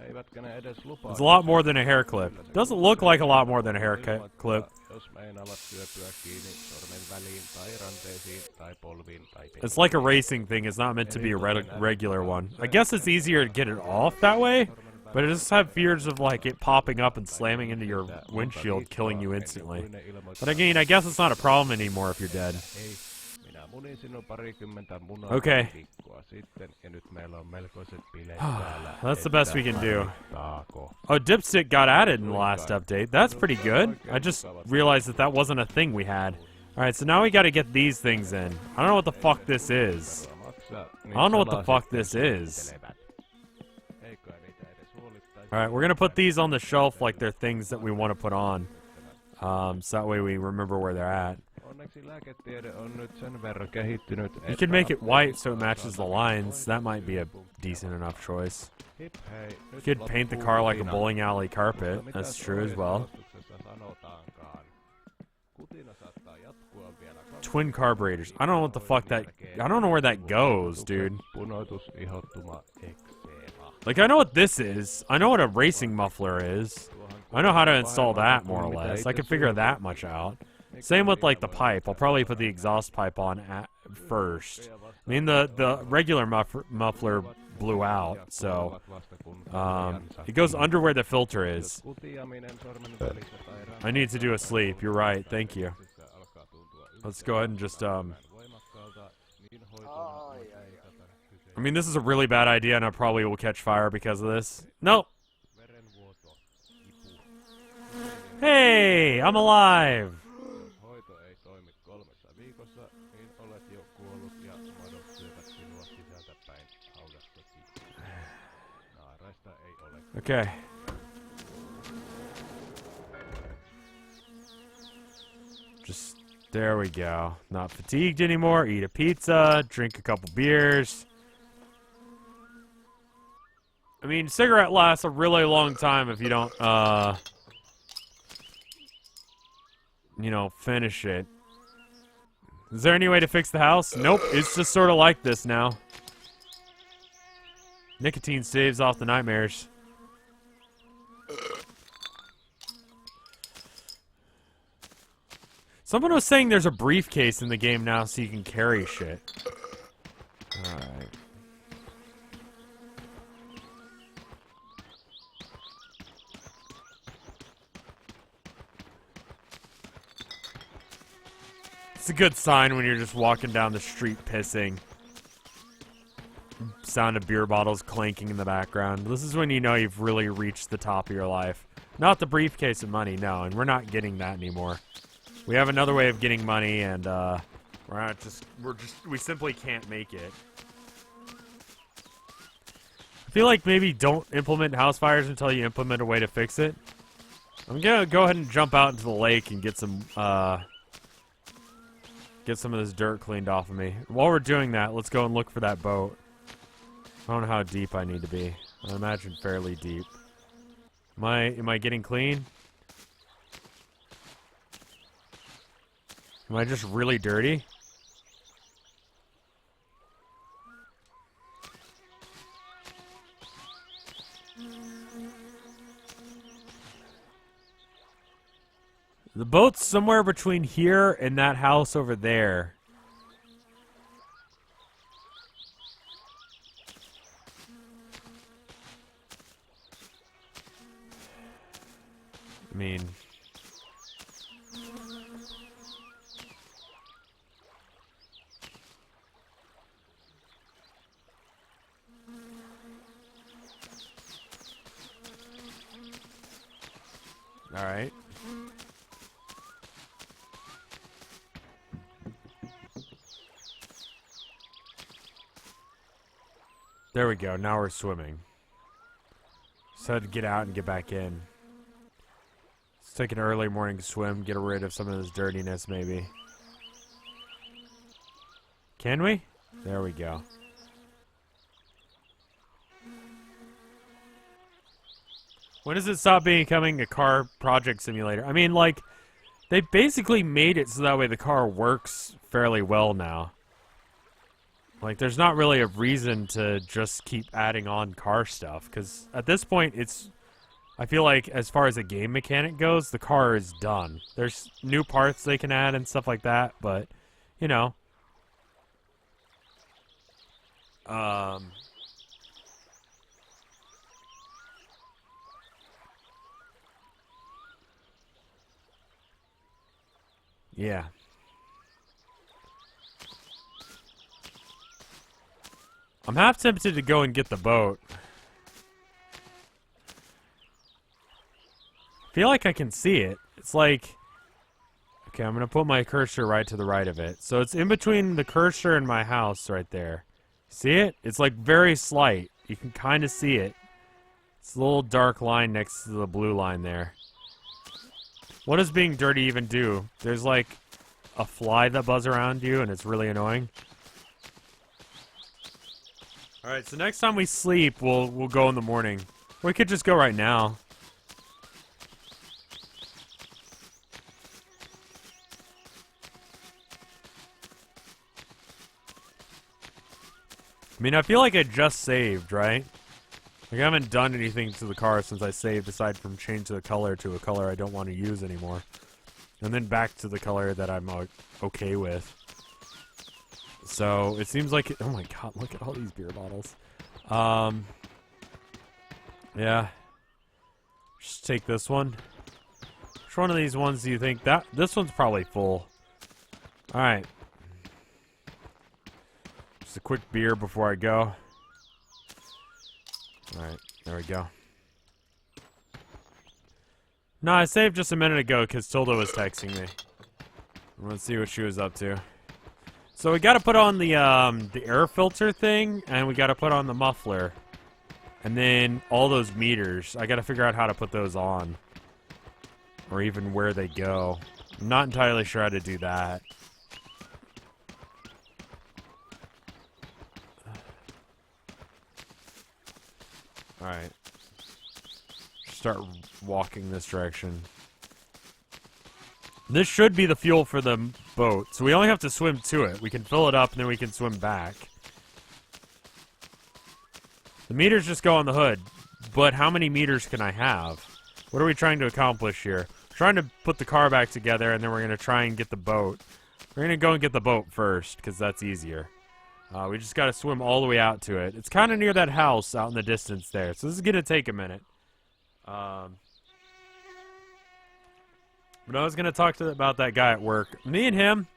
Eivätkä ne edes lupaa. It's a lot more than a hair clip. Doesn't look like a lot more than a hair clip. Jos meinaavat syöpyä kiinni sormen väliin tai ranteisiin tai polviin tai It's like a racing thing. It's not meant to be a regular one. I guess it's easier to get it off that way, but it just have fears of like it popping up and slamming into your windshield, killing you instantly. But again, I guess it's not a problem anymore if you're dead. Okay. That's the best we can do. Oh, Dipstick got added in the last update. That's pretty good. I just realized that that wasn't a thing we had. Alright, so now we gotta get these things in. I don't know what the fuck this is. I don't know what the fuck this is. Alright, we're gonna put these on the shelf like they're things that we want to put on. So that way we remember where they're at. Onneksi lääketiede on nyt sen verran kehittynyt, You can make it white so it matches the lines. That might be a decent enough choice. Hip hei, You nyt could paint the loppuu car like a kutina. bowling alley Mutta carpet. mitäs That's true as well. ohjeselostuksessa sanotaankaan? Kutina saattaa jatkua vielä Twin carburetors. I don't know what the fuck that... I don't know where that goes, dude. Punotus, ihottuma, ekseema. Like, I know what this is. I know what a racing muffler is. I know how to install that, more or less. I can figure that much out. Same with, like, the pipe. I'll probably put the exhaust pipe on first. I mean, the regular muffler blew out, so... it goes under where the filter is. I need to do a sleep. You're right. Thank you. Let's go ahead and just, I mean, this is a really bad idea, and I probably will catch fire because of this. Nope. Hey, I'm alive. Hoito ei toimi 3 viikossa, niin olet jo kuollut ja madot syövät sinua sisältäpäin haudastasi. Naaraista ei ole. Okay. Just, there we go. Not fatigued anymore. Eat a pizza, drink a couple beers. I mean, cigarette lasts a really long time if you don't, you know, finish it. Is there any way to fix the house? Nope, it's just sort of like this now. Nicotine saves off the nightmares. Someone was saying there's a briefcase in the game now so you can carry shit. Alright. It's a good sign when you're just walking down the street pissing. Sound of beer bottles clanking in the background. This is when you know you've really reached the top of your life. Not the briefcase of money, no, and we're not getting that anymore. We have another way of getting money, and we simply can't make it. I feel like maybe don't implement house fires until you implement a way to fix it. I'm gonna go ahead and jump out into the lake and get some of this dirt cleaned off of me. While we're doing that, let's go and look for that boat. I don't know how deep I need to be. I imagine fairly deep. Am I getting clean? Am I just really dirty? The boat's somewhere between here and that house over there. I mean... Alright. There we go, now we're swimming. So I had to get out and get back in. Let's take an early morning swim, get rid of some of this dirtiness maybe. Can we? There we go. When does it stop becoming a car project simulator? I mean, like, they basically made it so that way the car works fairly well now. Like, there's not really a reason to just keep adding on car stuff, because at this point, I feel like, as far as a game mechanic goes, the car is done. There's new parts they can add and stuff like that, but, you know. Yeah. I'm half tempted to go and get the boat. I feel like I can see it. It's like... Okay, I'm going to put my cursor right to the right of it. So it's in between the cursor and my house right there. See it? It's like very slight. You can kind of see it. It's a little dark line next to the blue line there. What does being dirty even do? There's like a fly that buzz around you, and it's really annoying. All right, so next time we sleep, we'll go in the morning. We could just go right now. I mean, I feel like I just saved, right? Like, I haven't done anything to the car since I saved, aside from change the color to a color I don't want to use anymore. And then back to the color that I'm okay with. So, it seems like... oh my god, look at all these beer bottles. Yeah. Just take this one. Which one of these ones do you think that... this one's probably full. Alright. Just a quick beer before I go. Alright, there we go. No, I saved just a minute ago because Tilda was texting me. Let's see what she was up to. So we gotta put on the air filter thing, and we gotta put on the muffler. And then all those meters. I gotta figure out how to put those on. Or even where they go. I'm not entirely sure how to do that. Alright. Start walking this direction. This should be the fuel for the boat, so we only have to swim to it. We can fill it up and then we can swim back. The meters just go on the hood, but how many meters can I have? What are we trying to accomplish here? We're trying to put the car back together, and then we're going to try and get the boat. We're going to go and get the boat first, because that's easier. We just got to swim all the way out to it. It's kind of near that house out in the distance there, so this is going to take a minute. But I was going to talk about that guy at work. Me and him,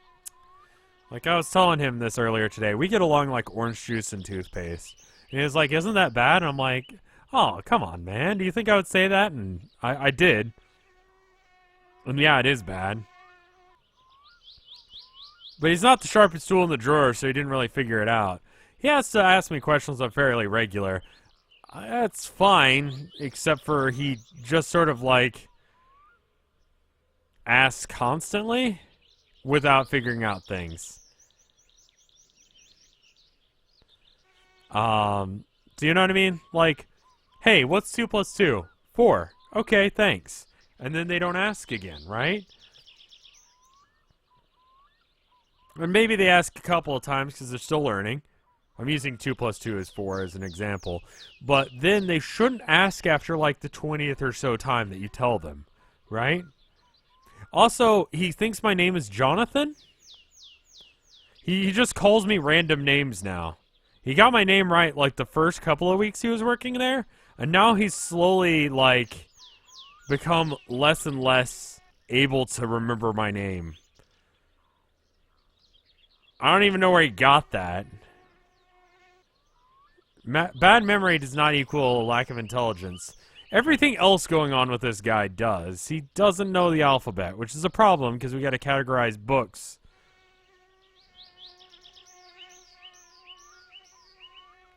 like I was telling him this earlier today, we get along like orange juice and toothpaste. And he was like, isn't that bad? And I'm like, oh, come on, man. Do you think I would say that? And I did. And yeah, it is bad. But he's not the sharpest tool in the drawer, so he didn't really figure it out. He has to ask me questions on fairly regular. That's fine, except for he just sort of like asks constantly without figuring out things. Do you know what I mean? Like, hey, what's 2 plus 2? 4. Okay, thanks. And then they don't ask again, right? Or maybe they ask a couple of times because they're still learning. I'm using 2 plus 2 is 4 as an example. But then they shouldn't ask after like the 20th or so time that you tell them, right? Also, he thinks my name is Jonathan. He just calls me random names now. He got my name right like the first couple of weeks he was working there. And now he's slowly like become less and less able to remember my name. I don't even know where he got that. Bad memory does not equal a lack of intelligence. Everything else going on with this guy does. He doesn't know the alphabet, which is a problem because we got to categorize books.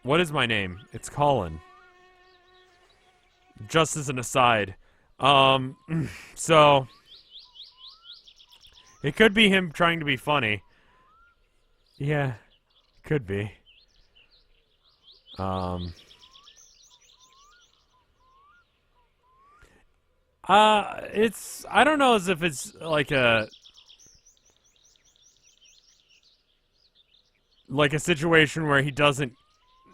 What is my name? It's Colin. Just as an aside. So it could be him trying to be funny. Yeah, could be. It's, I don't know as if it's like a situation where he doesn't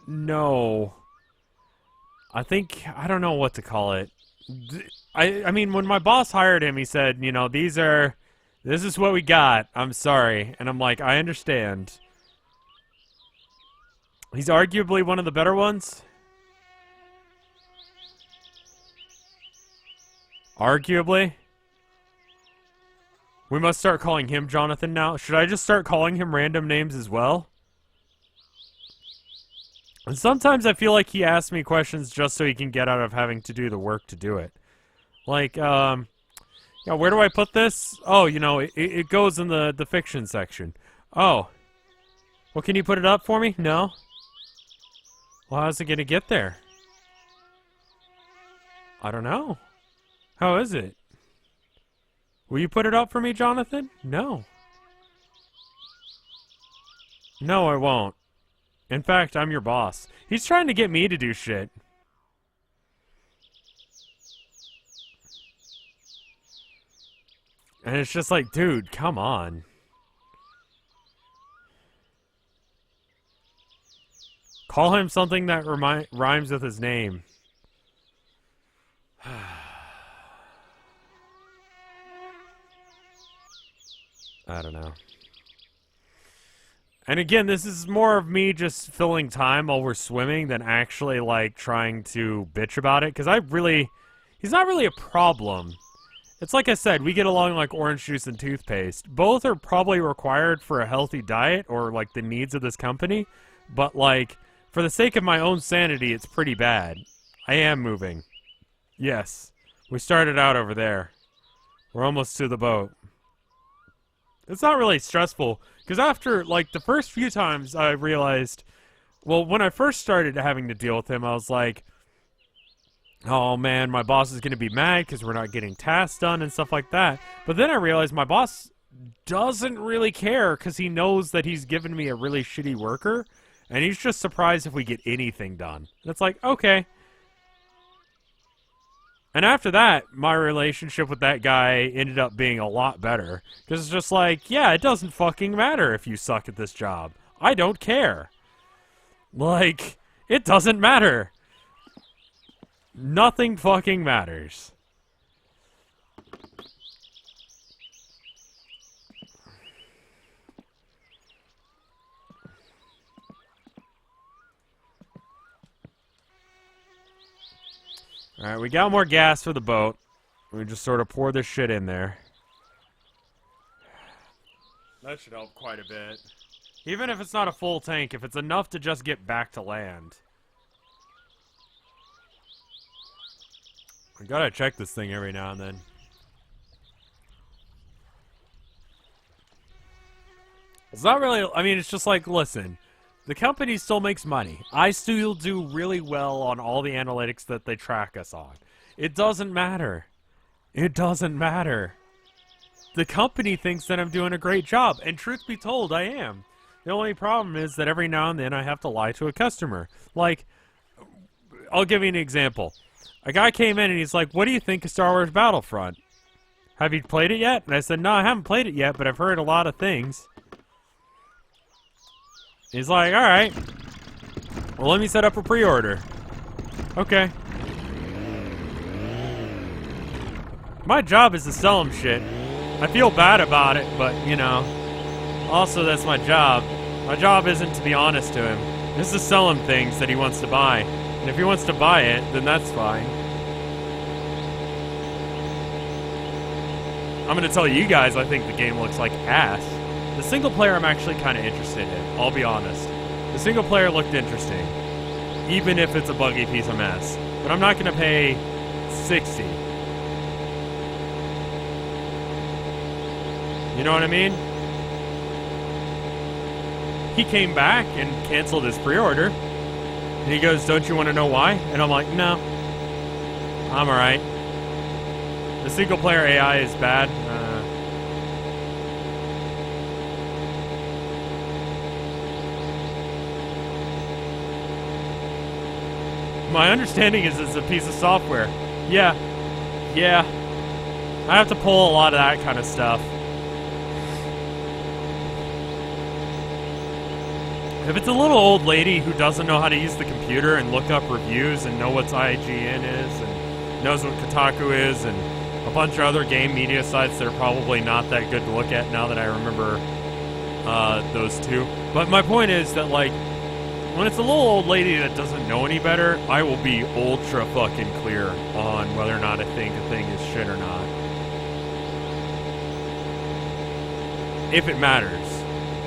know. I think, I don't know what to call it. I mean, when my boss hired him, he said, you know, this is what we got. I'm sorry. And I'm like, I understand. He's arguably one of the better ones. Arguably. We must start calling him Jonathan now. Should I just start calling him random names as well? And sometimes I feel like he asks me questions just so he can get out of having to do the work to do it. Like, yeah, where do I put this? Oh, you know, it goes in the fiction section. Oh. Well, can you put it up for me? No? Well, how's it gonna get there? I don't know. How is it? Will you put it up for me, Jonathan? No. No, I won't. In fact, I'm your boss. He's trying to get me to do shit. And it's just like, dude, come on. Call him something that rhymes with his name. I don't know. And again, this is more of me just filling time while we're swimming than actually, like, trying to bitch about it. Because he's not really a problem. It's like I said, we get along like orange juice and toothpaste. Both are probably required for a healthy diet or, like, the needs of this company. But, like, for the sake of my own sanity, it's pretty bad. I am moving. Yes. We started out over there. We're almost to the boat. It's not really stressful, because after, like, the first few times I realized, well, when I first started having to deal with him, I was like, oh man, my boss is going to be mad because we're not getting tasks done and stuff like that. But then I realized my boss doesn't really care because he knows that he's given me a really shitty worker, and he's just surprised if we get anything done. And it's like, okay. And after that, my relationship with that guy ended up being a lot better. Because it's just like, yeah, it doesn't fucking matter if you suck at this job. I don't care. Like, it doesn't matter. Nothing fucking matters. Alright, we got more gas for the boat. We just sort of pour this shit in there. That should help quite a bit. Even if it's not a full tank, if it's enough to just get back to land. I gotta check this thing every now and then. It's not really, I mean, it's just like, listen. The company still makes money. I still do really well on all the analytics that they track us on. It doesn't matter. It doesn't matter. The company thinks that I'm doing a great job, and truth be told, I am. The only problem is that every now and then I have to lie to a customer. Like, I'll give you an example. A guy came in and he's like, what do you think of Star Wars Battlefront? Have you played it yet? And I said, no, I haven't played it yet, but I've heard a lot of things. He's like, alright. Well, let me set up a pre-order. Okay. My job is to sell him shit. I feel bad about it, but, you know. Also, that's my job. My job isn't to be honest to him. This is to sell him things that he wants to buy. And if he wants to buy it, then that's fine. I'm gonna tell you guys I think the game looks like ass. The single player I'm actually kind of interested in, I'll be honest. The single player looked interesting, even if it's a buggy piece of mess. But I'm not going to pay $60. You know what I mean? He came back and canceled his pre-order. And he goes, don't you want to know why? And I'm like, no. I'm alright. The single player AI is bad. My understanding is it's a piece of software. Yeah. I have to pull a lot of that kind of stuff. If it's a little old lady who doesn't know how to use the computer and look up reviews and know what IGN is and knows what Kotaku is and a bunch of other game media sites that are probably not that good to look at now that I remember those two. But my point is that, like, when it's a little old lady that doesn't know any better, I will be ultra fucking clear on whether or not I think a thing is shit or not. If it matters.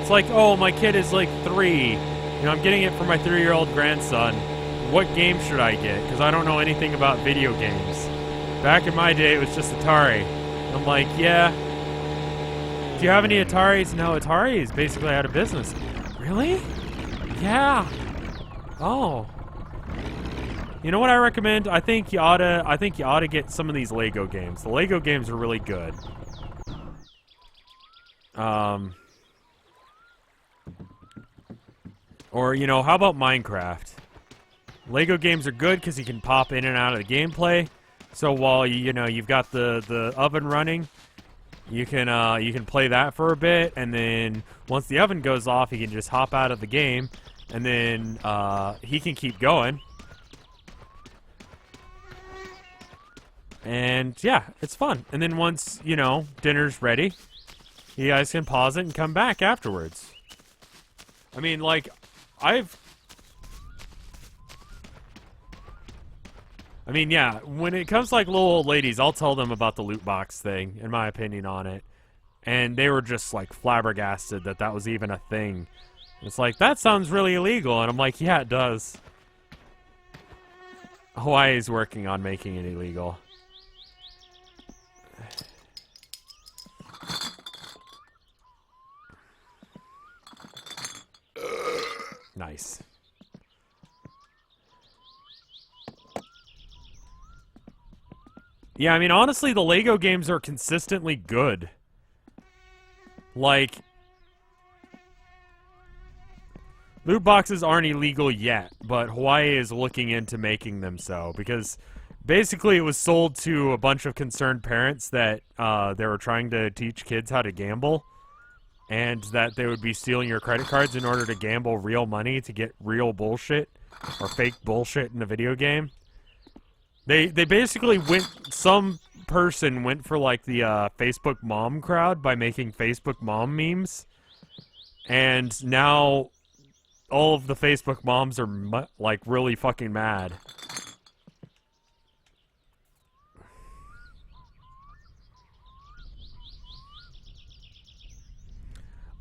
It's like, oh, my kid is like 3. You know, I'm getting it for my 3-year-old grandson. What game should I get? Because I don't know anything about video games. Back in my day, it was just Atari. I'm like, yeah. Do you have any Ataris? No, Atari is basically out of business. Really? Yeah. Oh. You know what I recommend? I think you ought to get some of these Lego games. The Lego games are really good. Or, you know, how about Minecraft? Lego games are good because you can pop in and out of the gameplay. So while you've got the oven running, you can play that for a bit, and then once the oven goes off, you can just hop out of the game, and then he can keep going. And yeah, it's fun. And then once dinner's ready, you guys can pause it and come back afterwards. I mean, like, yeah, when it comes to, like, little old ladies, I'll tell them about the loot box thing, and my opinion on it. And they were just, like, flabbergasted that was even a thing. It's like, that sounds really illegal. And I'm like, yeah, it does. Hawaii's working on making it illegal. Nice. Yeah, I mean, honestly, the Lego games are consistently good. Like, loot boxes aren't illegal yet, but Hawaii is looking into making them so, because basically it was sold to a bunch of concerned parents that they were trying to teach kids how to gamble, and that they would be stealing your credit cards in order to gamble real money to get real bullshit, or fake bullshit in a video game. They basically some person went for, like, the Facebook mom crowd by making Facebook mom memes. And now all of the Facebook moms are, like, really fucking mad.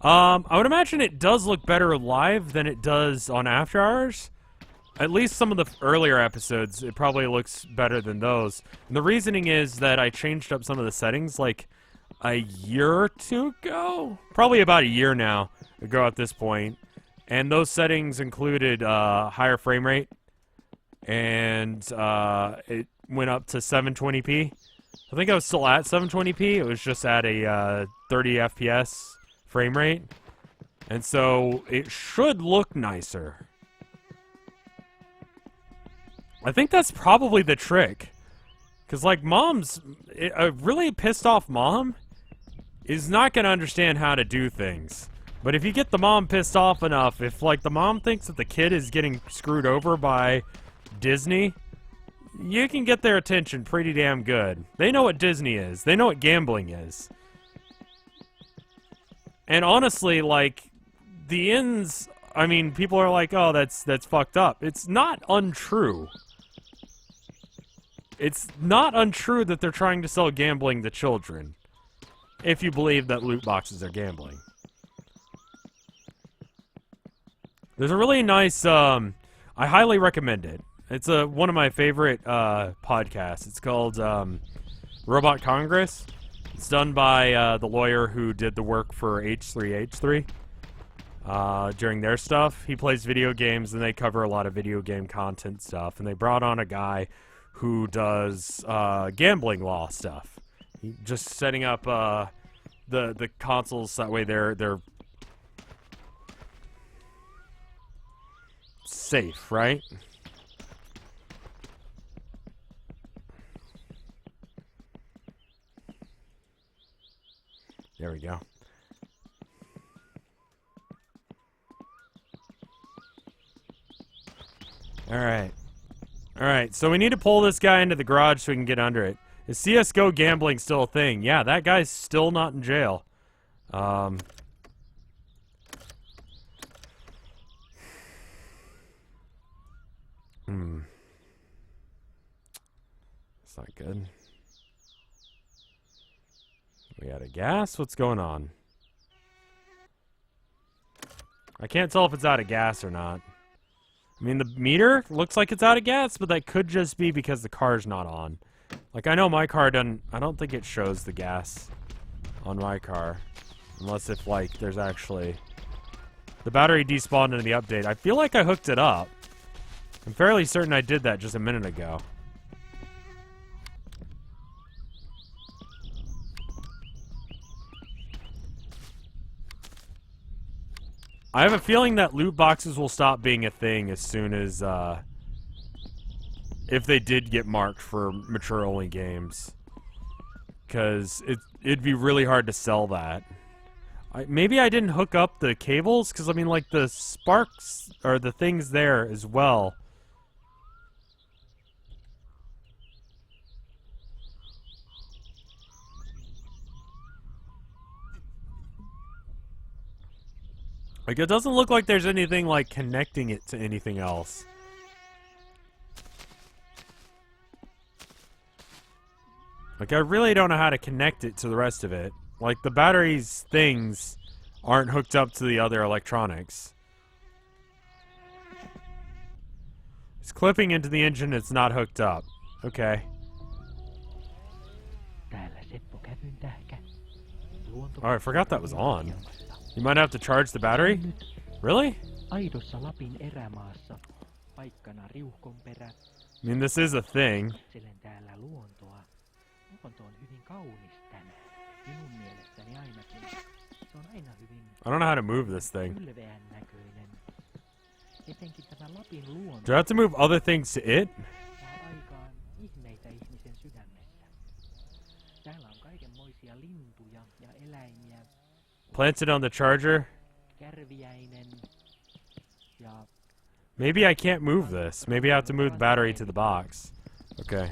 I would imagine it does look better live than it does on After Hours. At least some of the earlier episodes, it probably looks better than those. And the reasoning is that I changed up some of the settings, like, a year or two ago? Probably about a year now ago at this point. And those settings included higher frame rate. And it went up to 720p. I think I was still at 720p. It was just at a 30 FPS frame rate. And so it should look nicer. I think that's probably the trick. Because, like, a really pissed off mom is not going to understand how to do things. But if you get the mom pissed off enough, if, like, the mom thinks that the kid is getting screwed over by Disney, you can get their attention pretty damn good. They know what Disney is. They know what gambling is. And honestly, like, the ends, I mean, people are like, oh, that's fucked up. It's not untrue. It's not untrue that they're trying to sell gambling to children, if you believe that loot boxes are gambling. There's a really nice, I highly recommend it. It's one of my favorite podcasts. It's called Robot Congress. It's done by the lawyer who did the work for H3H3 during their stuff. He plays video games, and they cover a lot of video game content stuff. And they brought on a guy who does gambling law stuff. Just setting up the consoles, that way they're safe, right? There we go. Alright. Alright, so we need to pull this guy into the garage so we can get under it. Is CSGO gambling still a thing? Yeah, that guy's still not in jail. It's not good. We out of gas? What's going on? I can't tell if it's out of gas or not. I mean, the meter looks like it's out of gas, but that could just be because the car's not on. Like, I know my car doesn't... I don't think it shows the gas on my car. Unless if, like, there's actually... The battery despawned into the update. I feel like I hooked it up. I'm fairly certain I did that just a minute ago. I have a feeling that loot boxes will stop being a thing as soon as, if they did get marked for mature-only games. Because it'd be really hard to sell that. Maybe I didn't hook up the cables, because, I mean, like, the sparks, or the things there as well. Like, it doesn't look like there's anything, like, connecting it to anything else. Like, I really don't know how to connect it to the rest of it. Like, the batteries things aren't hooked up to the other electronics. It's clipping into the engine, it's not hooked up. Okay. Oh, I forgot that was on. You might have to charge the battery? Really? I mean, this is a thing. I don't know how to move this thing. Do I have to move other things to it? Plant it on the charger? Maybe I can't move this. Maybe I have to move the battery to the box. Okay.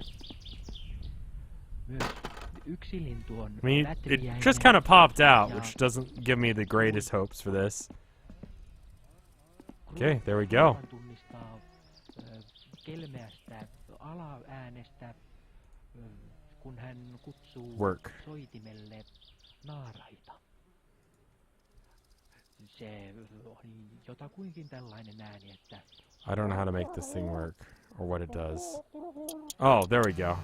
I mean, it just kind of popped out, which doesn't give me the greatest hopes for this. Okay, there we go. Work. I don't know how to make this thing work, or what it does. Oh, there we go.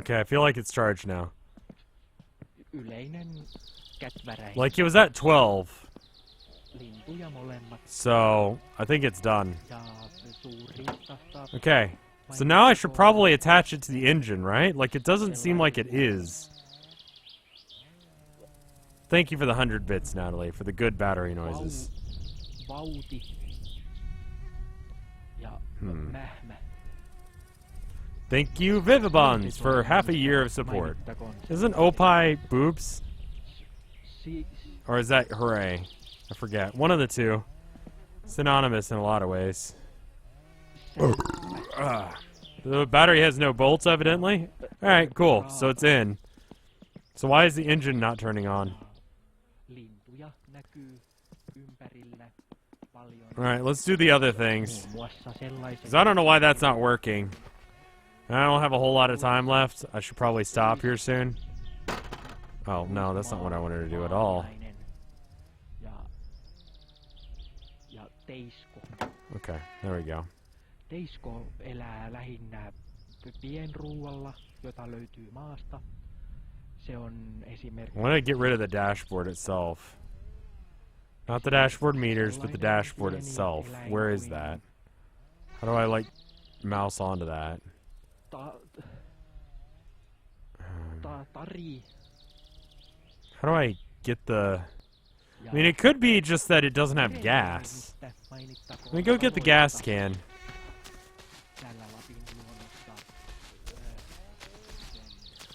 Okay, I feel like it's charged now. Like, it was at 12. So, I think it's done. Okay. So now I should probably attach it to the engine, right? Like, it doesn't seem like it is. Thank you for the 100 bits, Natalie, for the good battery noises. Thank you, Vivibons, for half a year of support. Isn't Opie boobs? Or is that hooray? I forget. One of the two. Synonymous in a lot of ways. The battery has no bolts, evidently. Alright, cool. So it's in. So why is the engine not turning on? Alright, let's do the other things. Because I don't know why that's not working. And I don't have a whole lot of time left. I should probably stop here soon. Oh, no, that's not what I wanted to do at all. Okay, there we go. Teisko elää lähinnä pienruualla, jota löytyy maasta. Se on esimerkiksi... I want to get rid of the dashboard itself. Not the dashboard meters, but the dashboard itself. Where is that? How do I, like, mouse onto that? How do I get the... I mean, it could be just that it doesn't have gas. Let me go get the gas can.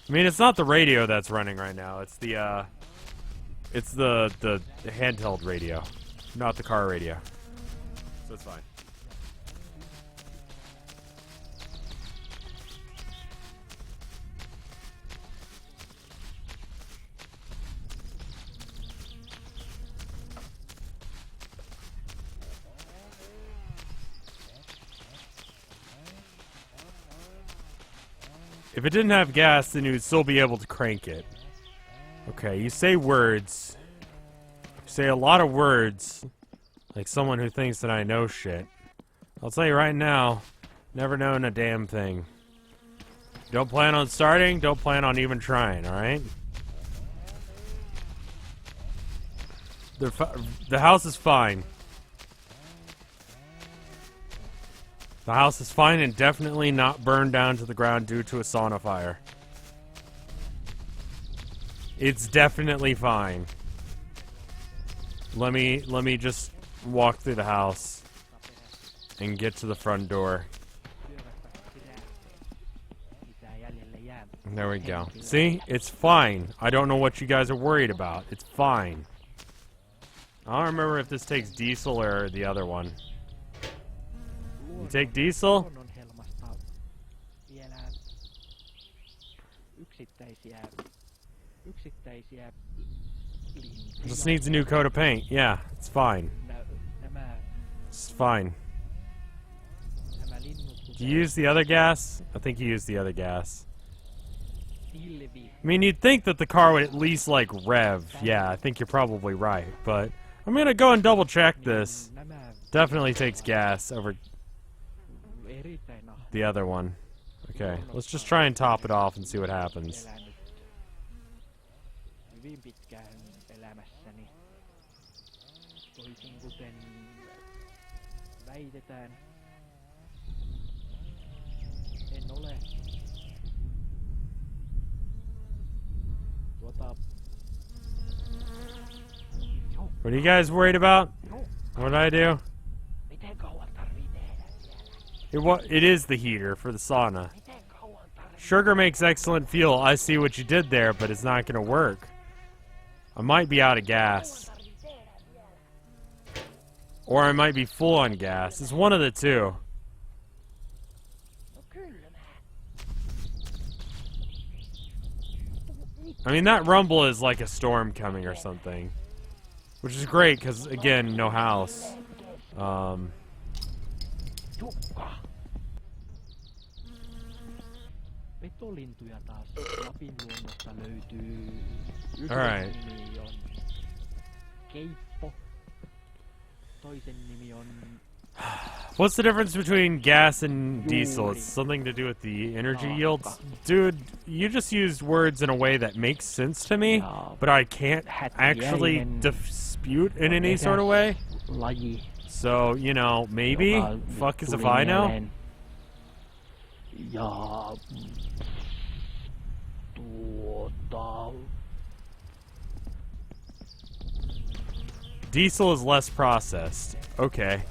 I mean, it's not the radio that's running right now. It's the, it's the handheld radio, not the car radio. So it's fine. If it didn't have gas, then you would still be able to crank it. Okay, you say words. You say a lot of words. Like someone who thinks that I know shit. I'll tell you right now, never known a damn thing. Don't plan on starting, don't plan on even trying, alright? The house is fine. The house is fine and definitely not burned down to the ground due to a sauna fire. It's definitely fine. Let me just walk through the house and get to the front door. There we go. See? It's fine. I don't know what you guys are worried about. It's fine. I don't remember if this takes diesel or the other one. You take diesel? Luonnonhelmasta vielä yksittäisiä lintuja. Just needs a new coat of paint. Yeah, it's fine. Nämä It's fine. linnut Do you use the other gas? I think you used the other gas. pilvi. I mean, you'd think that the car would at least, like, rev. Yeah, I think you're probably right. But I'm gonna go and double check this. Nämä Definitely takes gas over erittäin the other one. Okay, let's just try and top it off and see what happens. elänyt hyvin pitkään elämässäni. Toisin kuten väitetään, en ole What are you guys worried about? What did I do? miten kauan tarvii tehdä vielä? It is the heater for the sauna. Miten kauan tarvii? Sugar makes excellent fuel. I see what you did there, but it's not gonna work. I might be out of gas. Or I might be full on gas. It's one of the two. I mean, that rumble is like a storm coming or something. Which is great, because, again, no house. Petolintuja taas Lapin luonnosta löytyy. Alright. Yhden nimi on Keippo. Toisen nimi on What's the difference between gas and diesel? It's something to do with the energy yields? Dude, you just used words in a way that makes sense to me, but I can't actually dispute in any sort of way. laji. So, you know, maybe? joka Fuck is if tuli I know? mieleen. Ja tuota Diesel is less processed. Okay.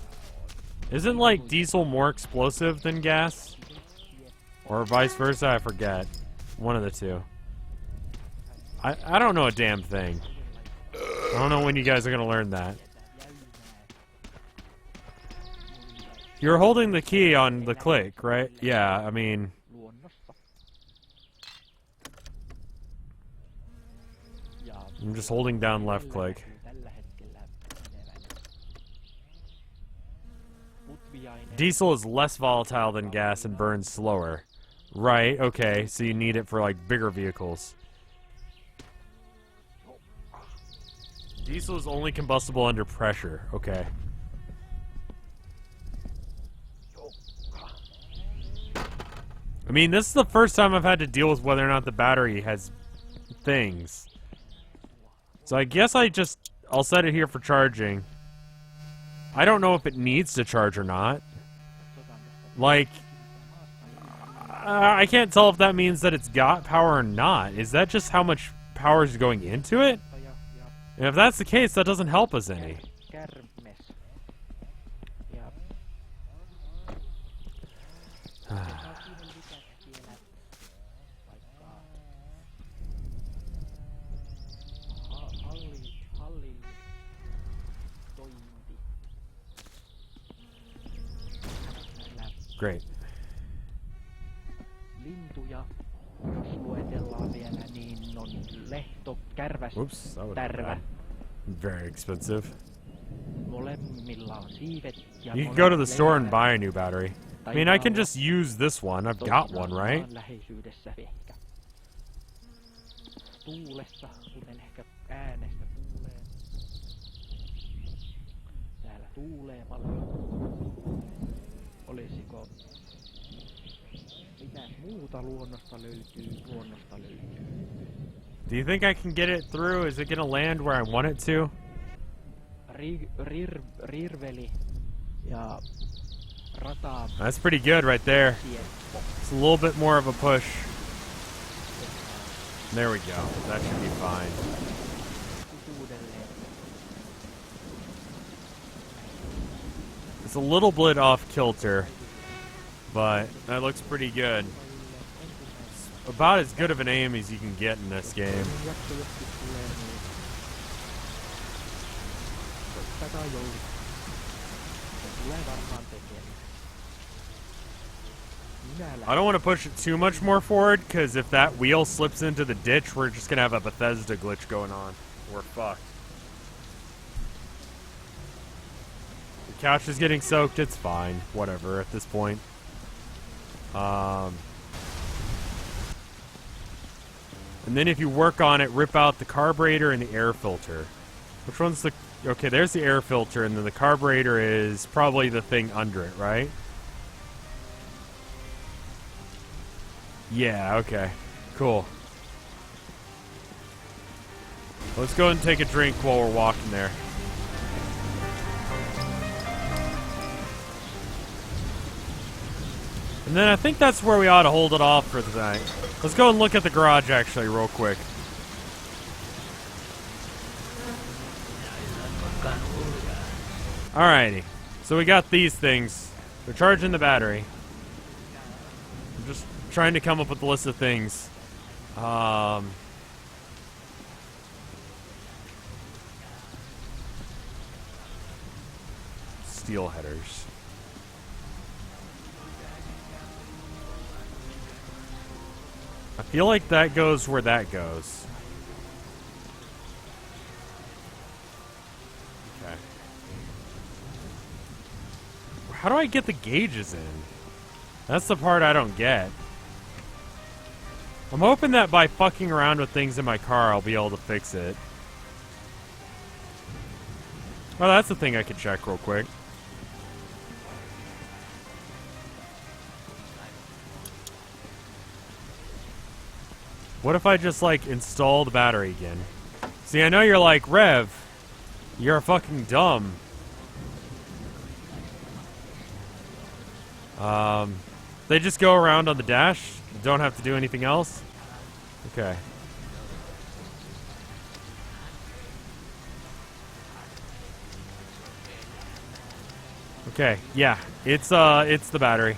Isn't, like, diesel more explosive than gas? Or vice versa? I forget. One of the two. I don't know a damn thing. I don't know when you guys are gonna learn that. You're holding the key on the click, right? Yeah, I mean... luonnossa. Ja I'm just holding down left click. tällä hetkellä menevän Putviainen Diesel is less volatile than gas and burns slower. Right, okay, so you need it for, like, bigger vehicles. Diesel is only combustible under pressure. Okay. I mean, this is the first time I've had to deal with whether or not the battery has things. So I guess I'll set it here for charging. I don't know if it needs to charge or not. Like, I can't tell if that means that it's got power or not. Is that just how much power is going into it? ja And if that's the case, that doesn't help us any. Kärmes. Ja hallin tointi. Näillä Great. lintuja, jos luetellaan vielä, niin on lehto, kärväs, Whoops, that would tärvä. Very expensive. Molemmilla on siivet ja You can go to the molemmat store and lepäävät buy a new battery. I mean, I can just use this one. I've got one, right? toisinaan läheisyydessä ehkä. Tuulessa, kuten ehkä äänestä kuulee. Täällä tuulee paljon. Olisiko mitäs muuta luonnosta löytyy? Luonnosta löytyy. Do you think I can get it through? Is it gonna land where I want it to? Rirveli ja rata That's pretty good right there. It's a little bit more of a push. There we go. That should be fine. uudelleen. It's a little bit off kilter, but that looks pretty good. It's about as good of an aim as you can get in this game. Jakso joskus tulee niin... Koittakaa joulua. Se tulee varmaan tekemään. I don't want to push it too much more forward, because if that wheel slips into the ditch, we're just going to have a Bethesda glitch going on. We're fucked. The couch is getting soaked. It's fine. Whatever at this point. And then if you work on it, rip out the carburetor and the air filter. Which one's the... Okay, there's the air filter, and then the carburetor is probably the thing under it, right? Yeah, okay. Cool. Let's go and take a drink while we're walking there. And then I think that's where we ought to hold it off for tonight. Let's go and look at the garage actually real quick. Alrighty. So we got these things. They're charging the battery. I'm just trying to come up with a list of things. Steel headers. I feel like that goes where that goes. Okay. How do I get the gauges in? That's the part I don't get. I'm hoping that by fucking around with things in my car, I'll be able to fix it. Oh, that's the thing I could check real quick. What if I just, like, install the battery again? See, I know you're like, Rev, you're fucking dumb. They just go around on the dash? Don't have to do anything else? Okay. Okay, yeah. It's the battery.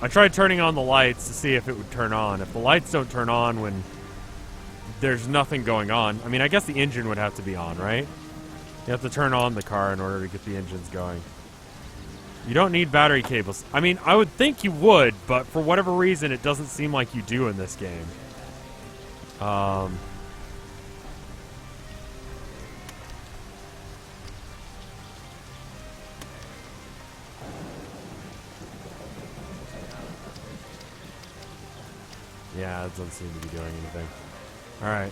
I tried turning on the lights to see if it would turn on. If the lights don't turn on when there's nothing going on, I mean, I guess the engine would have to be on, right? You have to turn on the car in order to get the engines going. You don't need battery cables. I mean, I would think you would, but for whatever reason, it doesn't seem like you do in this game. Yeah, it doesn't seem to be doing anything. Alright.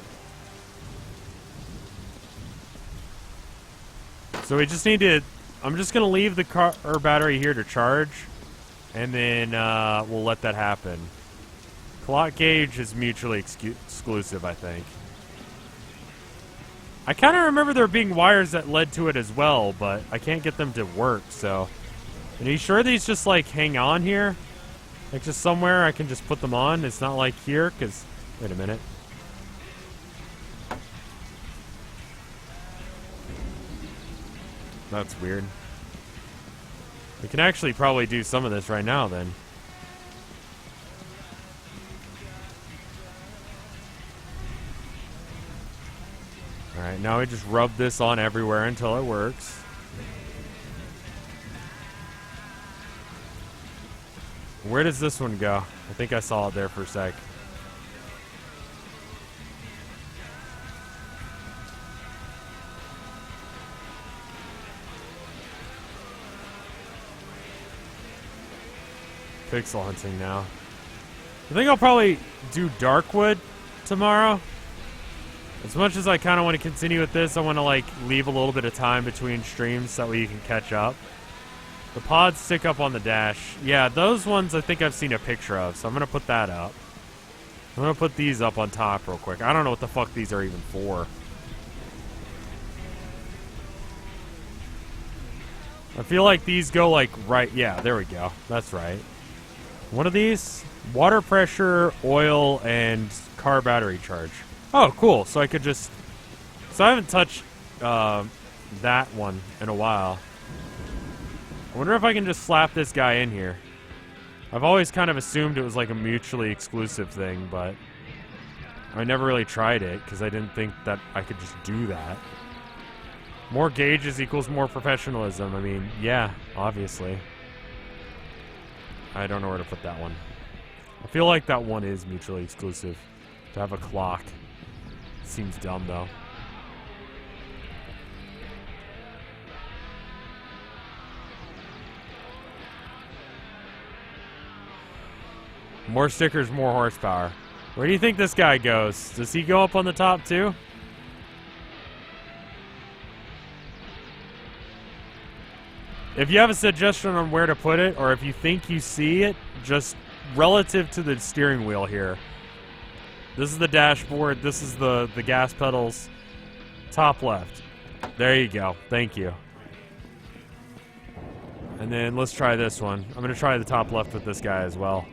So we just need to... I'm just going to leave the car or battery here to charge, and then we'll let that happen. Clock gauge is mutually exclusive, I think. I kind of remember there being wires that led to it as well, but I can't get them to work, so... Are you sure these just, like, hang on here? Like, just somewhere I can just put them on? It's not like here, because... Wait a minute. That's weird. We can actually probably do some of this right now, then. Alright, now we just rub this on everywhere until it works. Where does this one go? I think I saw it there for a sec. Pixel hunting now. I think I'll probably do Darkwood tomorrow. As much as I kind of want to continue with this, I want to like leave a little bit of time between streams so that way you can catch up. The pods stick up on the dash. Yeah, those ones I think I've seen a picture of, so I'm going to put that up. I'm going to put these up on top real quick. I don't know what the fuck these are even for. I feel like these go like right. Yeah, there we go. That's right. What are these? Water pressure, oil, and car battery charge. Oh, cool. So I could just... So I haven't touched that one in a while. I wonder if I can just slap this guy in here. I've always kind of assumed it was like a mutually exclusive thing, but I never really tried it because I didn't think that I could just do that. More gauges equals more professionalism. I mean, yeah, obviously. I don't know where to put that one. I feel like that one is mutually exclusive. To have a clock. Seems dumb, though. More stickers, more horsepower. Where do you think this guy goes? Does he go up on the top, too? If you have a suggestion on where to put it, or if you think you see it, just relative to the steering wheel here. This is the dashboard. This is the gas pedals. Top left. There you go. Thank you. And then let's try this one. I'm going to try the top left with this guy as well.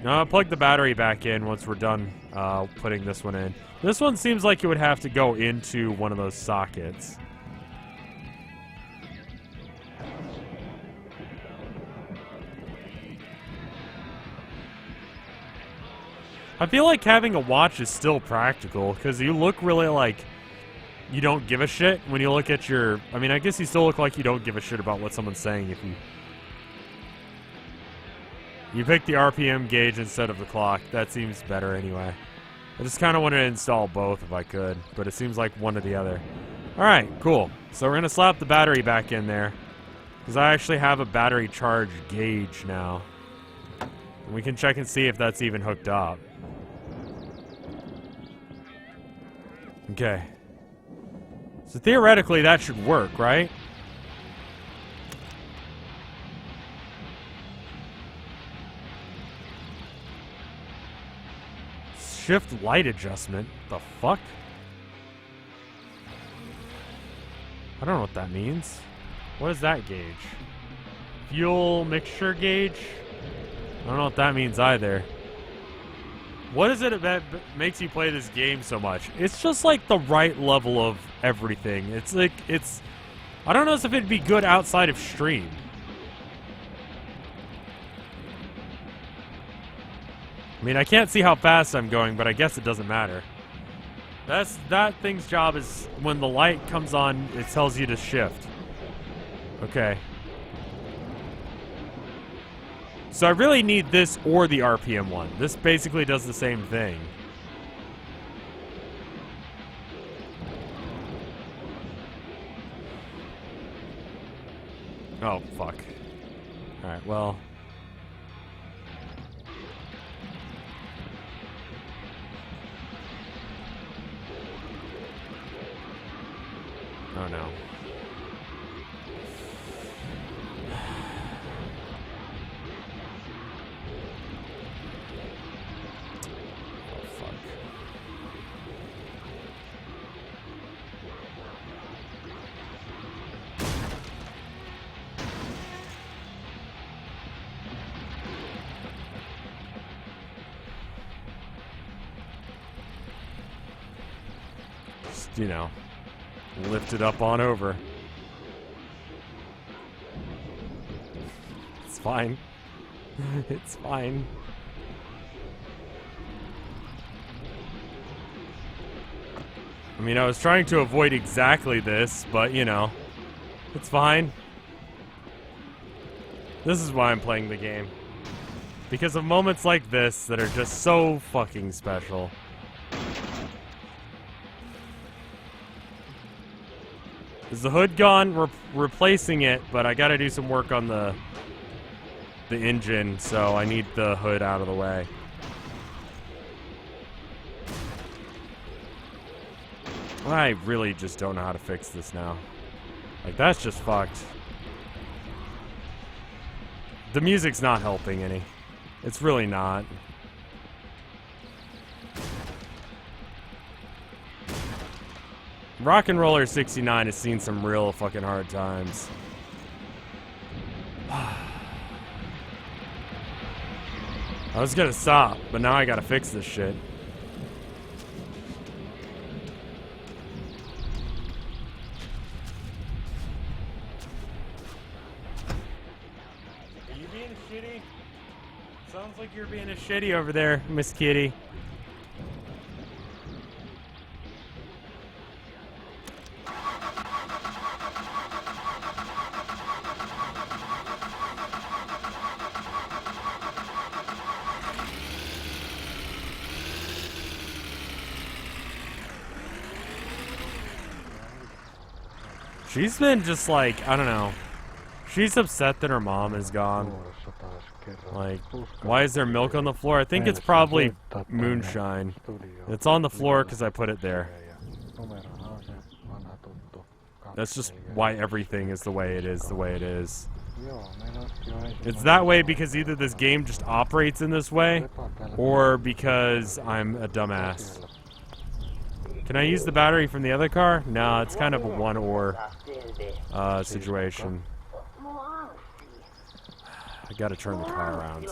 Now I'll plug the battery back in once we're done putting this one in. This one seems like it would have to go into one of those sockets. I feel like having a watch is still practical, because you look really like you don't give a shit when you look at your... I mean, I guess you still look like you don't give a shit about what someone's saying if you... You pick the RPM gauge instead of the clock. That seems better anyway. I just kind of wanted to install both if I could, but it seems like one or the other. Alright, cool. So we're going to slap the battery back in there, because I actually have a battery charge gauge now. And we can check and see if that's even hooked up. Okay. So theoretically, that should work, right? Shift light adjustment? The fuck? I don't know what that means. What is that gauge? Fuel mixture gauge? I don't know what that means either. What is it that makes you play this game so much? It's just like the right level of everything. It's like, it's... I don't know if it'd be good outside of stream. I mean, I can't see how fast I'm going, but I guess it doesn't matter. That thing's job is when the light comes on, it tells you to shift. Okay. So I really need this or the RPM one. This basically does the same thing. Oh, fuck. Alright, well... Oh no. Oh fuck. Just, you know, lift it up on over. It's fine. It's fine. I mean, I was trying to avoid exactly this, but, you know, it's fine. This is why I'm playing the game. Because of moments like this that are just so fucking special. Is the hood gone? Replacing it, but I gotta do some work on the engine, so I need the hood out of the way. I really just don't know how to fix this now. Like, that's just fucked. The music's not helping any. It's really not. Rock and Roller 69 has seen some real fucking hard times. I was gonna stop, but now I gotta fix this shit. Are you being shitty? Sounds like you're being a shitty over there, Miss Kitty. She's been just like, I don't know. She's upset that her mom is gone. Like, why is there milk on the floor? I think it's probably moonshine. It's on the floor because I put it there. That's just why everything is the way it is, the way it is. It's that way because either this game just operates in this way, or because I'm a dumbass. Can I use the battery from the other car? No, it's kind of a one-or situation. I gotta turn the car around.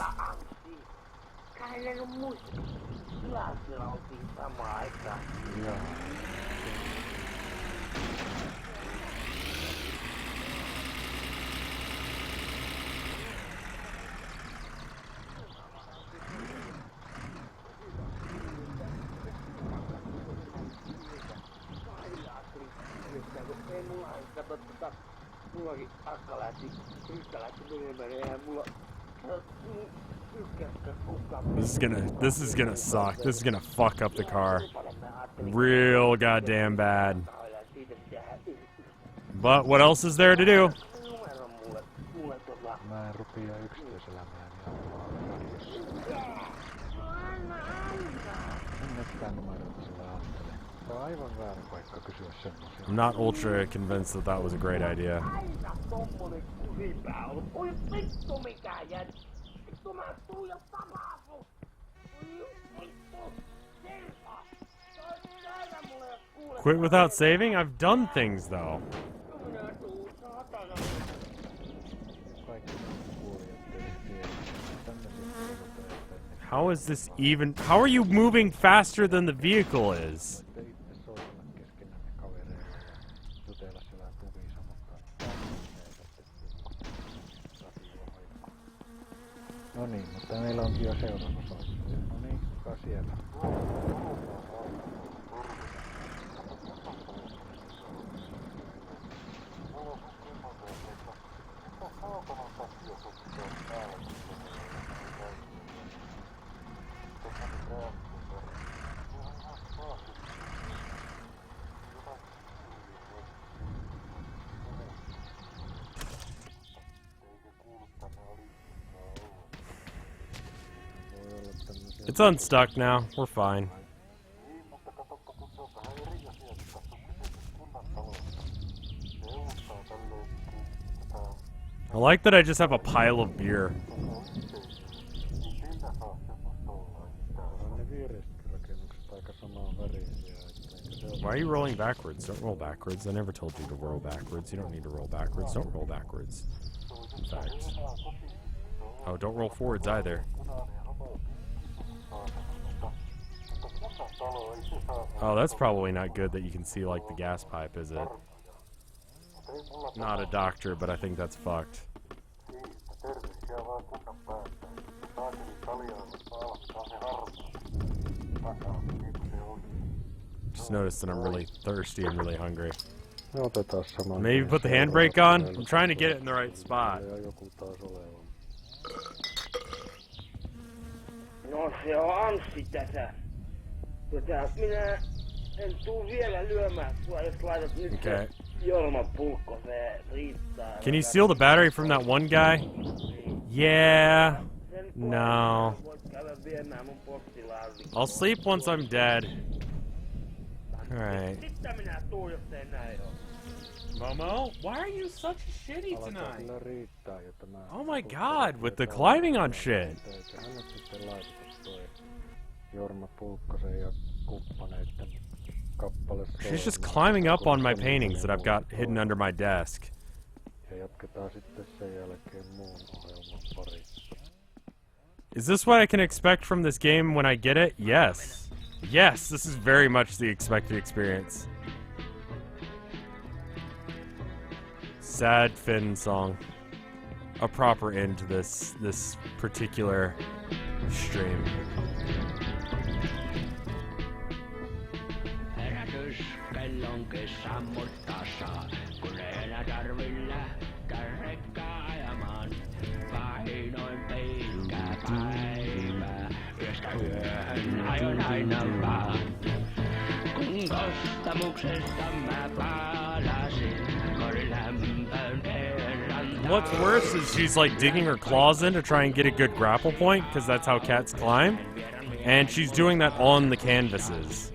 This is gonna suck. This is gonna fuck up the car. Real goddamn bad. But what else is there to do? I'm not ultra convinced that that was a great idea. Quit without saving? I've done things though. How is this even? How are you moving faster than the vehicle is? No niin, mutta meillä onkin jo seuraava soittaja. No niin, kuka siellä? It's unstuck now. We're fine. I like that I just have a pile of beer. Why are you rolling backwards? Don't roll backwards. I never told you to roll backwards. You don't need to roll backwards. Don't roll backwards. In fact. Oh, don't roll forwards either. Oh, that's probably not good that you can see, like, the gas pipe, is it? Not a doctor, but I think that's fucked. Just noticed that I'm really thirsty and really hungry. Maybe put the handbrake on? I'm trying to get it in the right spot. No se on Anssi tässä. Minä en tuu vielä lyömään sua, jos laitat nyt se Jorman pulkko, se riittää. Can you steal the battery from that one guy? Yeah. No. I'll sleep once I'm dead. Alright. Mitä minä tuun, jos ei näin oo? Momo, why are you such shitty Alkaa tonight? kyllä riittää, jotta mä... Oh my god, with the climbing on shit. Hän nyt sitten laiteta toi Jorma Pulkkosen ja kumppaneitten kappale. She's just climbing up on my paintings that I've got hidden under my desk. Ja jatketaan sitten sen jälkeen muun ohjelman pari. Is this what I can expect from this game when I get it? Yes. Yes, this is very much the expected experience. Sad Finn song. A proper end to this particular stream. Herätyskellon sammuttaa, kun ei enää tarvi lähteä rekkaa ajamaan. Vainoin pelkkää päivää, yöstä yöhön ajon aina vaan. Kun kostamuksesta mä palasin, korin lämpöön kerran. What's worse is she's like digging her claws in to try and get a good grapple point, because that's how cats climb. And she's doing that on the canvases.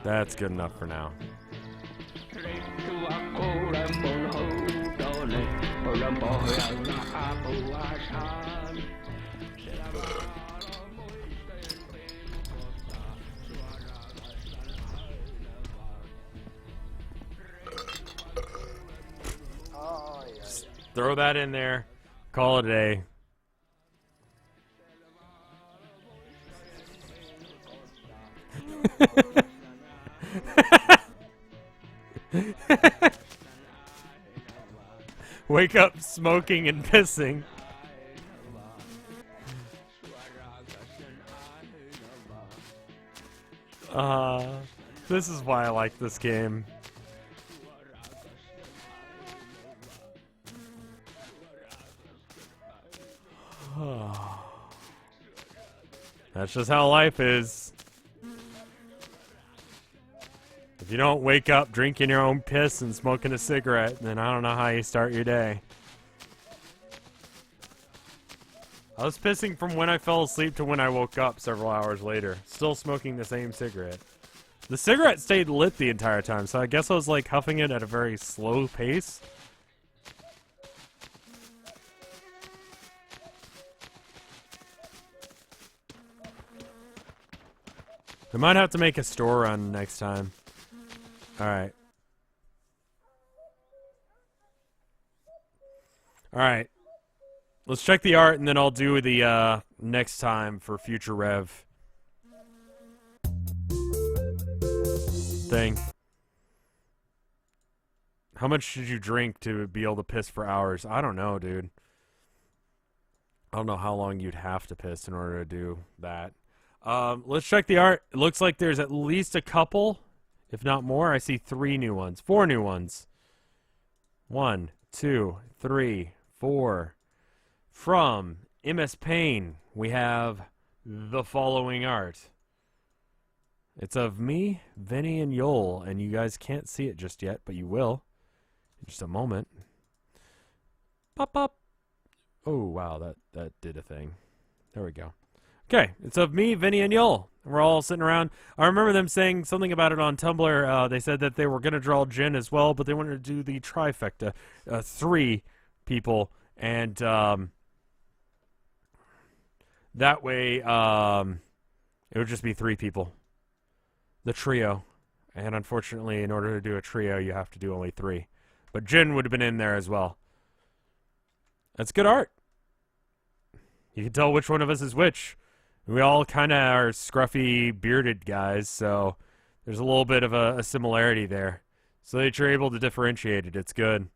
That's good enough for now. Just throw that in there. Call it a day. Wake up smoking and pissing. This is why I like this game. That's just how life is. If you don't wake up drinking your own piss and smoking a cigarette, then I don't know how you start your day. I was pissing from when I fell asleep to when I woke up several hours later, still smoking the same cigarette. The cigarette stayed lit the entire time, so I guess I was like huffing it at a very slow pace. We might have to make a store run next time. Alright. Alright. Let's check the art and then I'll do the next time for future Rev thing. How much should you drink to be able to piss for hours? I don't know, dude. I don't know how long you'd have to piss in order to do that. Let's check the art. It looks like there's at least a couple, if not more. I see 3 new ones. 4 new ones. 1, 2, 3, 4. From MS Pain, we have the following art. It's of me, Vinny, and Yol, and you guys can't see it just yet, but you will in just a moment. Pop, pop. Oh, wow, that did a thing. There we go. Okay, it's of me, Vinny, and Yol. We're all sitting around. I remember them saying something about it on Tumblr. They said that they were going to draw Jin as well, but they wanted to do the trifecta. 3 people, and that way it would just be 3 people. The trio. And unfortunately, in order to do a trio, you have to do only 3. But Jin would have been in there as well. That's good art. You can tell which one of us is which. We all kind of are scruffy, bearded guys, so there's a little bit of a similarity there. So that you're able to differentiate it, it's good.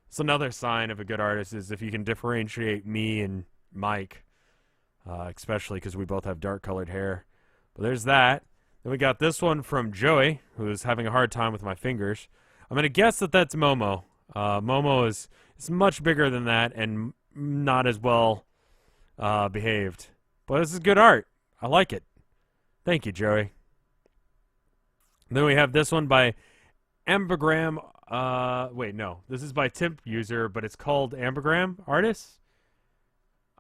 It's another sign of a good artist is if you can differentiate me and Mike, especially because we both have dark-colored hair. But there's that. Then we got this one from Joey, who's having a hard time with my fingers. I'm going to guess that that's Momo. Momo is much bigger than that and not as well behaved. But this is good art. I like it. Thank you, Joey. Then we have this one by Ambergram. Wait, no. This is by Temp User, but it's called Ambergram Artist.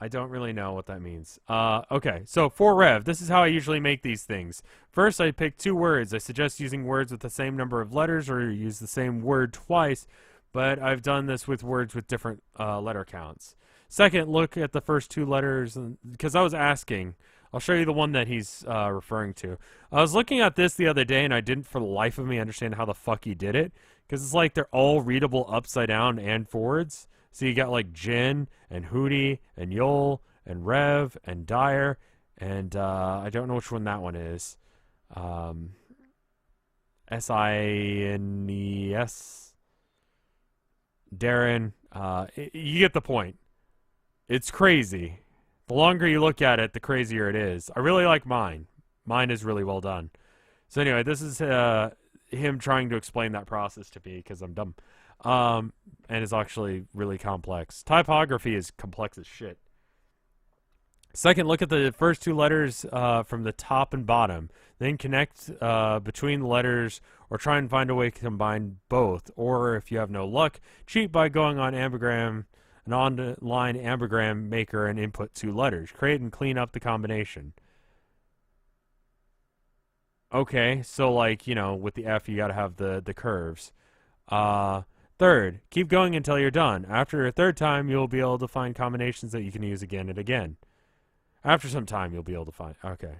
I don't really know what that means. Okay, so for Rev, this is how I usually make these things. First, I pick 2 words. I suggest using words with the same number of letters or use the same word twice, but I've done this with words with different letter counts. Second, look at the first 2 letters, because I was asking. I'll show you the one that he's referring to. I was looking at this the other day, and I didn't for the life of me understand how the fuck he did it, because it's like they're all readable upside down and forwards. So you got like Jin and Hootie and Yol and Rev and Dyer and I don't know which one that one is. S-I-N-E-S. Darren. You get the point. It's crazy. The longer you look at it, the crazier it is. I really like mine. Mine is really well done. So anyway, this is him trying to explain that process to me because I'm dumb. And it's actually really complex. Typography is complex as shit. Second, look at the first 2 letters from the top and bottom. Then connect between the letters or try and find a way to combine both. Or if you have no luck, cheat by going on Ambergram, an online Ambergram maker, and input 2 letters. Create and clean up the combination. Okay, so like, you know, with the F you gotta have the curves. Third, keep going until you're done. After a 3rd time, you'll be able to find combinations that you can use again and again. After some time, you'll be able to find... Okay.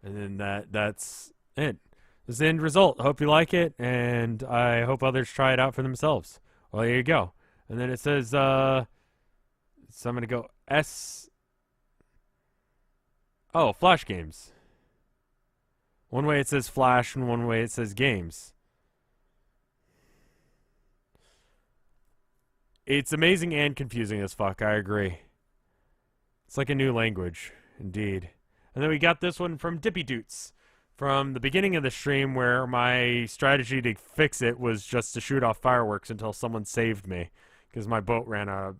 And then that's it. This is the end result. I hope you like it, and I hope others try it out for themselves. Well, there you go. And then it says, so I'm going to go S... Oh, Flash games. One way it says Flash, and one way it says games. It's amazing and confusing as fuck, I agree. It's like a new language, indeed. And then we got this one from Dippy Doots. From the beginning of the stream where my strategy to fix it was just to shoot off fireworks until someone saved me. Because my boat ran out of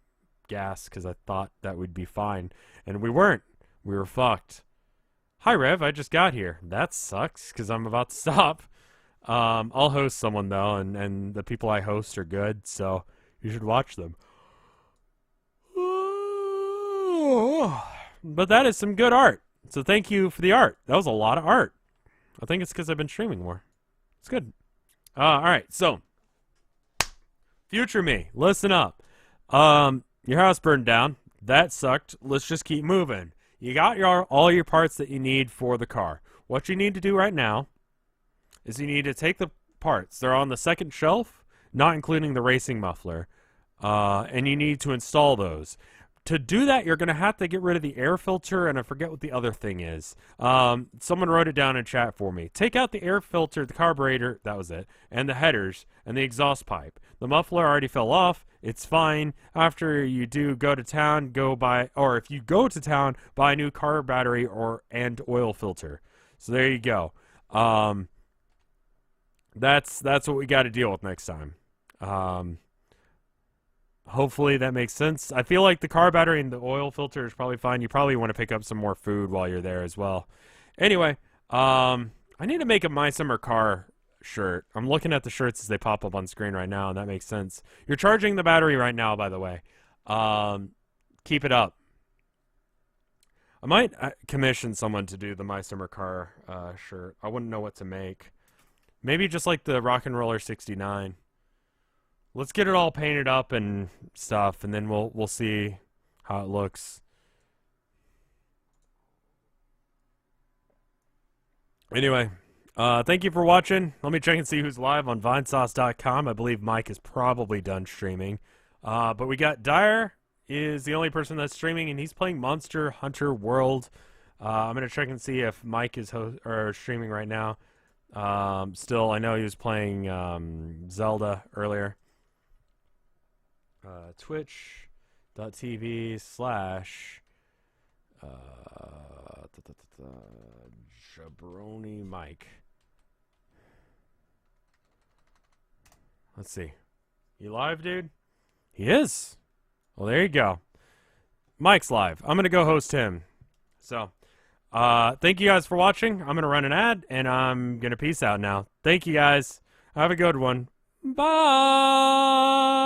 gas because I thought that would be fine. And we weren't. We were fucked. Hi, Rev. I just got here. That sucks, because I'm about to stop. I'll host someone, though, and the people I host are good, so you should watch them. But that is some good art. So thank you for the art. That was a lot of art. I think it's because I've been streaming more. It's good. All right, so future me, listen up. Your house burned down. That sucked. Let's just keep moving. You got all your parts that you need for the car. What you need to do right now is you need to take the parts. They're on the 2nd shelf, not including the racing muffler, and you need to install those. To do that, you're going to have to get rid of the air filter, and I forget what the other thing is. Someone wrote it down in chat for me. Take out the air filter, the carburetor, that was it, and the headers, and the exhaust pipe. The muffler already fell off. It's fine. After you do go to town, or if you go to town, buy a new car battery and oil filter. So there you go. That's what we got to deal with next time. Hopefully that makes sense. I feel like the car battery and the oil filter is probably fine. You probably want to pick up some more food while you're there as well. Anyway, I need to make a My Summer Car shirt. I'm looking at the shirts as they pop up on screen right now, and that makes sense. You're charging the battery right now, by the way. Keep it up. I might commission someone to do the My Summer Car shirt. I wouldn't know what to make. Maybe just like the Rock and Roller 69. Let's get it all painted up and stuff, and then we'll see how it looks. Anyway, thank you for watching. Let me check and see who's live on Vinesauce.com. I believe Mike is probably done streaming. But we got Dyer is the only person that's streaming, and he's playing Monster Hunter World. I'm going to check and see if Mike is streaming right now. Still, I know he was playing Zelda earlier. Twitch.tv/ Jabroni Mike. Let's see. You live, dude? He is. Well, there you go. Mike's live. I'm going to go host him. So, thank you guys for watching. I'm going to run an ad, and I'm going to peace out now. Thank you guys. Have a good one. Bye.